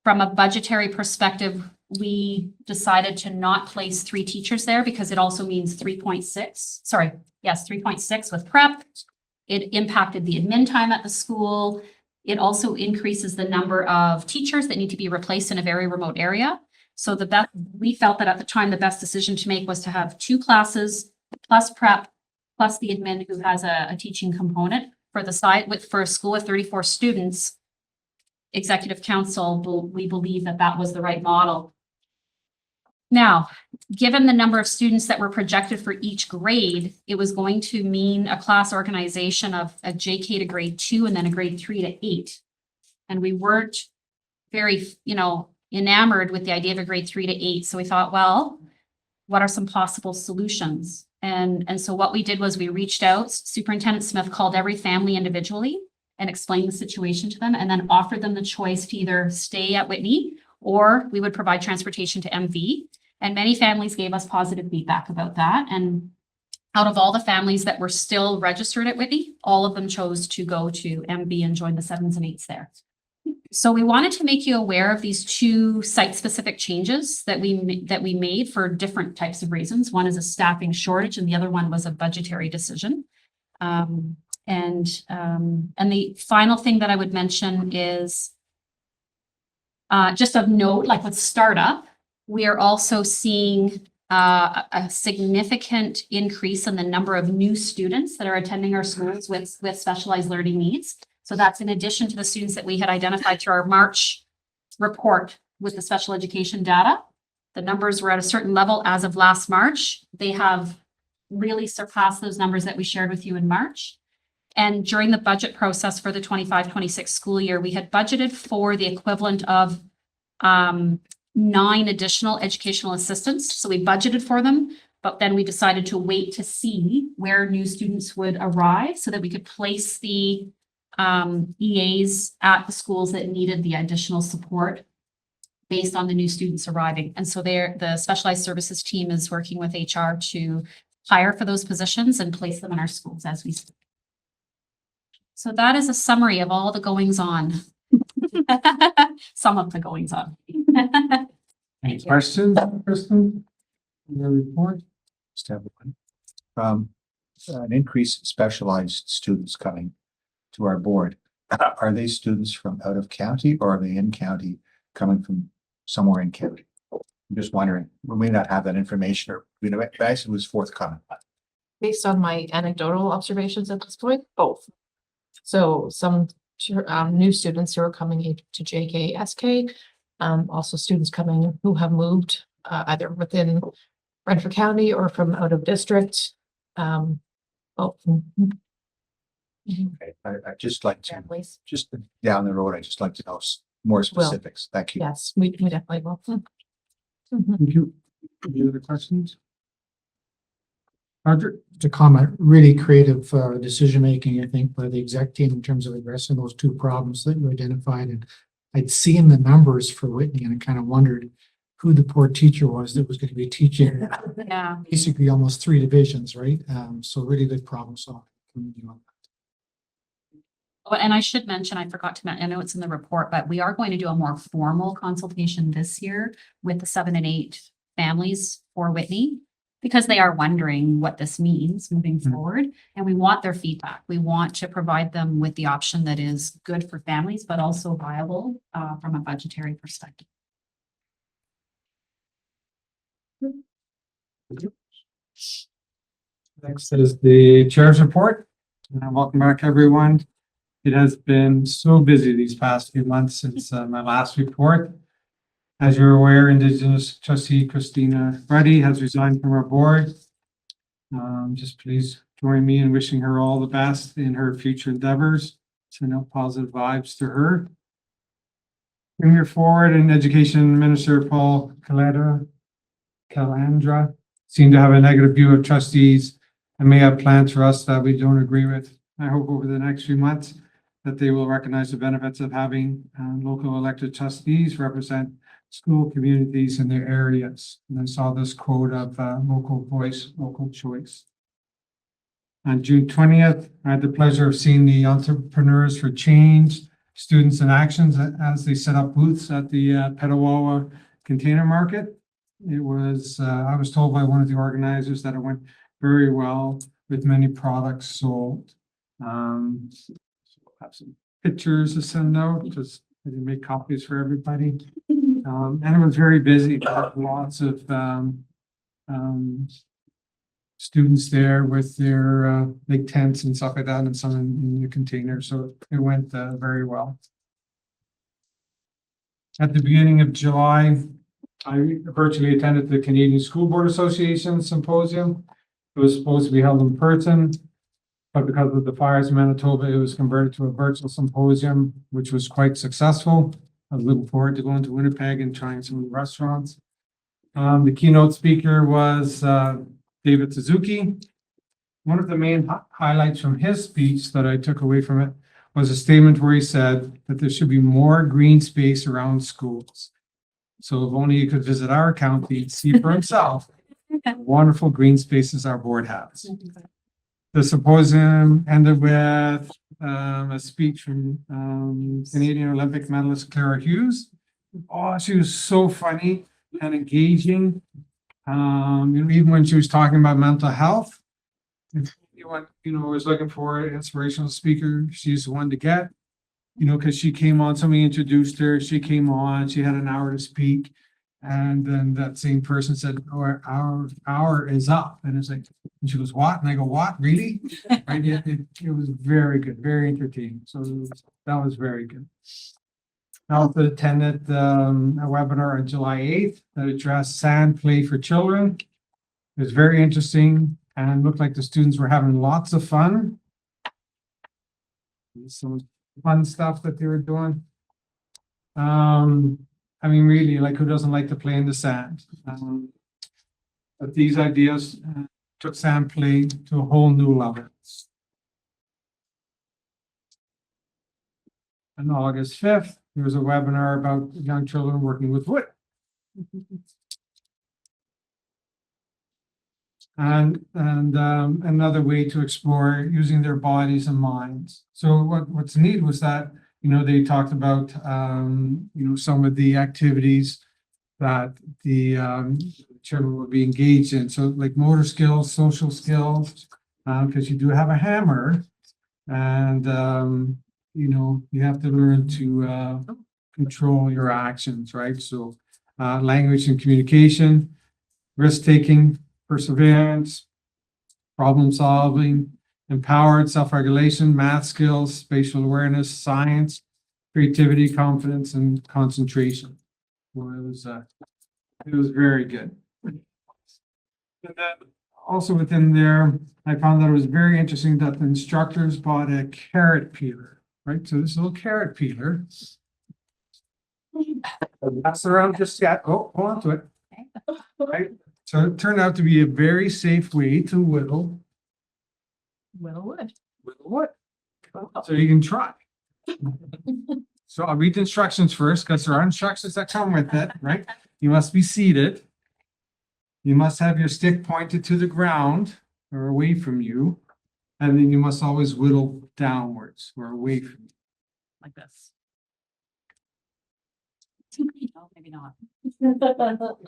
from a budgetary perspective, we decided to not place 3 teachers there because it also means 3.6 with prep. It impacted the admin time at the school. It also increases the number of teachers that need to be replaced in a very remote area. So we felt that at the time, the best decision to make was to have 2 classes plus prep, plus the admin who has a teaching component. For a school with 34 students, Executive Council, we believe that was the right model. Now, given the number of students that were projected for each grade, it was going to mean a class organization of a JK to grade 2 and then a grade 3 to 8. And we weren't very, enamored with the idea of a grade 3 to 8. So we thought, well, what are some possible solutions? And so what we did was we reached out. Superintendent Smith called every family individually and explained the situation to them and then offered them the choice to either stay at Whitney or we would provide transportation to MV. And many families gave us positive feedback about that. And out of all the families that were still registered at Whitney, all of them chose to go to MV and join the 7s and 8s there. So we wanted to make you aware of these two site-specific changes that we made for different types of reasons. One is a staffing shortage and the other one was a budgetary decision. And the final thing that I would mention is just of note, like with startup, we are also seeing a significant increase in the number of new students that are attending our schools with specialized learning needs. So that's in addition to the students that we had identified through our March report with the special education data. The numbers were at a certain level as of last March. They have really surpassed those numbers that we shared with you in March. And during the budget process for the 25-26 school year, we had budgeted for the equivalent of 9 additional educational assistants. So we budgeted for them, but then we decided to wait to see where new students would arrive so that we could place the EAs at the schools that needed the additional support based on the new students arriving. And so the specialized services team is working with HR to hire for those positions and place them in our schools as we speak. So that is a summary of all the goings on. Some of the goings on. Any questions, Kristen? Your report? Just have one. An increase in specialized students coming to our board. Are they students from out of county or are they in county coming from somewhere in county? I'm just wondering, we may not have that information or, you know, it was forthcoming. Based on my anecdotal observations at this point, both. So some new students who are coming to JKSK, also students coming who have moved either within Renfrew County or from out of district. Both. Okay, I'd just like to, Families. just down the road, I'd just like to know more specifics. Thank you. Yes, we definitely will. Thank you. Any other questions? Roger? To comment, really creative decision-making, I think, by the exec team in terms of addressing those two problems that you identified. And I'd seen the numbers for Whitney and I kind of wondered who the poor teacher was that was going to be teaching Yeah. basically almost 3 divisions, right? So really good problem solving. Oh, and I should mention, I forgot to mention, I know it's in the report, but we are going to do a more formal consultation this year with the 7 and 8 families for Whitney, because they are wondering what this means moving forward. And we want their feedback. We want to provide them with the option that is good for families, but also viable from a budgetary perspective. Next is the chair's report. Welcome back, everyone. It has been so busy these past few months since my last report. As you're aware, Indigenous trustee Christina Ruddy has resigned from our board. Just please join me in wishing her all the best in her future endeavors. Send out positive vibes to her. Moving forward, and Education Minister Paul Calandra seemed to have a negative view of trustees and may have plans for us that we don't agree with. I hope over the next few months that they will recognize the benefits of having local elected trustees represent school communities in their areas. And I saw this quote of local voice, local choice. On June 20th, I had the pleasure of seeing the Entrepreneurs for Change Students in Actions as they set up booths at the Petawawa Container Market. It was, I was told by one of the organizers that it went very well with many products sold. So we'll have some pictures to send out, just I didn't make copies for everybody. And it was very busy, lots of students there with their big tents and stuff like that, and some in the container. So it went very well. At the beginning of July, I virtually attended the Canadian School Board Association Symposium. It was supposed to be held in person, but because of the fires in Manitoba, it was converted to a virtual symposium, which was quite successful. I was looking forward to going to Winnipeg and trying some of the restaurants. The keynote speaker was David Suzuki. One of the main highlights from his speech that I took away from it was a statement where he said that there should be more green space around schools. So if only you could visit our county, see for himself wonderful green spaces our board has. The symposium ended with a speech from Canadian Olympic medalist Clara Hughes. Oh, she was so funny and engaging. Even when she was talking about mental health, if anyone, was looking for an inspirational speaker, she's the one to get. Because she came on, somebody introduced her, she came on, she had an hour to speak. And then that same person said, "Oh, our hour is up." And it's like, and she goes, "What?" And I go, "What? Really?" Right? It was very good, very entertaining. So that was very good. I also attended a webinar on July 8th that addressed sand play for children. It was very interesting and looked like the students were having lots of fun. Some fun stuff that they were doing. Really, like, who doesn't like to play in the sand? But these ideas took sand play to a whole new level. On August 5th, there was a webinar about young children working with wood. And another way to explore using their bodies and minds. So what's neat was that, they talked about, some of the activities that the children would be engaged in. So like motor skills, social skills, because you do have a hammer and, you have to learn to control your actions, right? So language and communication, risk-taking, perseverance, problem solving, empowered self-regulation, math skills, spatial awareness, science, creativity, confidence, and concentration. Well, it was very good. And then also within there, I found that it was very interesting that the instructors bought a carrot peeler, right? So this little carrot peeler. Pass around just yet. Oh, hold on to it. Right? So it turned out to be a very safe way to whittle wood. So you can try. So I'll read the instructions first because there are instructions that come with it, right? You must be seated. You must have your stick pointed to the ground or away from you. And then you must always whittle downwards or away from you. Like this. No, maybe not.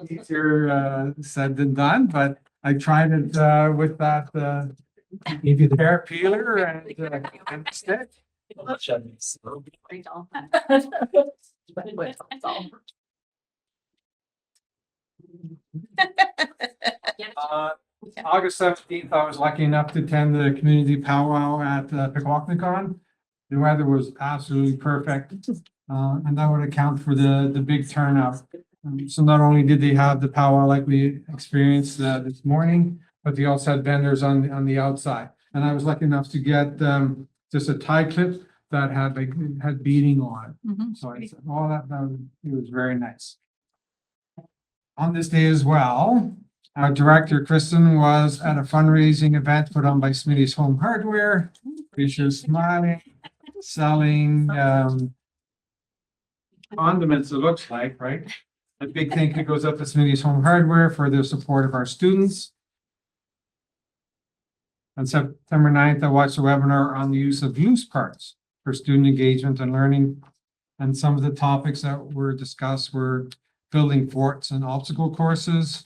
Easier said than done, but I tried it with that Give you the carrot peeler and stick. August 17th, I was lucky enough to attend the community powwow at Pikwakanagan. The weather was absolutely perfect, and that would account for the big turnout. So not only did they have the powwow like we experienced this morning, but they also had vendors on the outside. And I was lucky enough to get just a tie clip that had beading on it. So I said, all that it was very nice. On this day as well, our director, Kristen, was at a fundraising event put on by Smitty's Home Hardware. She was smiling, selling condiments, it looks like, right? A big thank you goes up to Smitty's Home Hardware for their support of our students. On September 9th, I watched a webinar on the use of loose parts for student engagement and learning. And some of the topics that were discussed were building forts and obstacle courses,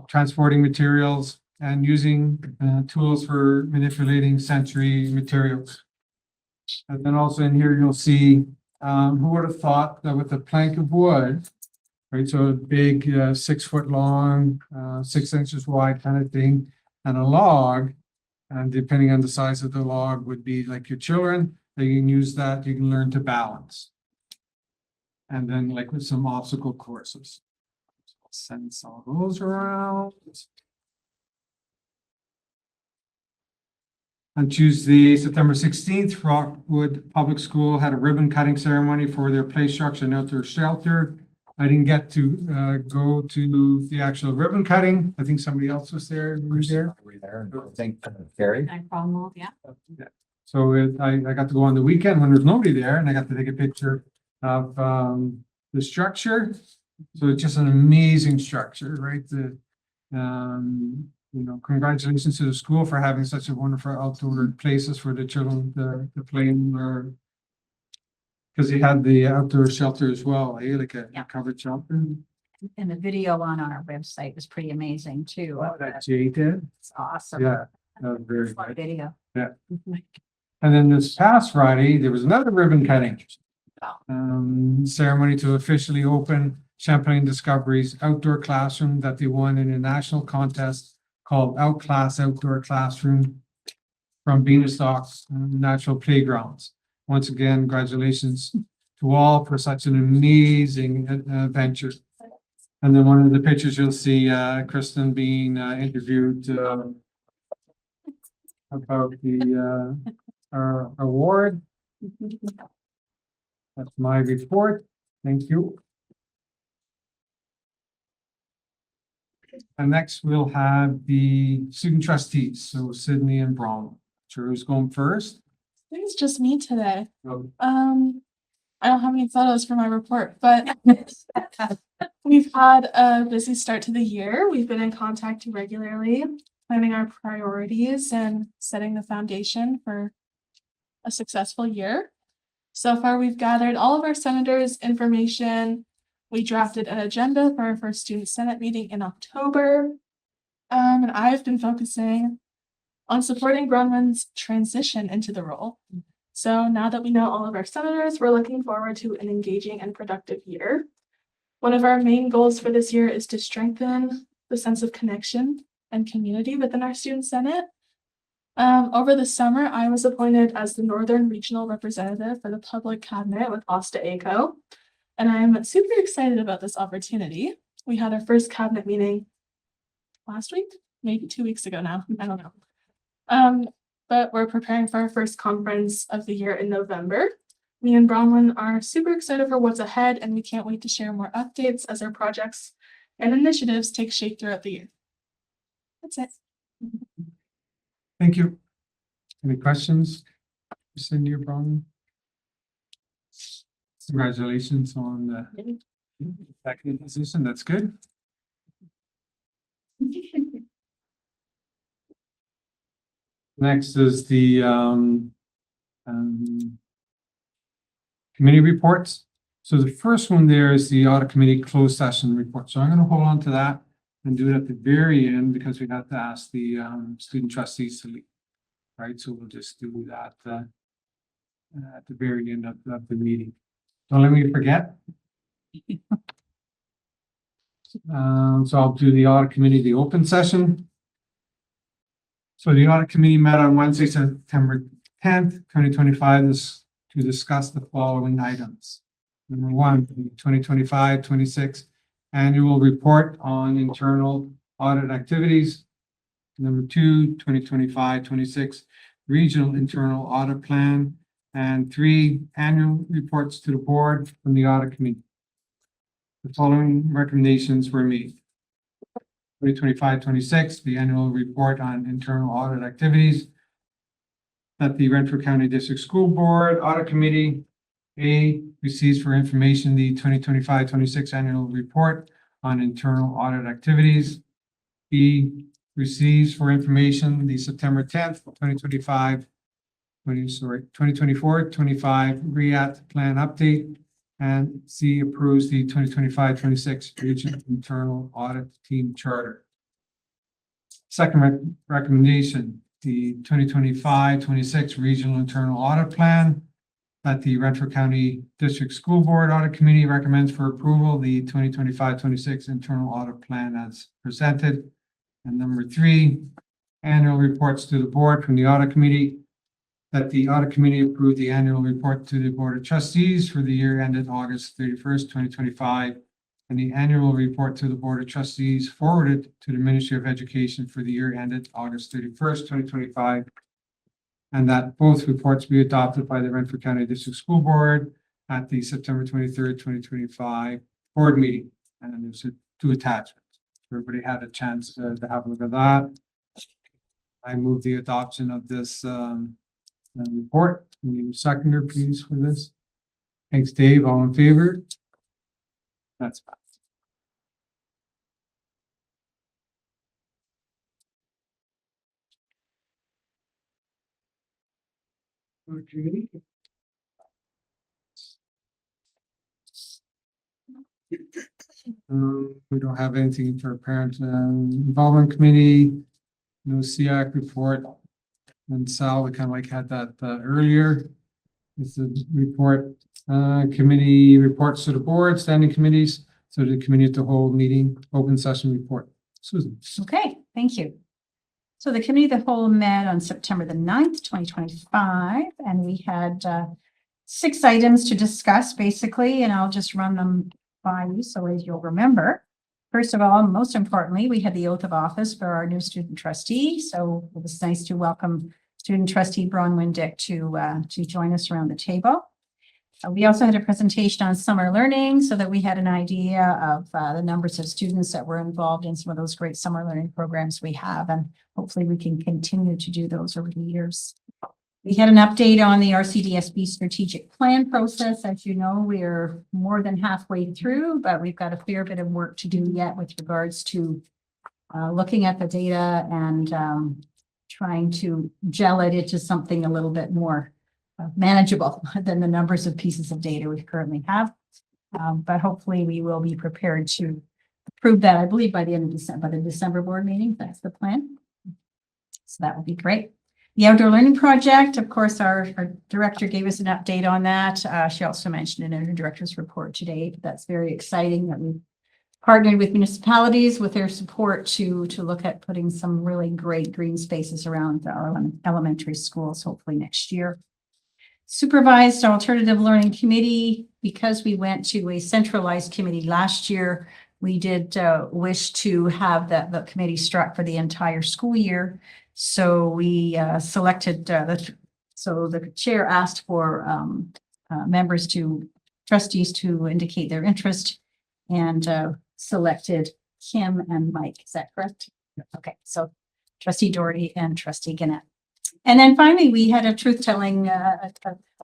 transporting materials, and using tools for manipulating sensory materials. And then also in here, you'll see who would have thought that with a plank of wood, right? So a big 6 foot long, 6 inches wide kind of thing, and a log, and depending on the size of the log would be like your children, that you can use that, you can learn to balance. And then like with some obstacle courses. Send some of those around. On Tuesday, September 16th, Rockwood Public School had a ribbon cutting ceremony for their play structure and outdoor shelter. I didn't get to go to the actual ribbon cutting. I think somebody else was there. I think Carrie. Yeah. So I got to go on the weekend when there's nobody there, and I got to take a picture of the structure. So it's just an amazing structure, right? congratulations to the school for having such a wonderful outdoor places for the children to play in, or because they had the outdoor shelter as well, like a Yeah. covered shelter. And the video on our website was pretty amazing too. Oh, that Jay did. It's awesome. Yeah, that was very It's a lot of good. video. Yeah. And then this past Friday, there was another ribbon cutting. Ceremony to officially open Champlain Discovery's outdoor classroom that they won in a national contest called Outclass Outdoor Classroom from Beanstalks Natural Playgrounds. Once again, congratulations to all for such an amazing adventure. And then one of the pictures you'll see Kristen being interviewed about the our award. That's my report. Thank you. And next we'll have the student trustees. So Sydney and Braun. Sure, who's going first? I think it's just me today. Oh, I don't have any photos for my report, but we've had a busy start to the year. We've been in contact regularly, planning our priorities and setting the foundation for a successful year. So far, we've gathered all of our senators' information. We drafted an agenda for our first student senate meeting in October. And I've been focusing on supporting Bronwyn's transition into the role. So now that we know all of our senators, we're looking forward to an engaging and productive year. One of our main goals for this year is to strengthen the sense of connection and community within our student senate. Over the summer, I was appointed as the Northern Regional Representative for the Public Cabinet with Osta ACO, and I'm super excited about this opportunity. We had our first cabinet meeting last week, maybe 2 weeks ago now, I don't know. But we're preparing for our first conference of the year in November. Me and Bronwyn are super excited for what's ahead, and we can't wait to share more updates as our projects and initiatives take shape throughout the year. That's it. thank you. Any questions? Cindy or Braun? Congratulations on the second position. That's good. Next is the committee reports. So the first one there is the audit committee closed session report. So I'm going to hold on to that and do it at the very end because we have to ask the student trustees to leave. Right, so we'll just do that at the very end of the meeting. Don't let me forget. So I'll do the audit committee, the open session. So the audit committee met on Wednesday, September 10th, 2025, to discuss the following items. Number one, 2025-26 annual report on internal audit activities. Number two, 2025-26 regional internal audit plan. And three, annual reports to the board from the audit committee. The following recommendations were made. 2025-26, the annual report on internal audit activities. That the Renfrew County District School Board Audit Committee, A, receives for information the 2025-26 annual report on internal audit activities. B, receives for information the September 10th, 2024-25 REAT plan update. And C, approves the 2025-26 regional internal audit team charter. Second recommendation, the 2025-26 regional internal audit plan that the Renfrew County District School Board Audit Committee recommends for approval, the 2025-26 internal audit plan as presented. And number three, annual reports to the board from the audit committee, that the audit committee approved the annual report to the Board of Trustees for the year ended August 31st, 2025, and the annual report to the Board of Trustees forwarded to the Ministry of Education for the year ended August 31st, 2025, and that both reports be adopted by the Renfrew County District School Board at the September 23rd, 2025 board meeting. And there's two attachments. Everybody had a chance to have a look at that. I move the adoption of this report. Can you seconder, please, for this? Thanks, Dave. All in favor? That's fine. Okay. We don't have anything for parent involvement committee, no SEAC report. And Sal, we kind of like had that earlier. It's the report, committee reports to the board, standing committees, so the committee at the whole meeting, open session report. Susan. Okay, thank you. So the committee of the whole met on September the 9th, 2025, and we had 6 items to discuss basically, and I'll just run them by you so as you'll remember. First of all, most importantly, we had the oath of office for our new student trustee. So it was nice to welcome student trustee Bronwyn Dick to join us around the table. We also had a presentation on summer learning so that we had an idea of the numbers of students that were involved in some of those great summer learning programs we have, and hopefully we can continue to do those over the years. We had an update on the RCDSB strategic plan process. As you know, we're more than halfway through, but we've got a fair bit of work to do yet with regards to looking at the data and trying to gel it into something a little bit more manageable than the numbers of pieces of data we currently have. But hopefully we will be prepared to approve that, I believe, by the end of December, by the December board meeting. That's the plan. So that would be great. The outdoor learning project, of course, our director gave us an update on that. She also mentioned it in her director's report today. That's very exciting that we've partnered with municipalities with their support to look at putting some really great green spaces around our elementary schools, hopefully next year. Supervised alternative learning committee, because we went to a centralized committee last year, we did wish to have the committee struck for the entire school year. So we selected so the chair asked for trustees to indicate their interest and selected Kim and Mike. Is that correct? Okay, so trustee Doherty and trustee Gannett. And then finally, we had a truth-telling, a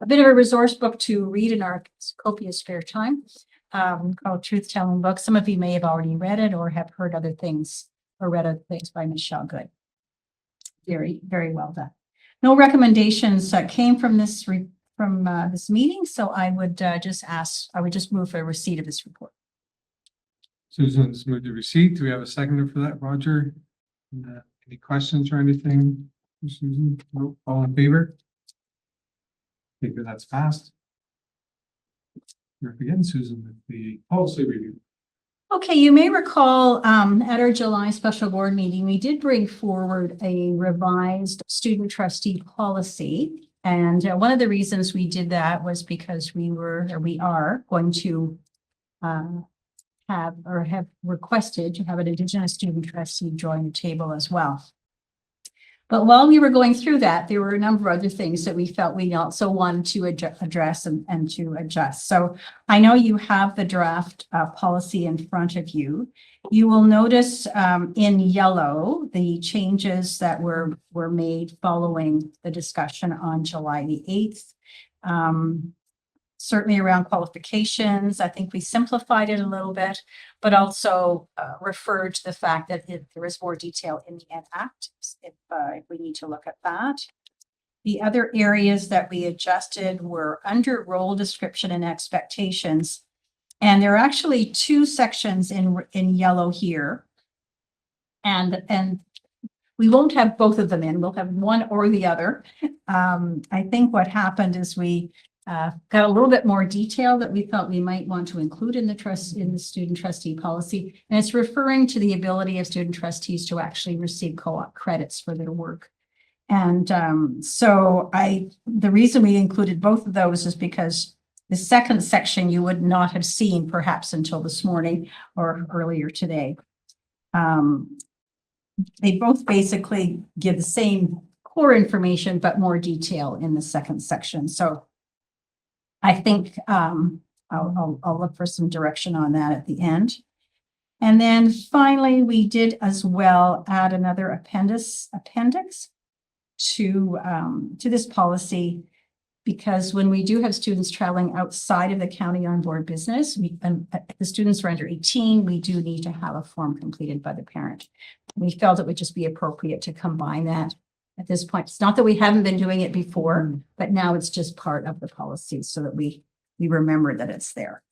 bit of a resource book to read in our copious spare time called Truth-Telling Book. Some of you may have already read it or have heard other things or read other things by Michelle Good. Very, very well done. No recommendations came from this meeting, so I would just move for a receipt of this report. Susan's moved the receipt. Do we have a seconder for that, Roger? Any questions or anything? Susan? No? All in favor? I think that's passed. You're up again, Susan, with the policy review. Okay, you may recall at our July special board meeting, we did bring forward a revised student trustee policy. And one of the reasons we did that was because we are going to have requested to have an Indigenous student trustee join the table as well. But while we were going through that, there were a number of other things that we felt we also wanted to address and to adjust. So I know you have the draft policy in front of you. You will notice in yellow the changes that were made following the discussion on July the 8th. Certainly around qualifications, I think we simplified it a little bit, but also referred to the fact that there is more detail in the Ed Act if we need to look at that. The other areas that we adjusted were under role description and expectations. And there are actually 2 sections in yellow here. And we won't have both of them in, we'll have one or the other. I think what happened is we got a little bit more detail that we thought we might want to include in the student trustee policy. And it's referring to the ability of student trustees to actually receive co-op credits for their work. And the reason we included both of those is because the second section you would not have seen perhaps until this morning or earlier today. They both basically give the same core information, but more detail in the second section. So I think I'll look for some direction on that at the end. And then finally, we did as well add another appendix to this policy, because when we do have students traveling outside of the county on board business, the students are under 18, we do need to have a form completed by the parent. We felt it would just be appropriate to combine that at this point. It's not that we haven't been doing it before, but now it's just part of the policy so that we remember that it's there.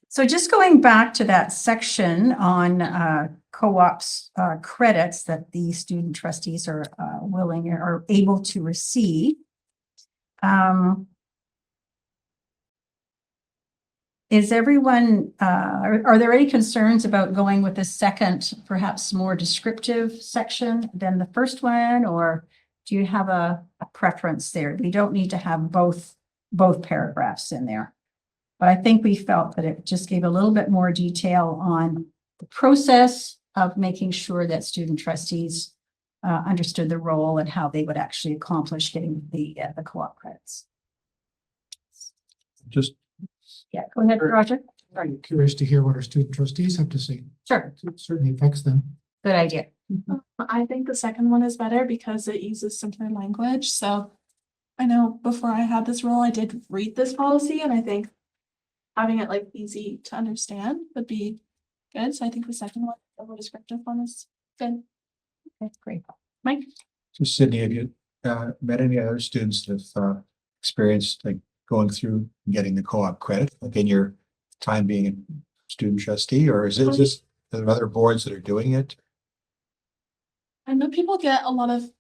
So just going back to that section on co-ops credits that the student trustees are willing or able to receive. Is everyone, are there any concerns about going with a second, perhaps more descriptive section than the first one? Or do you have a preference there? We don't need to have both paragraphs in there. But I think we felt that it just gave a little bit more detail on the process of making sure that student trustees understood the role and how they would actually accomplish getting the co-op credits. Just Yeah, go ahead, Roger. I'm curious to hear what our student trustees have to say. Sure, It certainly affects them. good idea. I think the second one is better because it uses simpler language. So I know before I had this role, I did read this policy, and I think having it like easy to understand would be good. So I think the second one, the more descriptive one, is good. That's great. Mike? So Sydney, have you met any other students that have experienced like going through and getting the co-op credit, like in your time being a student trustee, or is it just there other boards that are doing it? I know people get a lot of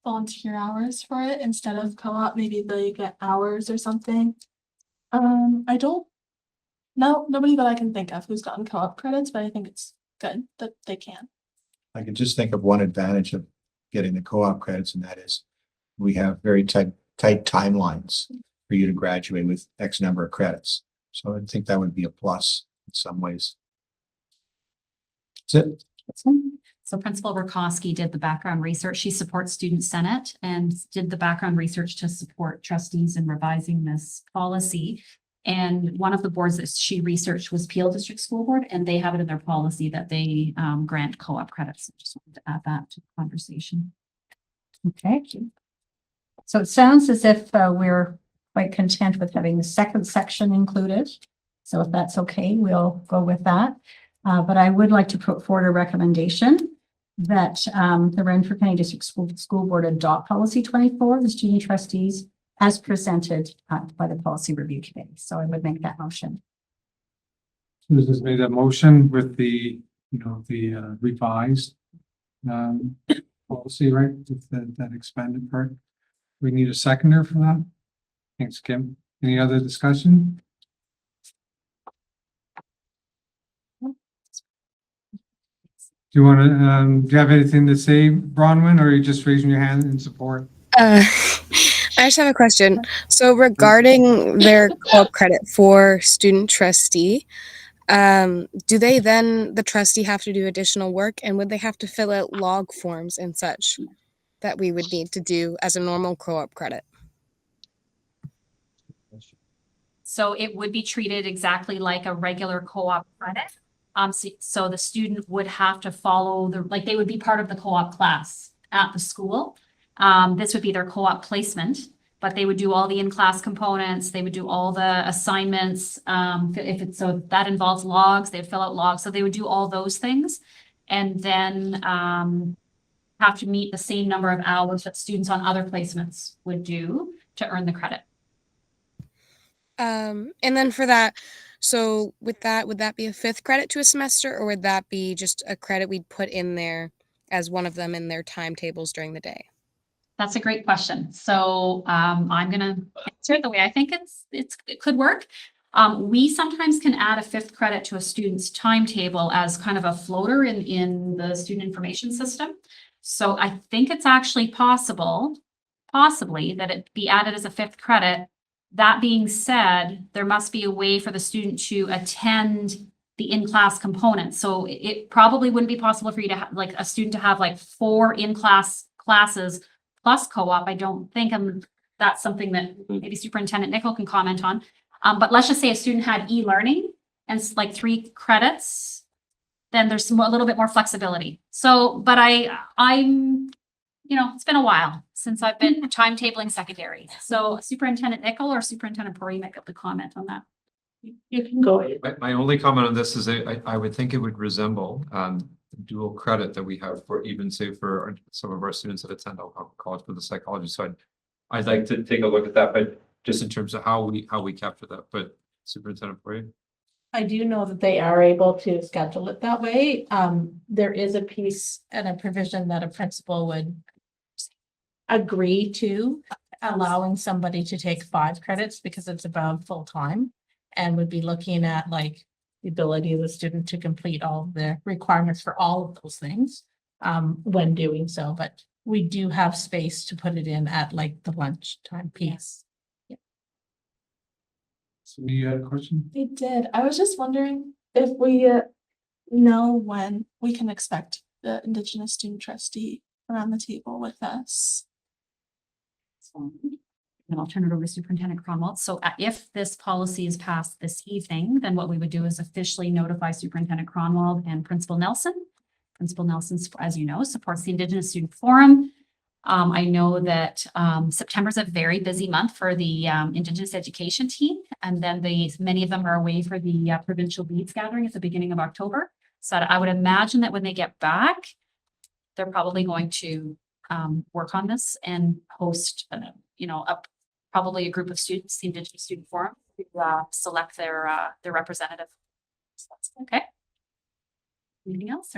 volunteer hours for it instead of co-op. Maybe they get hours or something. I don't know, nobody that I can think of who's gotten co-op credits, but I think it's good that they can. I can just think of one advantage of getting the co-op credits, and that is we have very tight timelines for you to graduate with X number of credits. So I think that would be a plus in some ways. That's it. So Principal Rakowski did the background research. She supports Student Senate and did the background research to support trustees in revising this policy. And one of the boards that she researched was Peel District School Board, and they have it in their policy that they grant co-op credits. Just wanted to add that to the conversation. Okay. So it sounds as if we're quite content with having the second section included. So if that's okay, we'll go with that. But I would like to put forward a recommendation that the Renfrew County District School Board adopt policy 24, the student trustees, as presented by the policy review committee. So I would make that motion. Susan's made a motion with the, the revised policy, right? With that expanded part. We need a seconder for that. Thanks, Kim. Any other discussion? Do you want to, do you have anything to say, Bronwyn, or are you just raising your hand in support? I just have a question. So regarding their co-op credit for student trustee, do they then, the trustee, have to do additional work, and would they have to fill out log forms and such that we would need to do as a normal co-op credit? So it would be treated exactly like a regular co-op credit. So the student would have to follow they would be part of the co-op class at the school. This would be their co-op placement, but they would do all the in-class components. They would do all the assignments. So that involves logs, they'd fill out logs. So they would do all those things, and then have to meet the same number of hours that students on other placements would do to earn the credit. And then for that, so with that, would that be a 5th credit to a semester, or would that be just a credit we'd put in there as one of them in their timetables during the day? That's a great question. So I'm going to answer it the way I think it could work. We sometimes can add a 5th credit to a student's timetable as kind of a floater in the student information system. So I think it's actually possibly that it be added as a 5th credit. That being said, there must be a way for the student to attend the in-class components. So it probably wouldn't be possible for you to have a student to have 4 in-class classes plus co-op. I don't think that's something that maybe Superintendent Nickel can comment on. But let's just say a student had e-learning and 3 credits, then there's a little bit more flexibility. So, but I'm it's been a while since I've been timetabling secondary. So Superintendent Nickel or Superintendent Puri might be able to comment on that. You can go ahead. My only comment on this is I would think it would resemble dual credit that we have for even say for some of our students that attend Algonquin College for the psychology side. I'd like to take a look at that, but just in terms of how we capture that, but Superintendent for you. I do know that they are able to schedule it that way. There is a piece and a provision that a principal would agree to allowing somebody to take 5 credits because it's above full time and would be looking at like the ability of the student to complete all the requirements for all of those things when doing so. But we do have space to put it in at like the lunchtime piece. So you had a question? I did. I was just wondering if we know when we can expect the Indigenous student trustee around the table with us. And I'll turn it over to Superintendent Cromwell. So if this policy is passed this evening, then what we would do is officially notify Superintendent Cromwell and Principal Nelson. Principal Nelson, as you know, supports the Indigenous Student Forum. I know that September is a very busy month for the Indigenous education team. And then many of them are away for the provincial beads gathering at the beginning of October. So I would imagine that when they get back, they're probably going to work on this and host, probably a group of students, the Indigenous Student Forum, to select their representative. So that's okay. Anything else?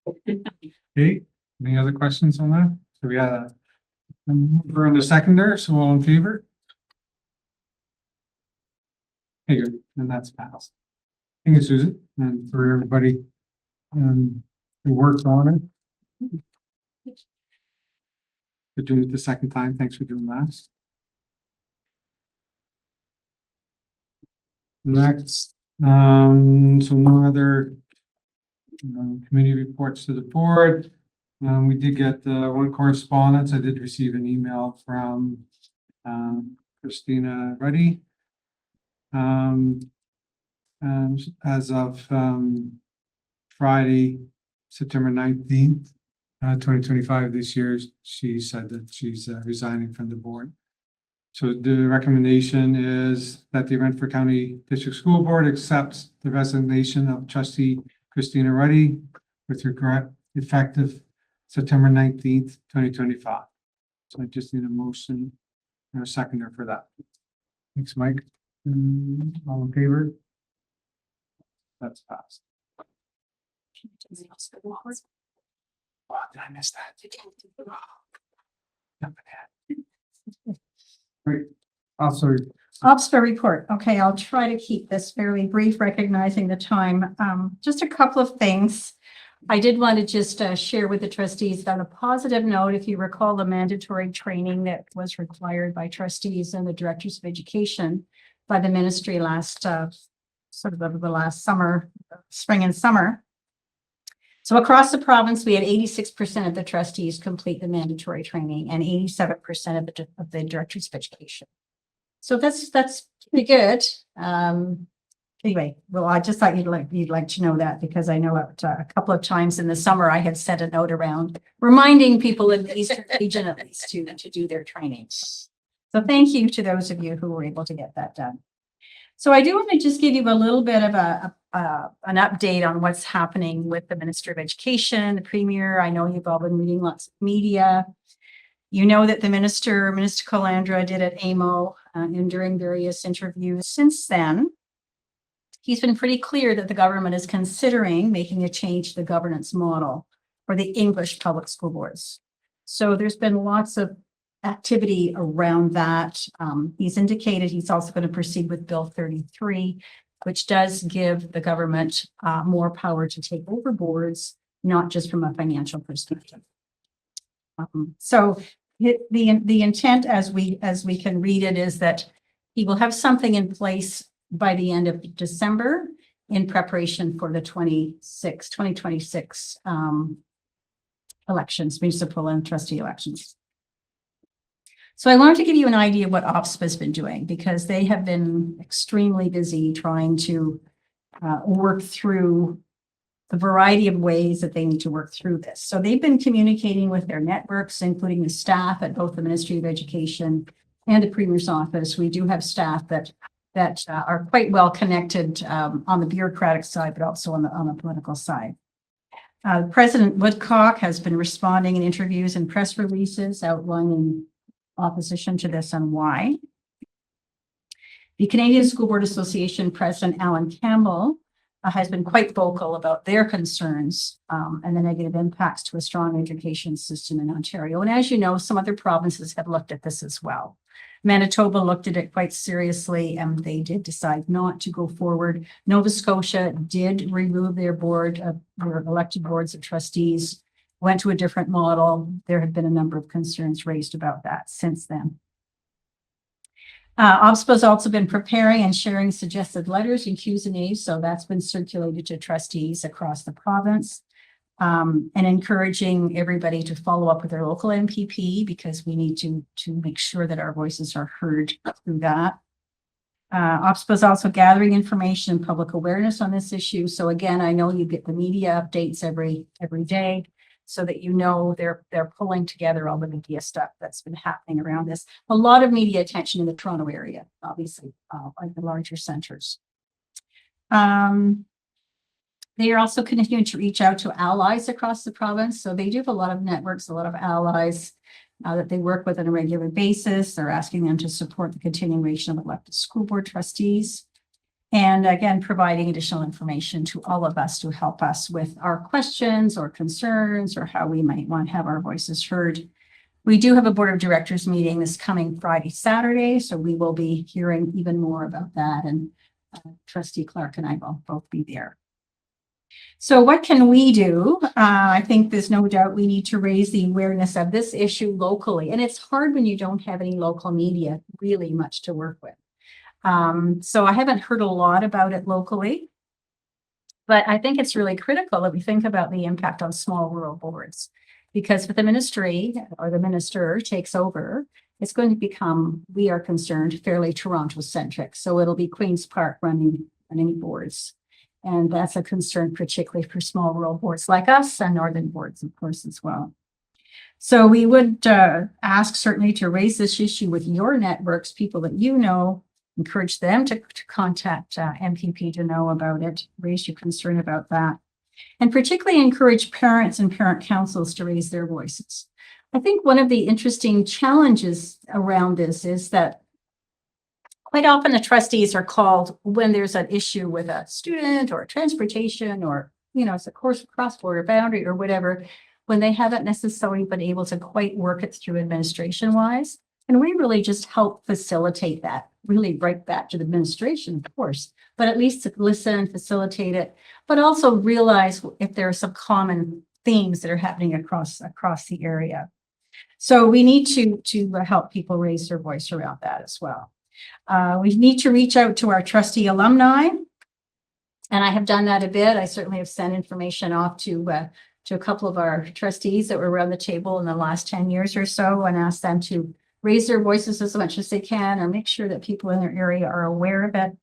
Okay, any other questions on that? So we had we're in the seconder, so all in favor? Okay, good, and that's passed. Thank you, Susan, and for everybody who worked on it. For doing it the second time, thanks for doing that. Next, so no other committee reports to the board. We did get one correspondence. I did receive an email from Christina Ruddy. As of Friday, September 19th, 2025, this year, she said that she's resigning from the board. So the recommendation is that the Renfrew County District School Board accepts the resignation of trustee Christina Ruddy with regret effective September 19th, 2025. So I just need a motion and a seconder for that. Thanks, Mike. All in favor? That's passed. Oh, did I miss that? Great. Also, OPSPA report. Okay, I'll try to keep this fairly brief, recognizing the time. Just a couple of things. I did want to just share with the trustees on a positive note, if you recall the mandatory training that was required by trustees and the directors of education by the ministry last sort of over the last summer, spring and summer. So across the province, we had 86% of the trustees complete the mandatory training and 87% of the directors of education. So that's pretty good. Anyway, well, I just thought you'd like to know that because I know a couple of times in the summer I had sent a note around reminding people in the Eastern region at least to do their trainings. So thank you to those of you who were able to get that done. So I do want to just give you a little bit of an update on what's happening with the Minister of Education, the Premier. I know you've all been reading lots of media. You know that the Minister Calandra did at AMO and during various interviews since then. He's been pretty clear that the government is considering making a change to the governance model for the English public school boards. So there's been lots of activity around that. He's indicated he's also going to proceed with Bill 33, which does give the government more power to take over boards, not just from a financial perspective. So the intent, as we can read it, is that he will have something in place by the end of December in preparation for the 2026 elections, municipal and trustee elections. So I wanted to give you an idea of what OPSPA has been doing because they have been extremely busy trying to work through the variety of ways that they need to work through this. So they've been communicating with their networks, including the staff at both the Ministry of Education and the Premier's office. We do have staff that are quite well connected on the bureaucratic side, but also on the political side. President Woodcock has been responding in interviews and press releases outlining opposition to this and why. The Canadian School Board Association President Alan Campbell has been quite vocal about their concerns and the negative impacts to a strong education system in Ontario. And as you know, some other provinces have looked at this as well. Manitoba looked at it quite seriously and they did decide not to go forward. Nova Scotia did remove their board of their elected boards of trustees, went to a different model. There have been a number of concerns raised about that since then. OSPA has also been preparing and sharing suggested letters and Q's and A's, so that's been circulated to trustees across the province, and encouraging everybody to follow up with their local MPP because we need to make sure that our voices are heard through that. OSPA is also gathering information and public awareness on this issue. So again, I know you get the media updates every day, so that you know they're pulling together all the media stuff that's been happening around this. A lot of media attention in the Toronto area, obviously, like the larger centers. They are also continuing to reach out to allies across the province. So they do have a lot of networks, a lot of allies that they work with on a regular basis. They're asking them to support the continuation of elected school board trustees. And again, providing additional information to all of us to help us with our questions or concerns or how we might want to have our voices heard. We do have a board of directors meeting this coming Friday, Saturday, so we will be hearing even more about that. And Trustee Clark and I will both be there. So what can we do? I think there's no doubt we need to raise the awareness of this issue locally. And it's hard when you don't have any local media really much to work with. So I haven't heard a lot about it locally, but I think it's really critical that we think about the impact on small rural boards, because if the ministry or the minister takes over, it's going to become, we are concerned, fairly Toronto-centric. So it'll be Queen's Park running boards. And that's a concern, particularly for small rural boards like us and northern boards, of course, as well. So we would ask certainly to raise this issue with your networks, people that you know, encourage them to contact MPP to know about it, raise your concern about that, and particularly encourage parents and parent councils to raise their voices. I think one of the interesting challenges around this is that quite often the trustees are called when there's an issue with a student or transportation or, you know, it's a course cross-border boundary or whatever, when they haven't necessarily been able to quite work it through administration-wise. And we really just help facilitate that, really right back to the administration, of course, but at least to listen, facilitate it, but also realize if there are some common themes that are happening across the area. So we need to help people raise their voice around that as well. We need to reach out to our trustee alumni, and I have done that a bit. I certainly have sent information off to a couple of our trustees that were around the table in the last 10 years or so and asked them to raise their voices as much as they can or make sure that people in their area are aware of it.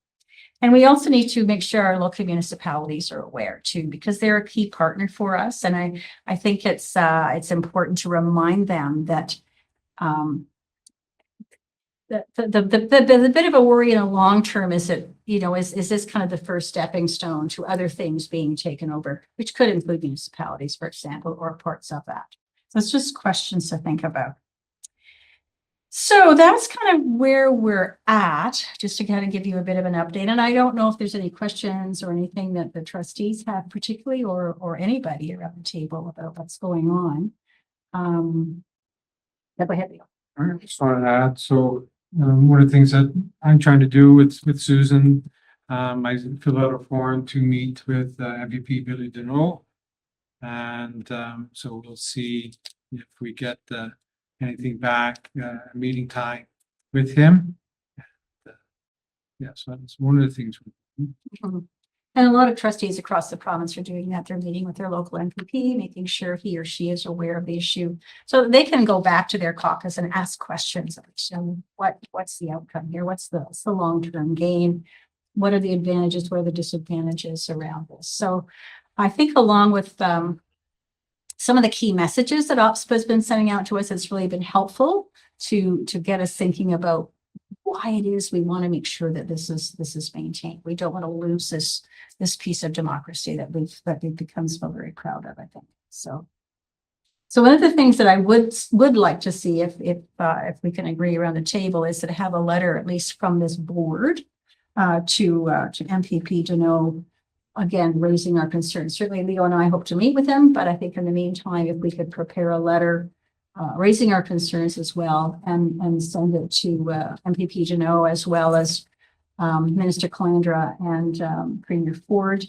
And we also need to make sure our local municipalities are aware too, because they're a key partner for us. And I think it's important to remind them that the bit of a worry in the long term is that, you know, is this kind of the first stepping stone to other things being taken over, which could include municipalities, for example, or parts of that. So it's just questions to think about. So that's kind of where we're at, just to kind of give you a bit of an update. And I don't know if there's any questions or anything that the trustees have particularly, or anybody around the table about what's going on. Go ahead, Leo. All right, just wanted to add, so one of the things that I'm trying to do with Susan, I fill out a form to meet with MVP Billy Deneau. And so we'll see if we get anything back, meeting time with him. Yeah, so that's one of the things. And a lot of trustees across the province are doing that. They're meeting with their local MPP, making sure he or she is aware of the issue so that they can go back to their caucus and ask questions. What's the outcome here? What's the long-term gain? What are the advantages? What are the disadvantages around this? So I think along with some of the key messages that OSPA has been sending out to us, it's really been helpful to get us thinking about why it is we want to make sure that this is maintained. We don't want to lose this piece of democracy that we've become so very proud of, I think. So one of the things that I would like to see if we can agree around the table is to have a letter, at least from this board, to MPP to know, again, raising our concerns. Certainly Leo and I hope to meet with them, but I think in the meantime, if we could prepare a letter raising our concerns as well and send it to MPP to know, as well as Minister Calandra and Premier Ford,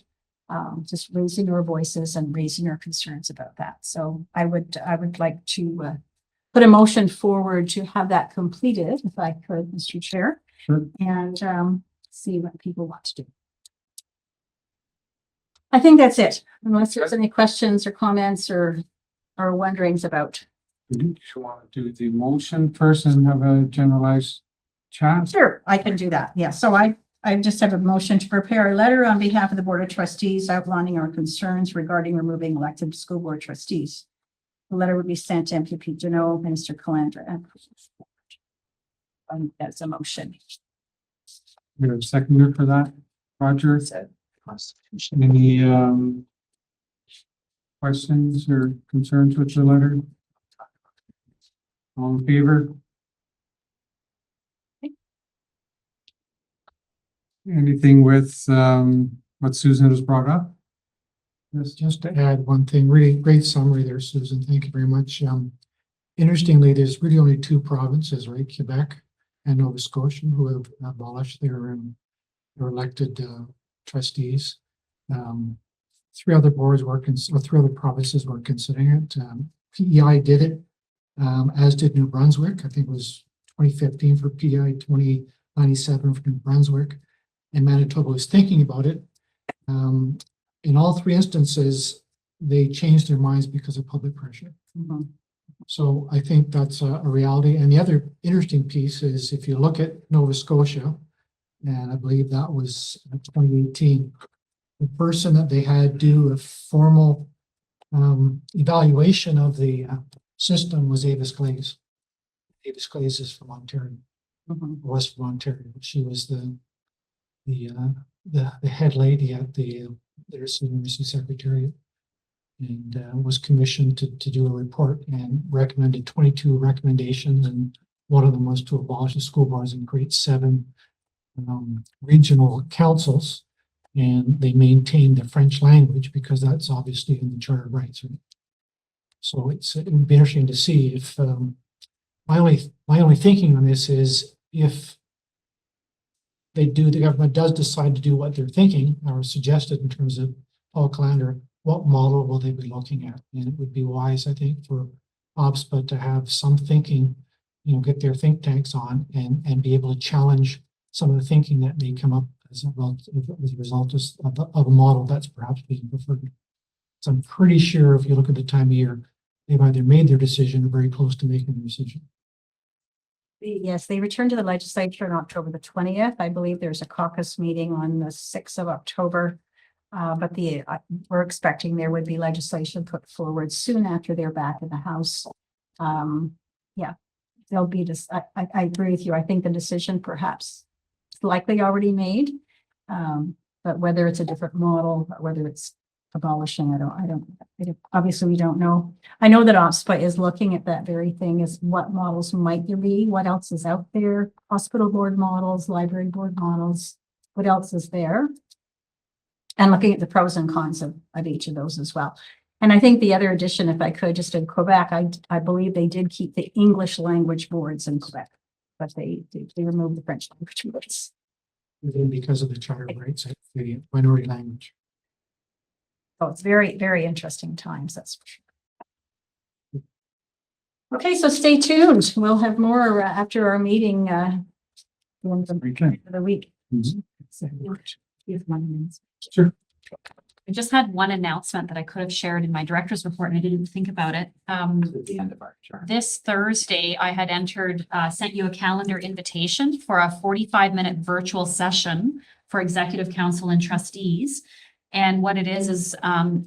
just raising our voices and raising our concerns about that. So I would like to put a motion forward to have that completed, if I could, Mr. Chair. Sure. And see what people want to do. I think that's it, unless there's any questions or comments or wonderings about. Do you want to do the motion first and have a generalized chat? Sure, I can do that. Yeah, so I just have a motion to prepare a letter on behalf of the Board of Trustees outlining our concerns regarding removing elected school board trustees. The letter would be sent to MPP General, Minister Calandra, and that's a motion. We have a seconder for that, Roger. Any questions or concerns with the letter? All in favor? Anything with what Susan has brought up? Yes, just to add one thing, really great summary there, Susan. Thank you very much. Interestingly, there's really only two provinces, right? Quebec and Nova Scotia, who have abolished their elected trustees. Three other boards were three other provinces were considering it. PEI did it, as did New Brunswick. I think it was 2015 for PEI, 2097 for New Brunswick, and Manitoba was thinking about it. In all three instances, they changed their minds because of public pressure. Mm-hmm. So I think that's a reality. And the other interesting piece is if you look at Nova Scotia, and I believe that was 2018, the person that they had do a formal evaluation of the system was Avis Glaze. Avis Glaze is from Ontario, West of Ontario. She was the head lady at the University Secretariat, and was commissioned to do a report and recommended 22 recommendations, and one of them was to abolish the school boards and create 7 regional councils, and they maintained the French language because that's obviously in the Charter of Rights. Right? So it would be interesting to see if my only thinking on this is if the government does decide to do what they're thinking or suggested in terms of Paul Calandra, what model will they be looking at? And it would be wise, I think, for OPSPA to have some thinking, get their think tanks on and be able to challenge some of the thinking that may come up as a result of a model that's perhaps being preferred. So I'm pretty sure if you look at the time of year, they've either made their decision or very close to making their decision. Yes, they returned to the legislature on October the 20th. I believe there's a caucus meeting on the 6th of October. But we're expecting there would be legislation put forward soon after they're back in the House. Yeah, there'll be this. I agree with you. I think the decision perhaps is likely already made. But whether it's a different model, or whether it's abolishing, I don't obviously we don't know. I know that OPSPA is looking at that very thing, is what models might there be, what else is out there, hospital board models, library board models, what else is there? And looking at the pros and cons of each of those as well. And I think the other addition, if I could, just in Quebec, I believe they did keep the English language boards in Quebec, but they removed the French language boards. Because of the Charter of Rights, the minority language. So it's very, very interesting times, that's for sure. Okay, so stay tuned. We'll have more after our meeting for the week. Sure. I just had one announcement that I could have shared in my director's report and I didn't think about it. At the end of our chart. This Thursday, I had sent you a calendar invitation for a 45-minute virtual session for Executive Council and trustees. And what it is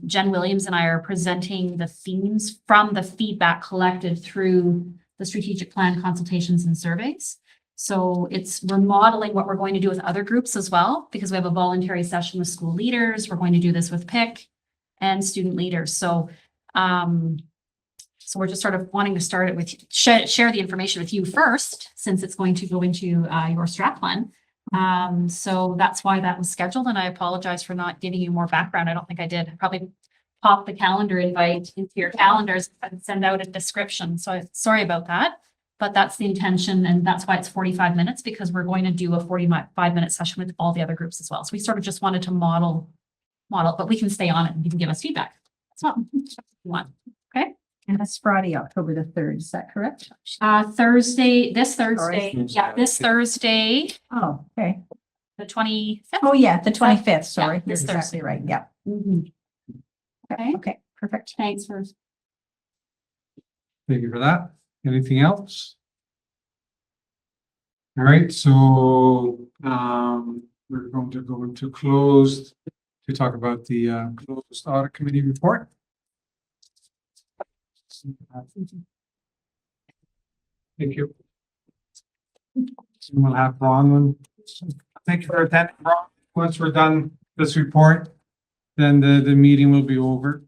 Jen Williams and I are presenting the themes from the feedback collected through the strategic plan consultations and surveys. So we're modeling what we're going to do with other groups as well, because we have a voluntary session with school leaders. We're going to do this with PIC and student leaders. So, so we're just sort of wanting to start it with, share the information with you first, since it's going to go into your strat plan. So that's why that was scheduled, and I apologize for not giving you more background. I don't think I did. I probably pop the calendar invite into your calendars and send out a description. So sorry about that. But that's the intention, and that's why it's 45 minutes, because we're going to do a 45-minute session with all the other groups as well. So we sort of just wanted to model, but we can stay on it and you can give us feedback. That's what you want. Okay. And that's Friday, October the 3rd. Is that correct? Thursday, this Thursday. Sorry. Yeah, this Thursday, Oh, okay. the 25th. Oh, yeah, the 25th. Sorry. this You're exactly right. Yeah. Mhm. Okay, Okay, perfect. thanks for. Thank you for that. Anything else? All right, so we're going to go into closed to talk about the closed audit committee report. Thank you. And we'll have Bronwyn. Thank you for attending, Bronwyn. Once we're done this report, then the meeting will be over.